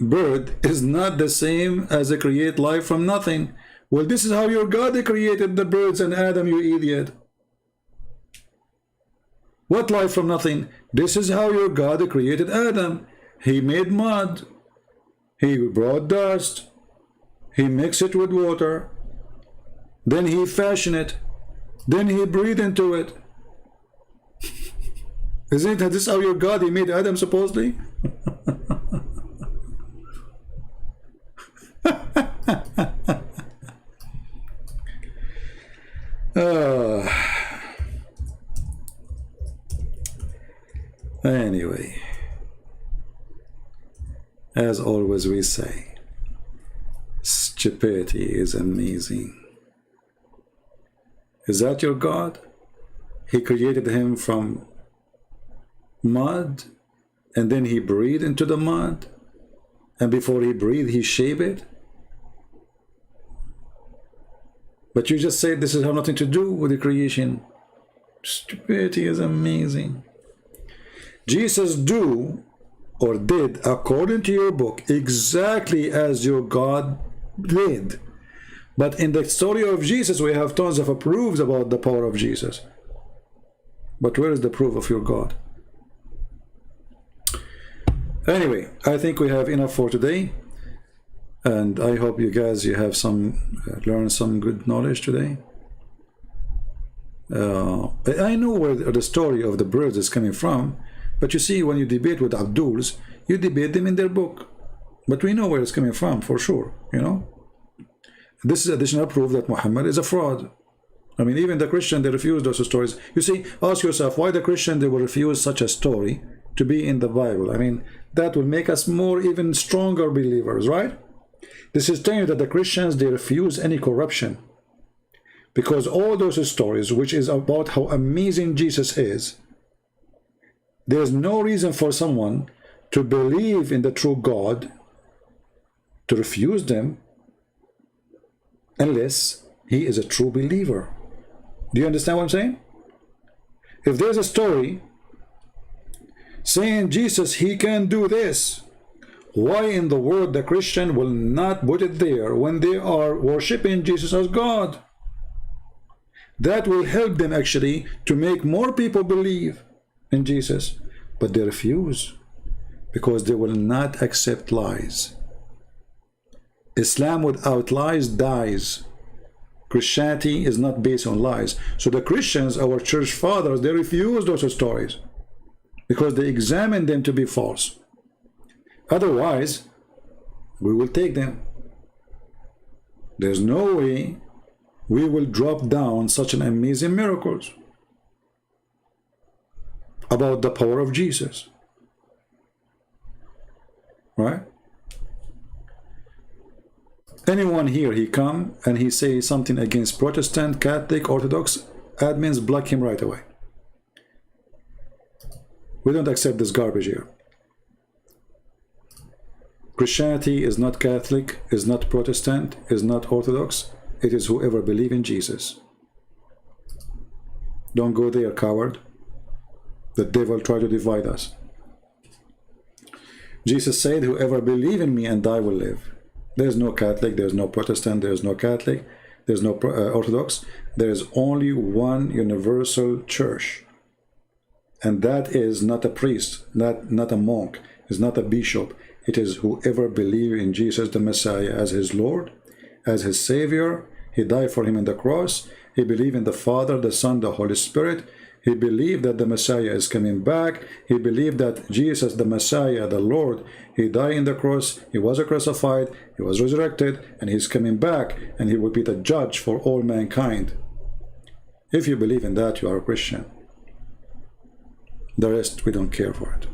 bird is not the same as a create life from nothing. Well, this is how your God created the birds and Adam, you idiot. What life from nothing? This is how your God created Adam. He made mud. He brought dust. He mixed it with water. Then he fashioned it. Then he breathed into it. Isn't this how your God, he made Adam supposedly? Anyway, As always we say, stupidity is amazing. Is that your God? He created him from mud, and then he breathed into the mud, and before he breathed he shaped it. But you just said this has nothing to do with the creation. Stupidity is amazing. Jesus do or did, according to your book, exactly as your God did. But in the story of Jesus, we have tons of proofs about the power of Jesus. But where is the proof of your God? Anyway, I think we have enough for today. And I hope you guys, you have learned some good knowledge today. I know where the story of the birds is coming from. But you see, when you debate with Abduls, you debate them in their book. But we know where it's coming from, for sure, you know. This is additional proof that Muhammad is a fraud. I mean, even the Christian, they refuse those stories. You see, ask yourself, why the Christian, they will refuse such a story to be in the Bible? I mean, that will make us more, even stronger believers, right? This is telling you that the Christians, they refuse any corruption. Because all those stories, which is about how amazing Jesus is, there's no reason for someone to believe in the true God, to refuse them, unless he is a true believer. Do you understand what I'm saying? If there's a story saying Jesus, he can do this, why in the world the Christian will not put it there when they are worshiping Jesus as God? That will help them actually to make more people believe in Jesus, but they refuse because they will not accept lies. Islam without lies dies. Christianity is not based on lies. So the Christians, our church fathers, they refuse those stories because they examine them to be false. Otherwise, we will take them. There's no way we will drop down such an amazing miracles about the power of Jesus, right? Anyone here, he come and he say something against Protestant, Catholic, Orthodox, admins block him right away. We don't accept this garbage here. Christianity is not Catholic, is not Protestant, is not Orthodox. It is whoever believes in Jesus. Don't go there, coward. The devil tried to divide us. Jesus said, whoever believes in me and I will live. There's no Catholic, there's no Protestant, there's no Catholic, there's no Orthodox. There's only one universal church. And that is not a priest, not a monk, is not a bishop. It is whoever believes in Jesus the Messiah as his Lord, as his Savior. He died for him on the cross. He believed in the Father, the Son, the Holy Spirit. He believed that the Messiah is coming back. He believed that Jesus, the Messiah, the Lord, he died on the cross. He was crucified. He was resurrected. And he's coming back. And he will be the judge for all mankind. If you believe in that, you are a Christian. The rest, we don't care for it.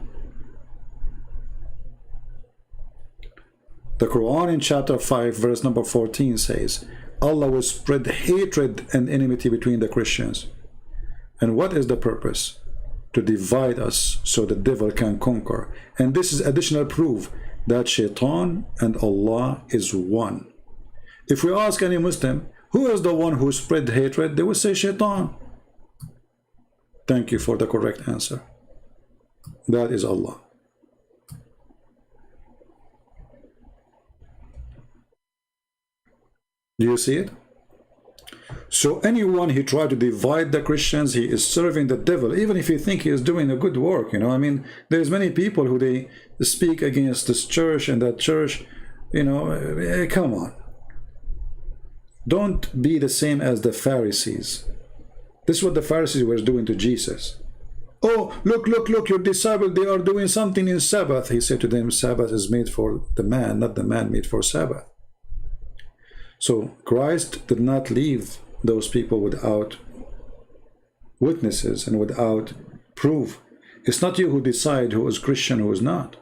The Quran in chapter 5, verse number 14 says, Allah will spread hatred and enmity between the Christians. And what is the purpose? To divide us so the devil can conquer. And this is additional proof that Shaitan and Allah is one. If we ask any Muslim, who is the one who spread hatred? They will say Shaitan. Thank you for the correct answer. That is Allah. Do you see it? So anyone who try to divide the Christians, he is serving the devil, even if you think he is doing a good work, you know. I mean, there's many people who they speak against this church and that church, you know. Come on. Don't be the same as the Pharisees. This is what the Pharisees were doing to Jesus. Oh, look, your disciples, they are doing something in Sabbath. He said to them, Sabbath is made for the man, not the man made for Sabbath. So Christ did not leave those people without witnesses and without proof. It's not you who decide who is Christian, who is not.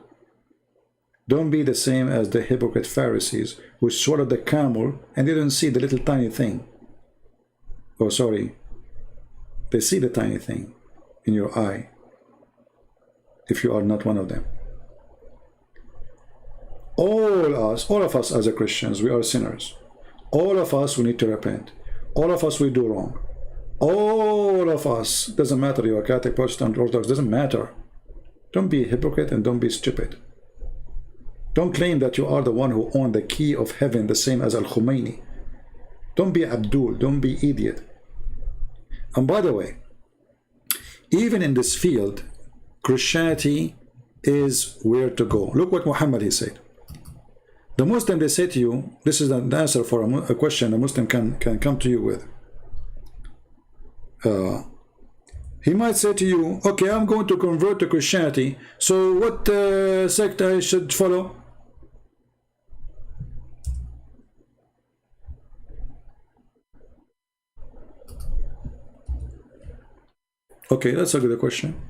Don't be the same as the hypocrite Pharisees who swallowed the camel and didn't see the little tiny thing. Oh, sorry. They see the tiny thing in your eye. If you are not one of them. All of us as a Christians, we are sinners. All of us, we need to repent. All of us, we do wrong. All of us, doesn't matter you are Catholic, Protestant, Orthodox, doesn't matter. Don't be a hypocrite and don't be stupid. Don't claim that you are the one who owned the key of heaven, the same as Al-Khomeini. Don't be Abdul, don't be idiot. And by the way, even in this field, Christianity is where to go. Look what Muhammad he said. The Muslim, they say to you, this is the answer for a question a Muslim can come to you with. He might say to you, okay, I'm going to convert to Christianity, so what sect I should follow? Okay, that's a good question.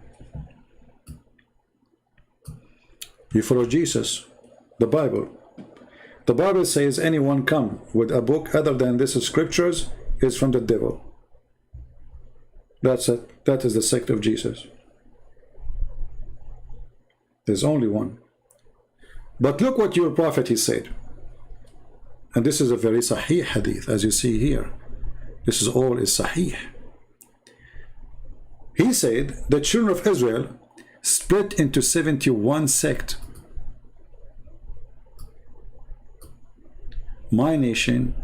You follow Jesus, the Bible. The Bible says anyone come with a book other than this scriptures is from the devil. That's it. That is the sect of Jesus. There's only one. But look what your prophet he said. And this is a very sahih hadith, as you see here. This is all is sahih. He said the children of Israel split into 71 sects. My nation,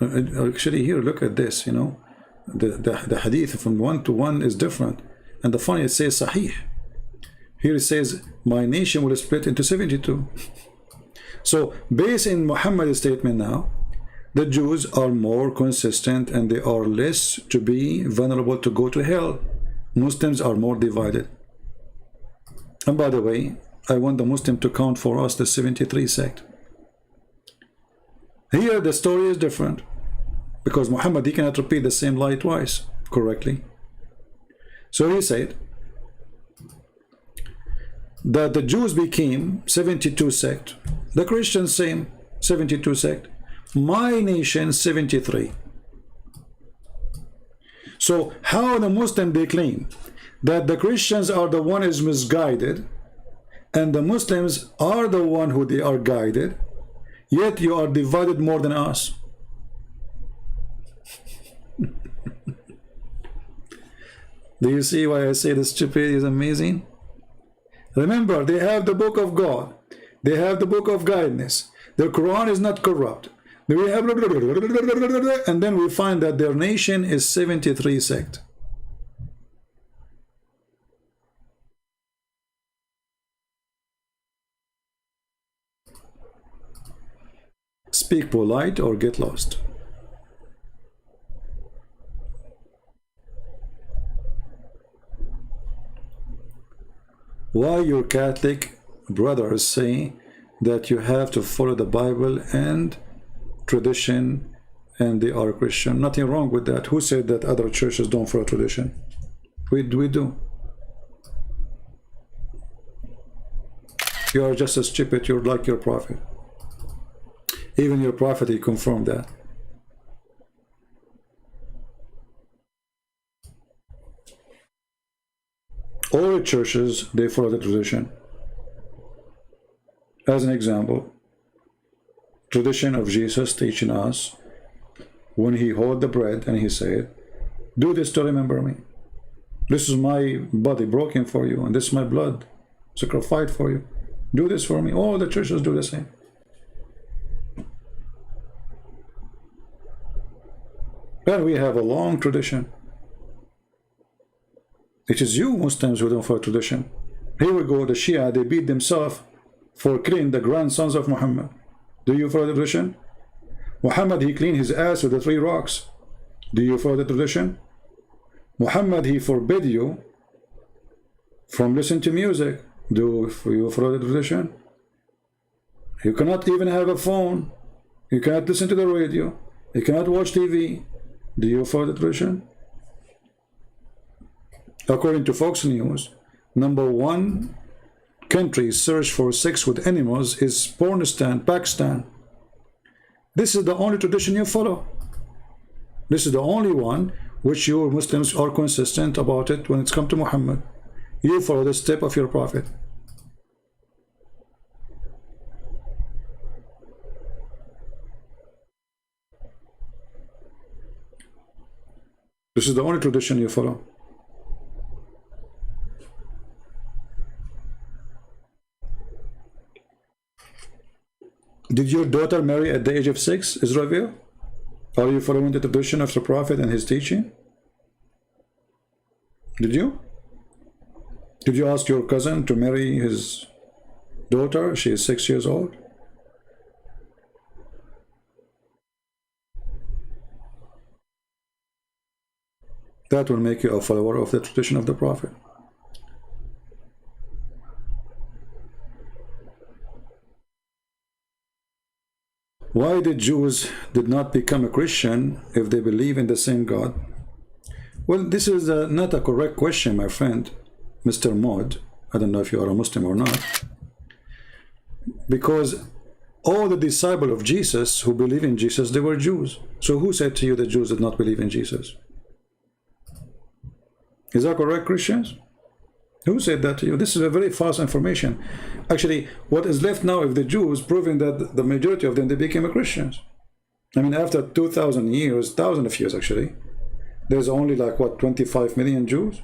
actually here, look at this, you know, the hadith from 1 to 1 is different. And the funny, it says sahih. Here it says, my nation will split into 72. So, based in Muhammad's statement now, the Jews are more consistent and they are less to be vulnerable to go to hell. Muslims are more divided. And by the way, I want the Muslim to count for us the 73 sect. Here the story is different because Muhammad, he cannot repeat the same lie twice correctly. So he said that the Jews became 72 sect, the Christians same 72 sect, my nation 73. So how the Muslim they claim that the Christians are the one is misguided and the Muslims are the one who they are guided, yet you are divided more than us. Do you see why I say the stupidity is amazing? Remember, they have the book of God. They have the book of guidance. Their Quran is not corrupt. We have, and then we find that their nation is 73 sect. Speak polite or get lost. Why your Catholic brothers say that you have to follow the Bible and tradition and they are Christian? Nothing wrong with that. Who said that other churches don't follow tradition? We do. You are just as stupid. You're like your prophet. Even your prophet, he confirmed that. All churches, they follow the tradition. As an example, tradition of Jesus teaching us when he held the bread and he said, do this to remember me. This is my body broken for you, and this is my blood sacrificed for you. Do this for me. All the churches do the same. And we have a long tradition. It is you Muslims who don't follow tradition. Here we go, the Shia, they beat themselves for killing the grandsons of Muhammad. Do you follow the tradition? Muhammad, he cleaned his ass with the 3 rocks. Do you follow the tradition? Muhammad, he forbid you from listening to music. Do you follow the tradition? You cannot even have a phone. You cannot listen to the radio. You cannot watch TV. Do you follow the tradition? According to Fox News, #1 countries search for sex with animals is Pornistan, Pakistan. This is the only tradition you follow. This is the only one which you Muslims are consistent about it when it's come to Muhammad. You follow the step of your prophet. This is the only tradition you follow. Did your daughter marry at the age of 6, Israel? Are you following the tradition of the Prophet and his teaching? Did you? Did you ask your cousin to marry his daughter? She is 6 years old. That will make you a follower of the tradition of the Prophet. Why the Jews did not become a Christian if they believe in the same God? Well, this is not a correct question, my friend, Mr. Maud. I don't know if you are a Muslim or not. Because all the disciples of Jesus who believe in Jesus, they were Jews. So who said to you the Jews did not believe in Jesus? Is that correct, Christians? Who said that to you? This is a very false information. Actually, what is left now of the Jews proving that the majority of them, they became Christians. I mean, after 2,000 years, thousands of years actually, there's only like, what, 25 million Jews?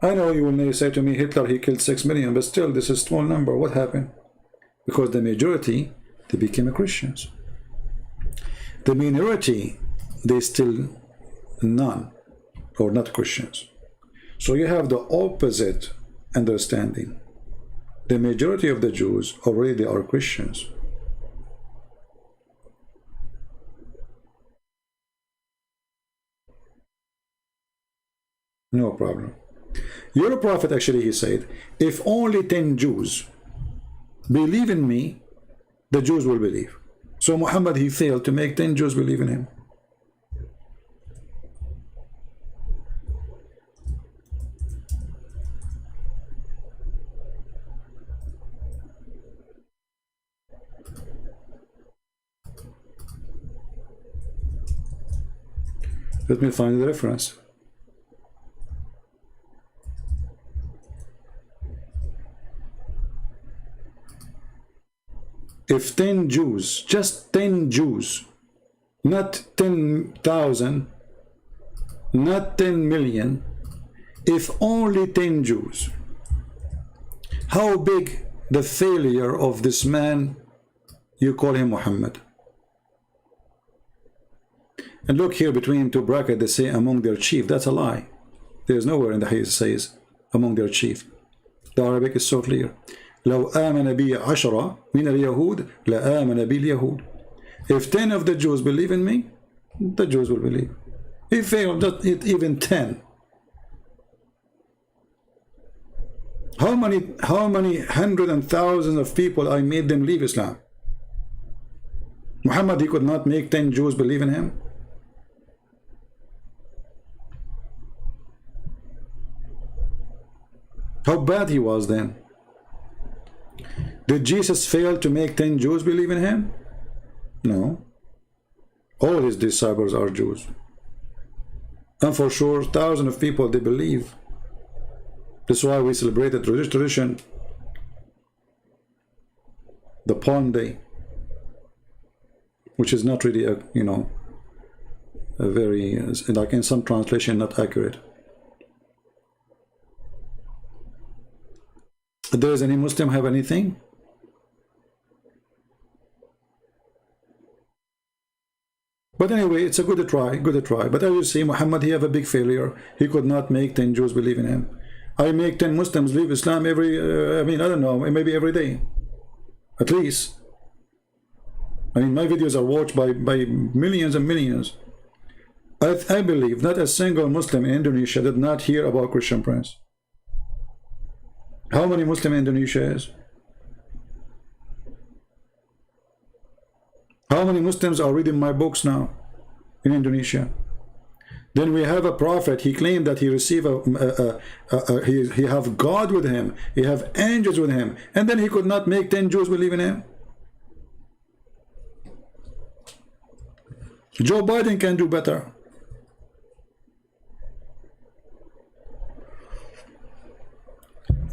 I know you will say to me, Hitler, he killed 6 million, but still, this is a small number. What happened? Because the majority, they became Christians. The minority, they still none, or not Christians. So you have the opposite understanding. The majority of the Jews already are Christians. No problem. Your prophet actually, he said, if only 10 Jews believe in me, the Jews will believe. So Muhammad, he failed to make 10 Jews believe in him. Let me find the reference. If 10 Jews, just 10 Jews, not 10,000, not 10 million, if only 10 Jews, how big the failure of this man you call him Muhammad? And look here between two brackets, they say among their chief. That's a lie. There's nowhere in the hadith says among their chief. The Arabic is so clear. لو آمن بي 10 من اليهود لآمن بي اليهود. If 10 of the Jews believe in me, the Jews will believe. If failed, not even 10. How many hundreds and thousands of people I made them leave Islam? Muhammad, he could not make 10 Jews believe in him. How bad he was then. Did Jesus fail to make 10 Jews believe in him? No. All his disciples are Jews. And for sure, thousands of people, they believe. That's why we celebrate the tradition, the Palm Day, which is not really a, you know, a very, like in some translation, not accurate. Does any Muslim have anything? But anyway, it's a good try, good try. But as you see, Muhammad, he have a big failure. He could not make 10 Jews believe in him. I make 10 Muslims leave Islam every, I mean, I don't know, maybe every day. At least. I mean, my videos are watched by millions and millions. I believe not a single Muslim in Indonesia did not hear about Christian Prince. How many Muslim Indonesia is? How many Muslims are reading my books now in Indonesia? Then we have a prophet. He claimed that he received he have God with him. He have angels with him, and then he could not make 10 Jews believe in him. Joe Biden can do better.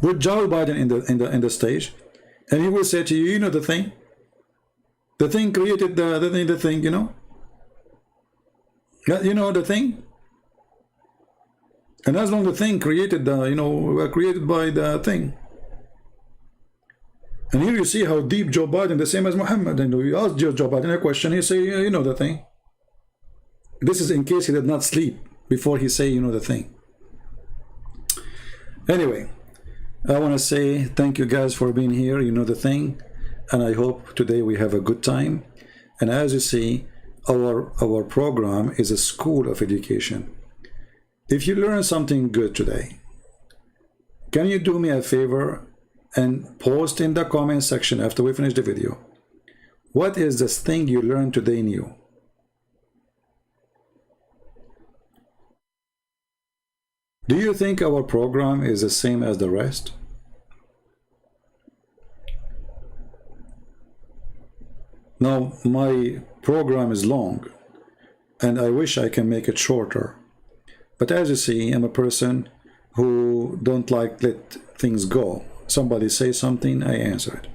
Put Joe Biden in the stage, and he will say to you, you know the thing. The thing created the thing, you know. You know the thing. And as long as the thing created the, you know, were created by the thing. And here you see how deep Joe Biden, the same as Muhammad. And you ask Joe Biden a question, he say, you know the thing. This is in case he did not sleep before he say, you know the thing. Anyway, I want to say thank you guys for being here. You know the thing. And I hope today we have a good time. And as you see, our program is a school of education. If you learn something good today, can you do me a favor and post in the comment section after we finish the video, what is this thing you learned today new? Do you think our program is the same as the rest? Now, my program is long, and I wish I can make it shorter. But as you see, I'm a person who don't like let things go. Somebody say something, I answer it.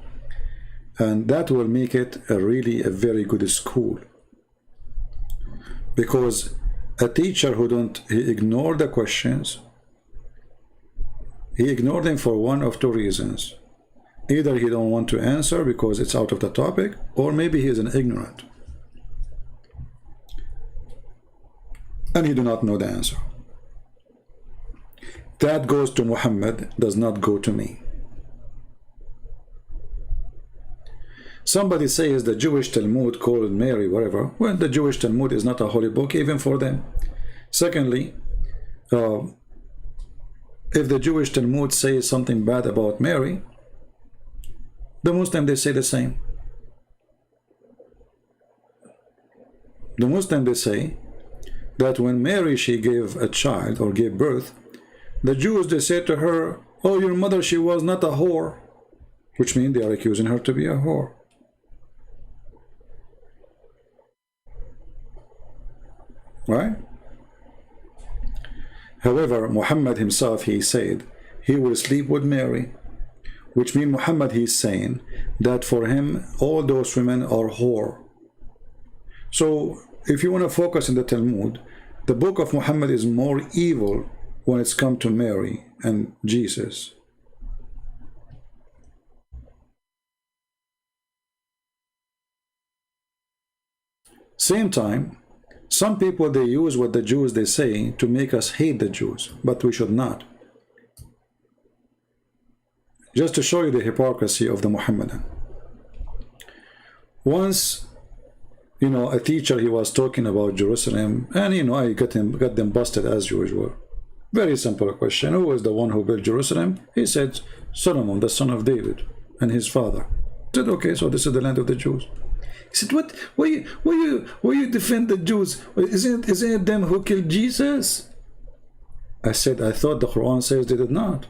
And that will make it really a very good school. Because a teacher who he ignore the questions, he ignore them for one of two reasons. Either he don't want to answer because it's out of the topic, or maybe he is an ignorant. And he do not know the answer. That goes to Muhammad, does not go to me. Somebody says the Jewish Talmud called Mary, whatever. Well, the Jewish Talmud is not a holy book even for them. Secondly, if the Jewish Talmud says something bad about Mary, the Muslim, they say the same. The Muslim, they say that when Mary, she gave a child or gave birth, the Jews, they said to her, oh, your mother, she was not a whore, which means they are accusing her to be a whore. Right? However, Muhammad himself, he said, he will sleep with Mary, which means Muhammad, he's saying that for him, all those women are whore. So, if you want to focus on the Talmud, the book of Muhammad is more evil when it's come to Mary and Jesus. Same time, some people, they use what the Jews, they say to make us hate the Jews, but we should not. Just to show you the hypocrisy of the Muhammadan. Once, you know, a teacher, he was talking about Jerusalem, and, you know, I got them busted as usual. Very simple question. Who is the one who built Jerusalem? He said, Solomon, the son of David, and his father. I said, okay, so this is the land of the Jews. He said, what? Why you defend the Jews? Isn't it them who killed Jesus? I said, I thought the Quran says they did not.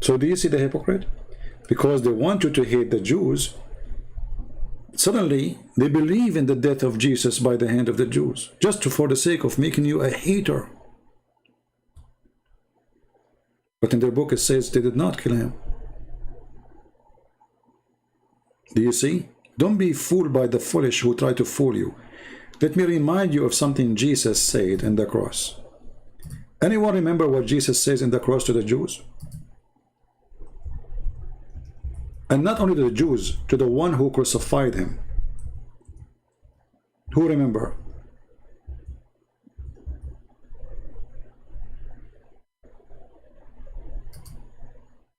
So do you see the hypocrite? Because they want you to hate the Jews, suddenly they believe in the death of Jesus by the hand of the Jews, just for the sake of making you a hater. But in their book it says they did not kill him. Do you see? Don't be fooled by the foolish who try to fool you. Let me remind you of something Jesus said in the cross. Anyone remember what Jesus says in the cross to the Jews? And not only to the Jews, to the one who crucified him. Who remember?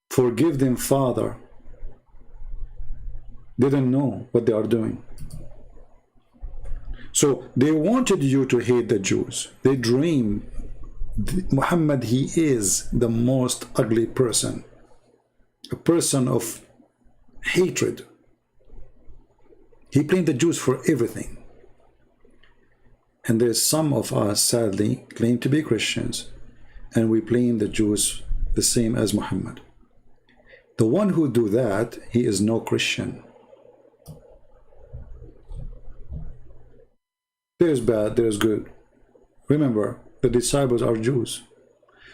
Forgive them, Father. They didn't know what they are doing. So they wanted you to hate the Jews. They dreamed. Muhammad, he is the most ugly person. A person of hatred. He blamed the Jews for everything. And there's some of us, sadly, claim to be Christians, and we blame the Jews the same as Muhammad. The one who do that, he is no Christian. There's bad, there's good. Remember, the disciples are Jews.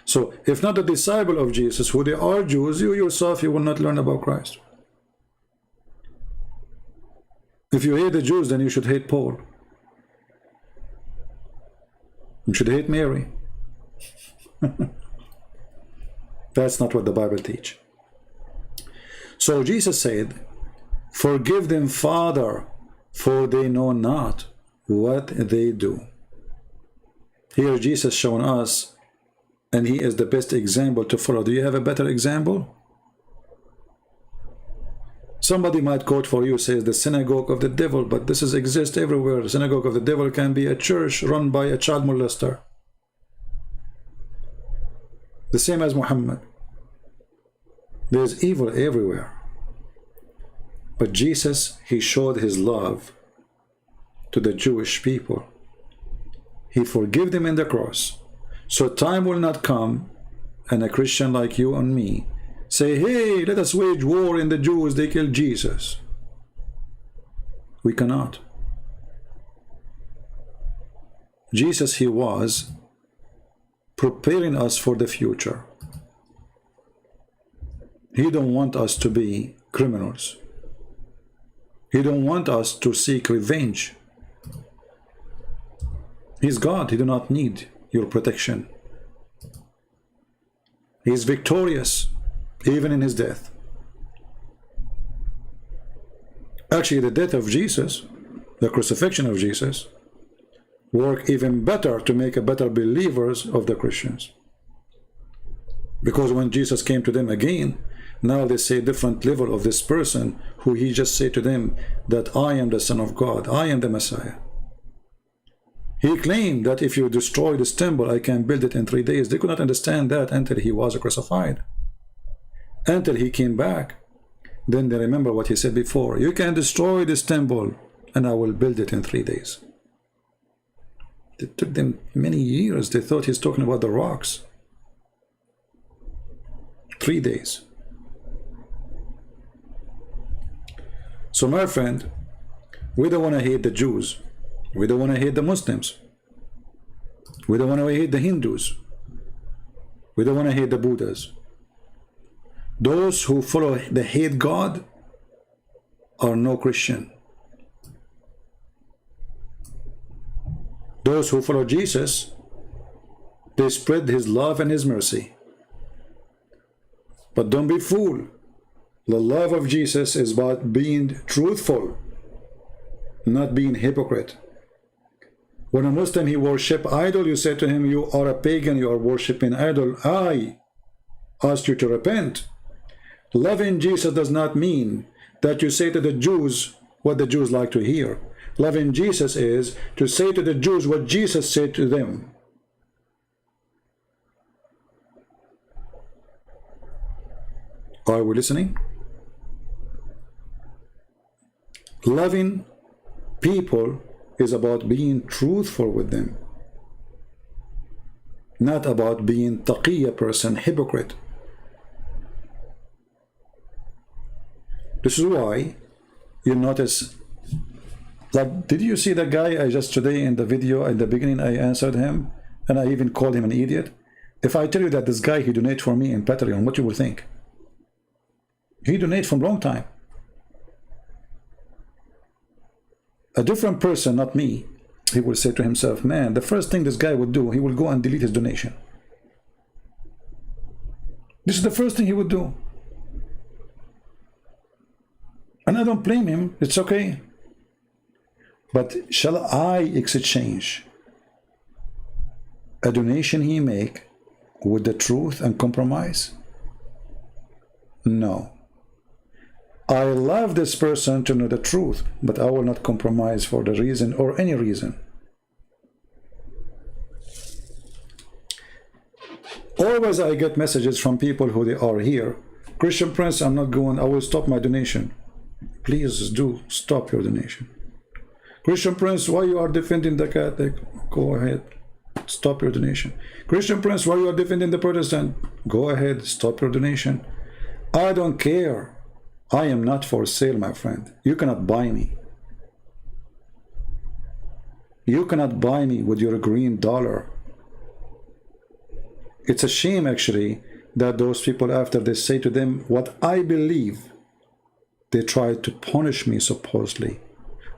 So, if not a disciple of Jesus, who they are Jews, you yourself, you will not learn about Christ. If you hate the Jews, then you should hate Paul. You should hate Mary. That's not what the Bible teaches. So Jesus said, "Forgive them, Father, for they know not what they do." Here Jesus showing us, and he is the best example to follow. Do you have a better example? Somebody might quote for you, says the synagogue of the devil, but this exists everywhere. The synagogue of the devil can be a church run by a child molester. The same as Muhammad. There's evil everywhere. But Jesus, he showed his love to the Jewish people. He forgave them in the cross. So time will not come and a Christian like you and me say, "Hey, let us wage war in the Jews, they killed Jesus." We cannot. Jesus, he was preparing us for the future. He don't want us to be criminals. He don't want us to seek revenge. He's God. He do not need your protection. He is victorious, even in his death. Actually, the death of Jesus, the crucifixion of Jesus, work even better to make a better believers of the Christians. Because when Jesus came to them again, now they say different level of this person who he just said to them that I am the Son of God, I am the Messiah. He claimed that if you destroy this temple, I can build it in 3 days. They could not understand that until he was crucified. Until he came back. Then they remember what he said before. You can destroy this temple and I will build it in 3 days. It took them many years. They thought he's talking about the rocks. 3 days. So my friend, we don't want to hate the Jews. We don't want to hate the Muslims. We don't want to hate the Hindus. We don't want to hate the Buddhas. Those who follow the hate God are no Christian. Those who follow Jesus, they spread his love and his mercy. But don't be fooled. The love of Jesus is about being truthful, not being hypocrite. When a Muslim, he worship idol, you say to him, you are a pagan, you are worshiping idol. I ask you to repent. Loving Jesus does not mean that you say to the Jews what the Jews like to hear. Loving Jesus is to say to the Jews what Jesus said to them. Are we listening? Loving people is about being truthful with them, not about being taqiyya person, hypocrite. This is why you notice, like, did you see that guy I just today in the video in the beginning I answered him and I even called him an idiot? If I tell you that this guy, he donated for me in Patreon, what you will think? He donated from long time. A different person, not me, he will say to himself, man, the first thing this guy would do, he will go and delete his donation. This is the first thing he would do. And I don't blame him, it's okay. But shall I exchange a donation he make with the truth and compromise? No. I love this person to know the truth, but I will not compromise for the reason or any reason. Always I get messages from people who they are here. Christian Prince, I'm not going, I will stop my donation. Please do stop your donation. Christian Prince, why you are defending the Catholic? Go ahead, stop your donation. Christian Prince, why you are defending the Protestant? Go ahead, stop your donation. I don't care. I am not for sale, my friend. You cannot buy me. You cannot buy me with your green dollar. It's a shame, actually, that those people, after they say to them what I believe, they try to punish me, supposedly.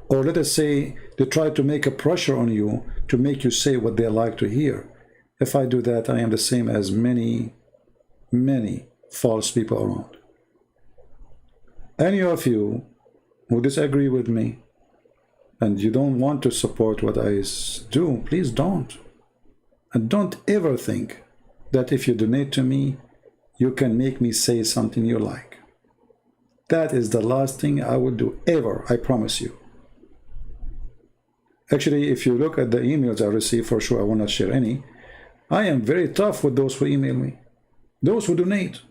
Or let us say, they try to make a pressure on you to make you say what they like to hear. If I do that, I am the same as many, many false people around. Any of you who disagree with me, and you don't want to support what I do, please don't. And don't ever think that if you donate to me, you can make me say something you like. That is the last thing I would do ever, I promise you. Actually, if you look at the emails I receive, for sure I will not share any. I am very tough with those who email me, those who donate.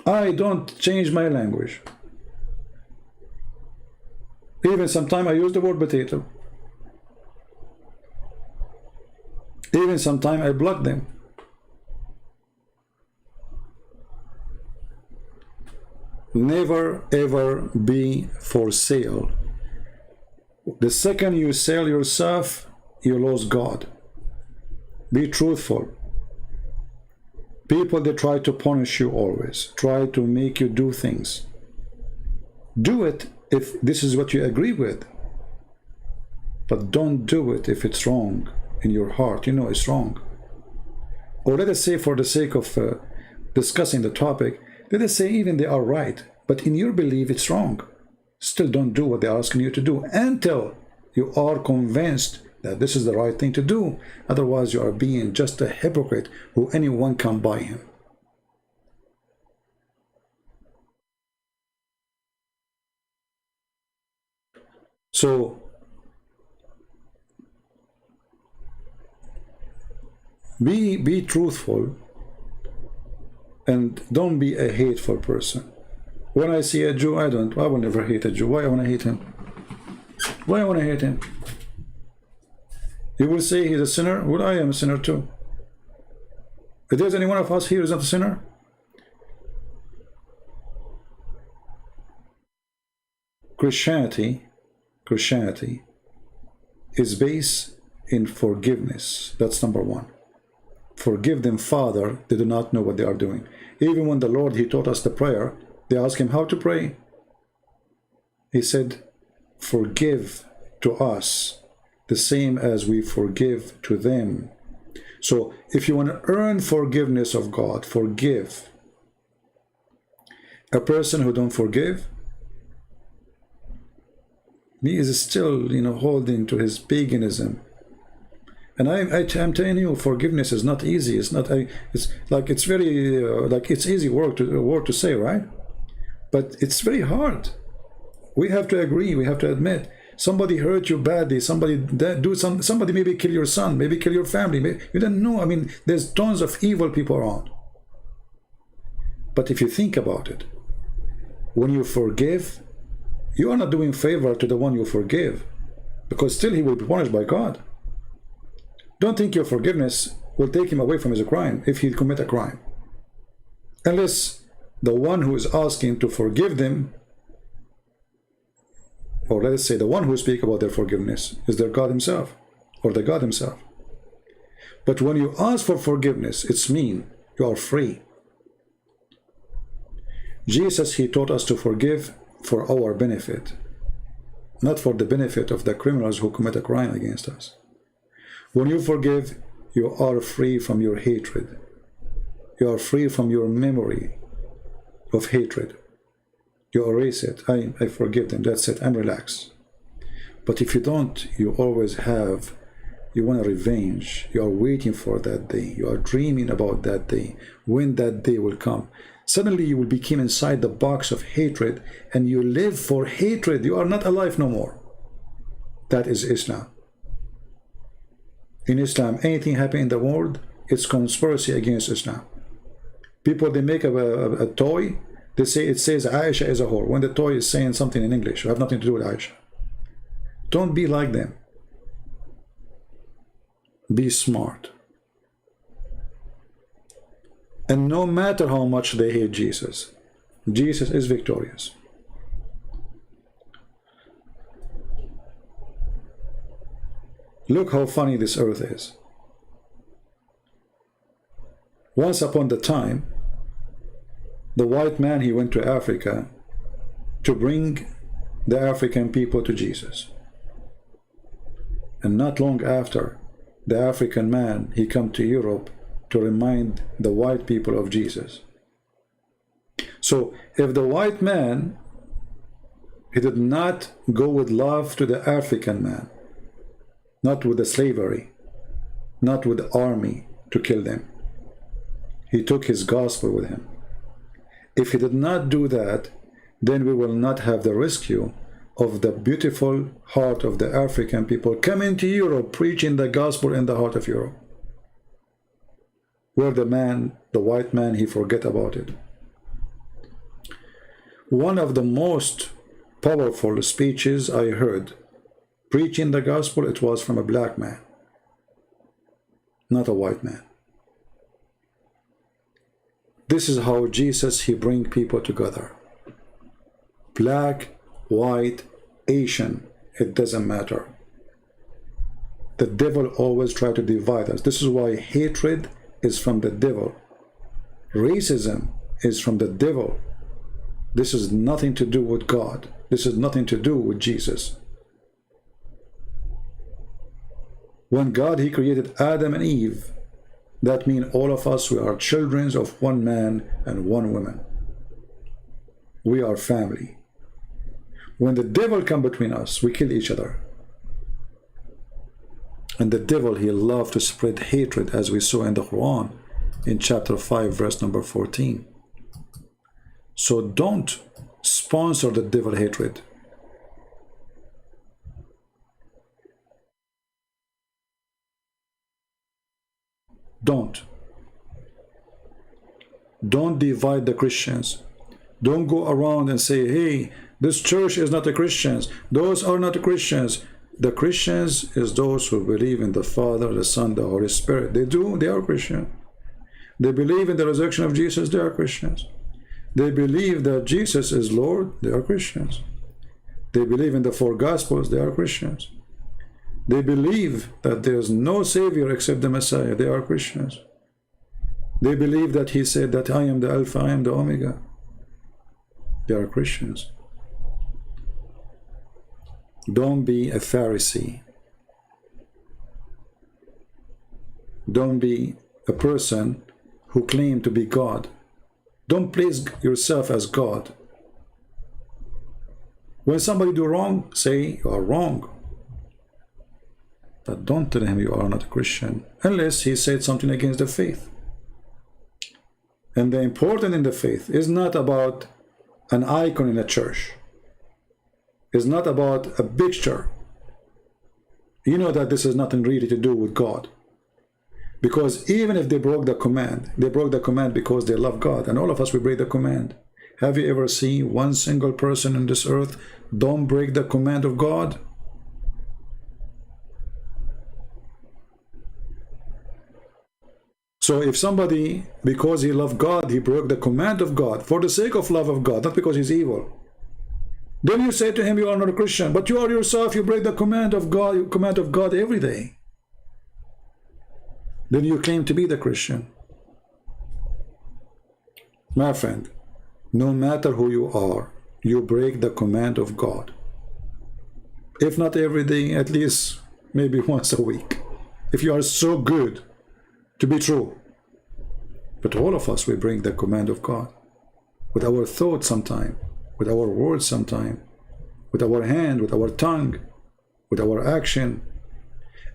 I don't change my language. Even sometimes I use the word potato. Even sometimes I block them. Never ever be for sale. The second you sell yourself, you lose God. Be truthful. People, they try to punish you always, try to make you do things. Do it if this is what you agree with, but don't do it if it's wrong in your heart. You know it's wrong. Or let us say, for the sake of discussing the topic, let us say even they are right, but in your belief it's wrong. Still don't do what they're asking you to do until you are convinced that this is the right thing to do. Otherwise you are being just a hypocrite who anyone can buy him. So be truthful and don't be a hateful person. When I see a Jew, I will never hate a Jew. Why I want to hate him? Why I want to hate him? You will say he's a sinner. Well, I am a sinner too. If there's any one of us here who's not a sinner, Christianity is based in forgiveness. That's number one. Forgive them, Father, they do not know what they are doing. Even when the Lord, he taught us the prayer, they asked him how to pray. He said, forgive to us the same as we forgive to them. So if you want to earn forgiveness of God, forgive. A person who don't forgive, he is still, holding to his paganism. And I'm telling you, forgiveness is not easy. It's not. It's very it's easy word to say, right? But it's very hard. We have to agree. We have to admit somebody hurt you badly. Somebody maybe kill your son, maybe kill your family. Maybe, you don't know. I mean, there's tons of evil people around. But if you think about it, when you forgive, you are not doing favor to the one you forgive, because still he will be punished by God. Don't think your forgiveness will take him away from his crime if he commit a crime. Unless the one who is asking to forgive them, or let us say the one who speaks about their forgiveness, is their God himself, or the God himself. But when you ask for forgiveness, it's mean you are free. Jesus, he taught us to forgive for our benefit, not for the benefit of the criminals who commit a crime against us. When you forgive, you are free from your hatred. You are free from your memory of hatred. You erase it. I forgive them. That's it. I'm relaxed. But if you don't, you always have, you want a revenge. You are waiting for that day. You are dreaming about that day, when that day will come. Suddenly you will become inside the box of hatred, and you live for hatred. You are not alive no more. That is Islam. In Islam, anything happen in the world, it's conspiracy against Islam. People, they make a toy, they say it says Aisha is a whore, when the toy is saying something in English. You have nothing to do with Aisha. Don't be like them. Be smart. And no matter how much they hate Jesus, Jesus is victorious. Look how funny this earth is. Once upon the time, the white man, he went to Africa to bring the African people to Jesus. And not long after, the African man, he come to Europe to remind the white people of Jesus. So if the white man, he did not go with love to the African man, not with the slavery, not with the army to kill them, he took his gospel with him. If he did not do that, then we will not have the rescue of the beautiful heart of the African people coming to Europe, preaching the gospel in the heart of Europe, where the man, the white man, he forget about it. One of the most powerful speeches I heard preaching the gospel, it was from a black man, not a white man. This is how Jesus, he bring people together. Black, white, Asian, it doesn't matter. The devil always try to divide us. This is why hatred is from the devil. Racism is from the devil. This is nothing to do with God. This is nothing to do with Jesus. When God, he created Adam and Eve, that means all of us, we are children of one man and one woman. We are family. When the devil come between us, we kill each other. And the devil, he loved to spread hatred, as we saw in the Quran, in chapter 5, verse number 14. So don't sponsor the devil hatred. Don't divide the Christians. Don't go around and say, hey, this church is not the Christians. Those are not the Christians. The Christians is those who believe in the Father, the Son, the Holy Spirit. They are Christian. They believe in the resurrection of Jesus, they are Christians. They believe that Jesus is Lord, they are Christians. They believe in the four Gospels, they are Christians. They believe that there is no Savior except the Messiah, they are Christians. They believe that he said that I am the Alpha, I am the Omega. They are Christians. Don't be a Pharisee. Don't be a person who claims to be God. Don't place yourself as God. When somebody do wrong, say you are wrong. But don't tell him you are not a Christian, unless he said something against the faith. And the important in the faith is not about an icon in a church. It's not about a picture. You know that this has nothing really to do with God. Because even if they broke the command because they love God. And all of us, we break the command. Have you ever seen one single person on this earth don't break the command of God? So if somebody, because he loved God, he broke the command of God for the sake of love of God, not because he's evil, then you say to him, you are not a Christian, but you are yourself, you break the command of God every day. Then you claim to be the Christian. My friend, no matter who you are, you break the command of God. If not every day, at least maybe once a week. If you are so good to be true. But all of us, we break the command of God. With our thoughts sometime, with our words sometime, with our hand, with our tongue, with our action.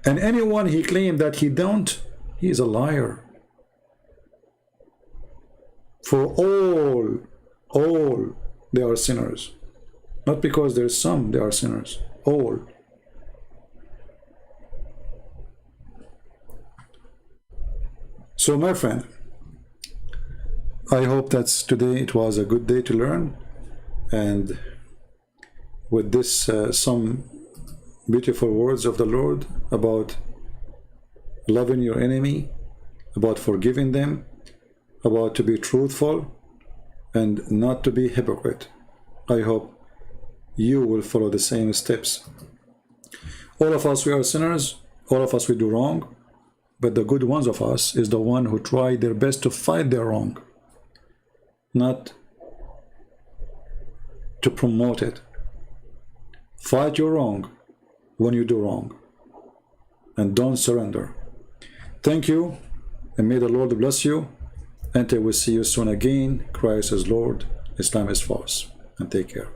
And anyone he claimed that he don't, he is a liar. For all, they are sinners. Not because there's some, they are sinners. All. So my friend, I hope that today it was a good day to learn, and with this some beautiful words of the Lord about loving your enemy, about forgiving them, about to be truthful and not to be hypocrite. I hope you will follow the same steps. All of us, we are sinners. All of us, we do wrong. But the good ones of us is the one who try their best to fight their wrong, not to promote it. Fight your wrong when you do wrong, and don't surrender. Thank you, and may the Lord bless you. Until we see you soon again, Christ is Lord, Islam is false, and take care.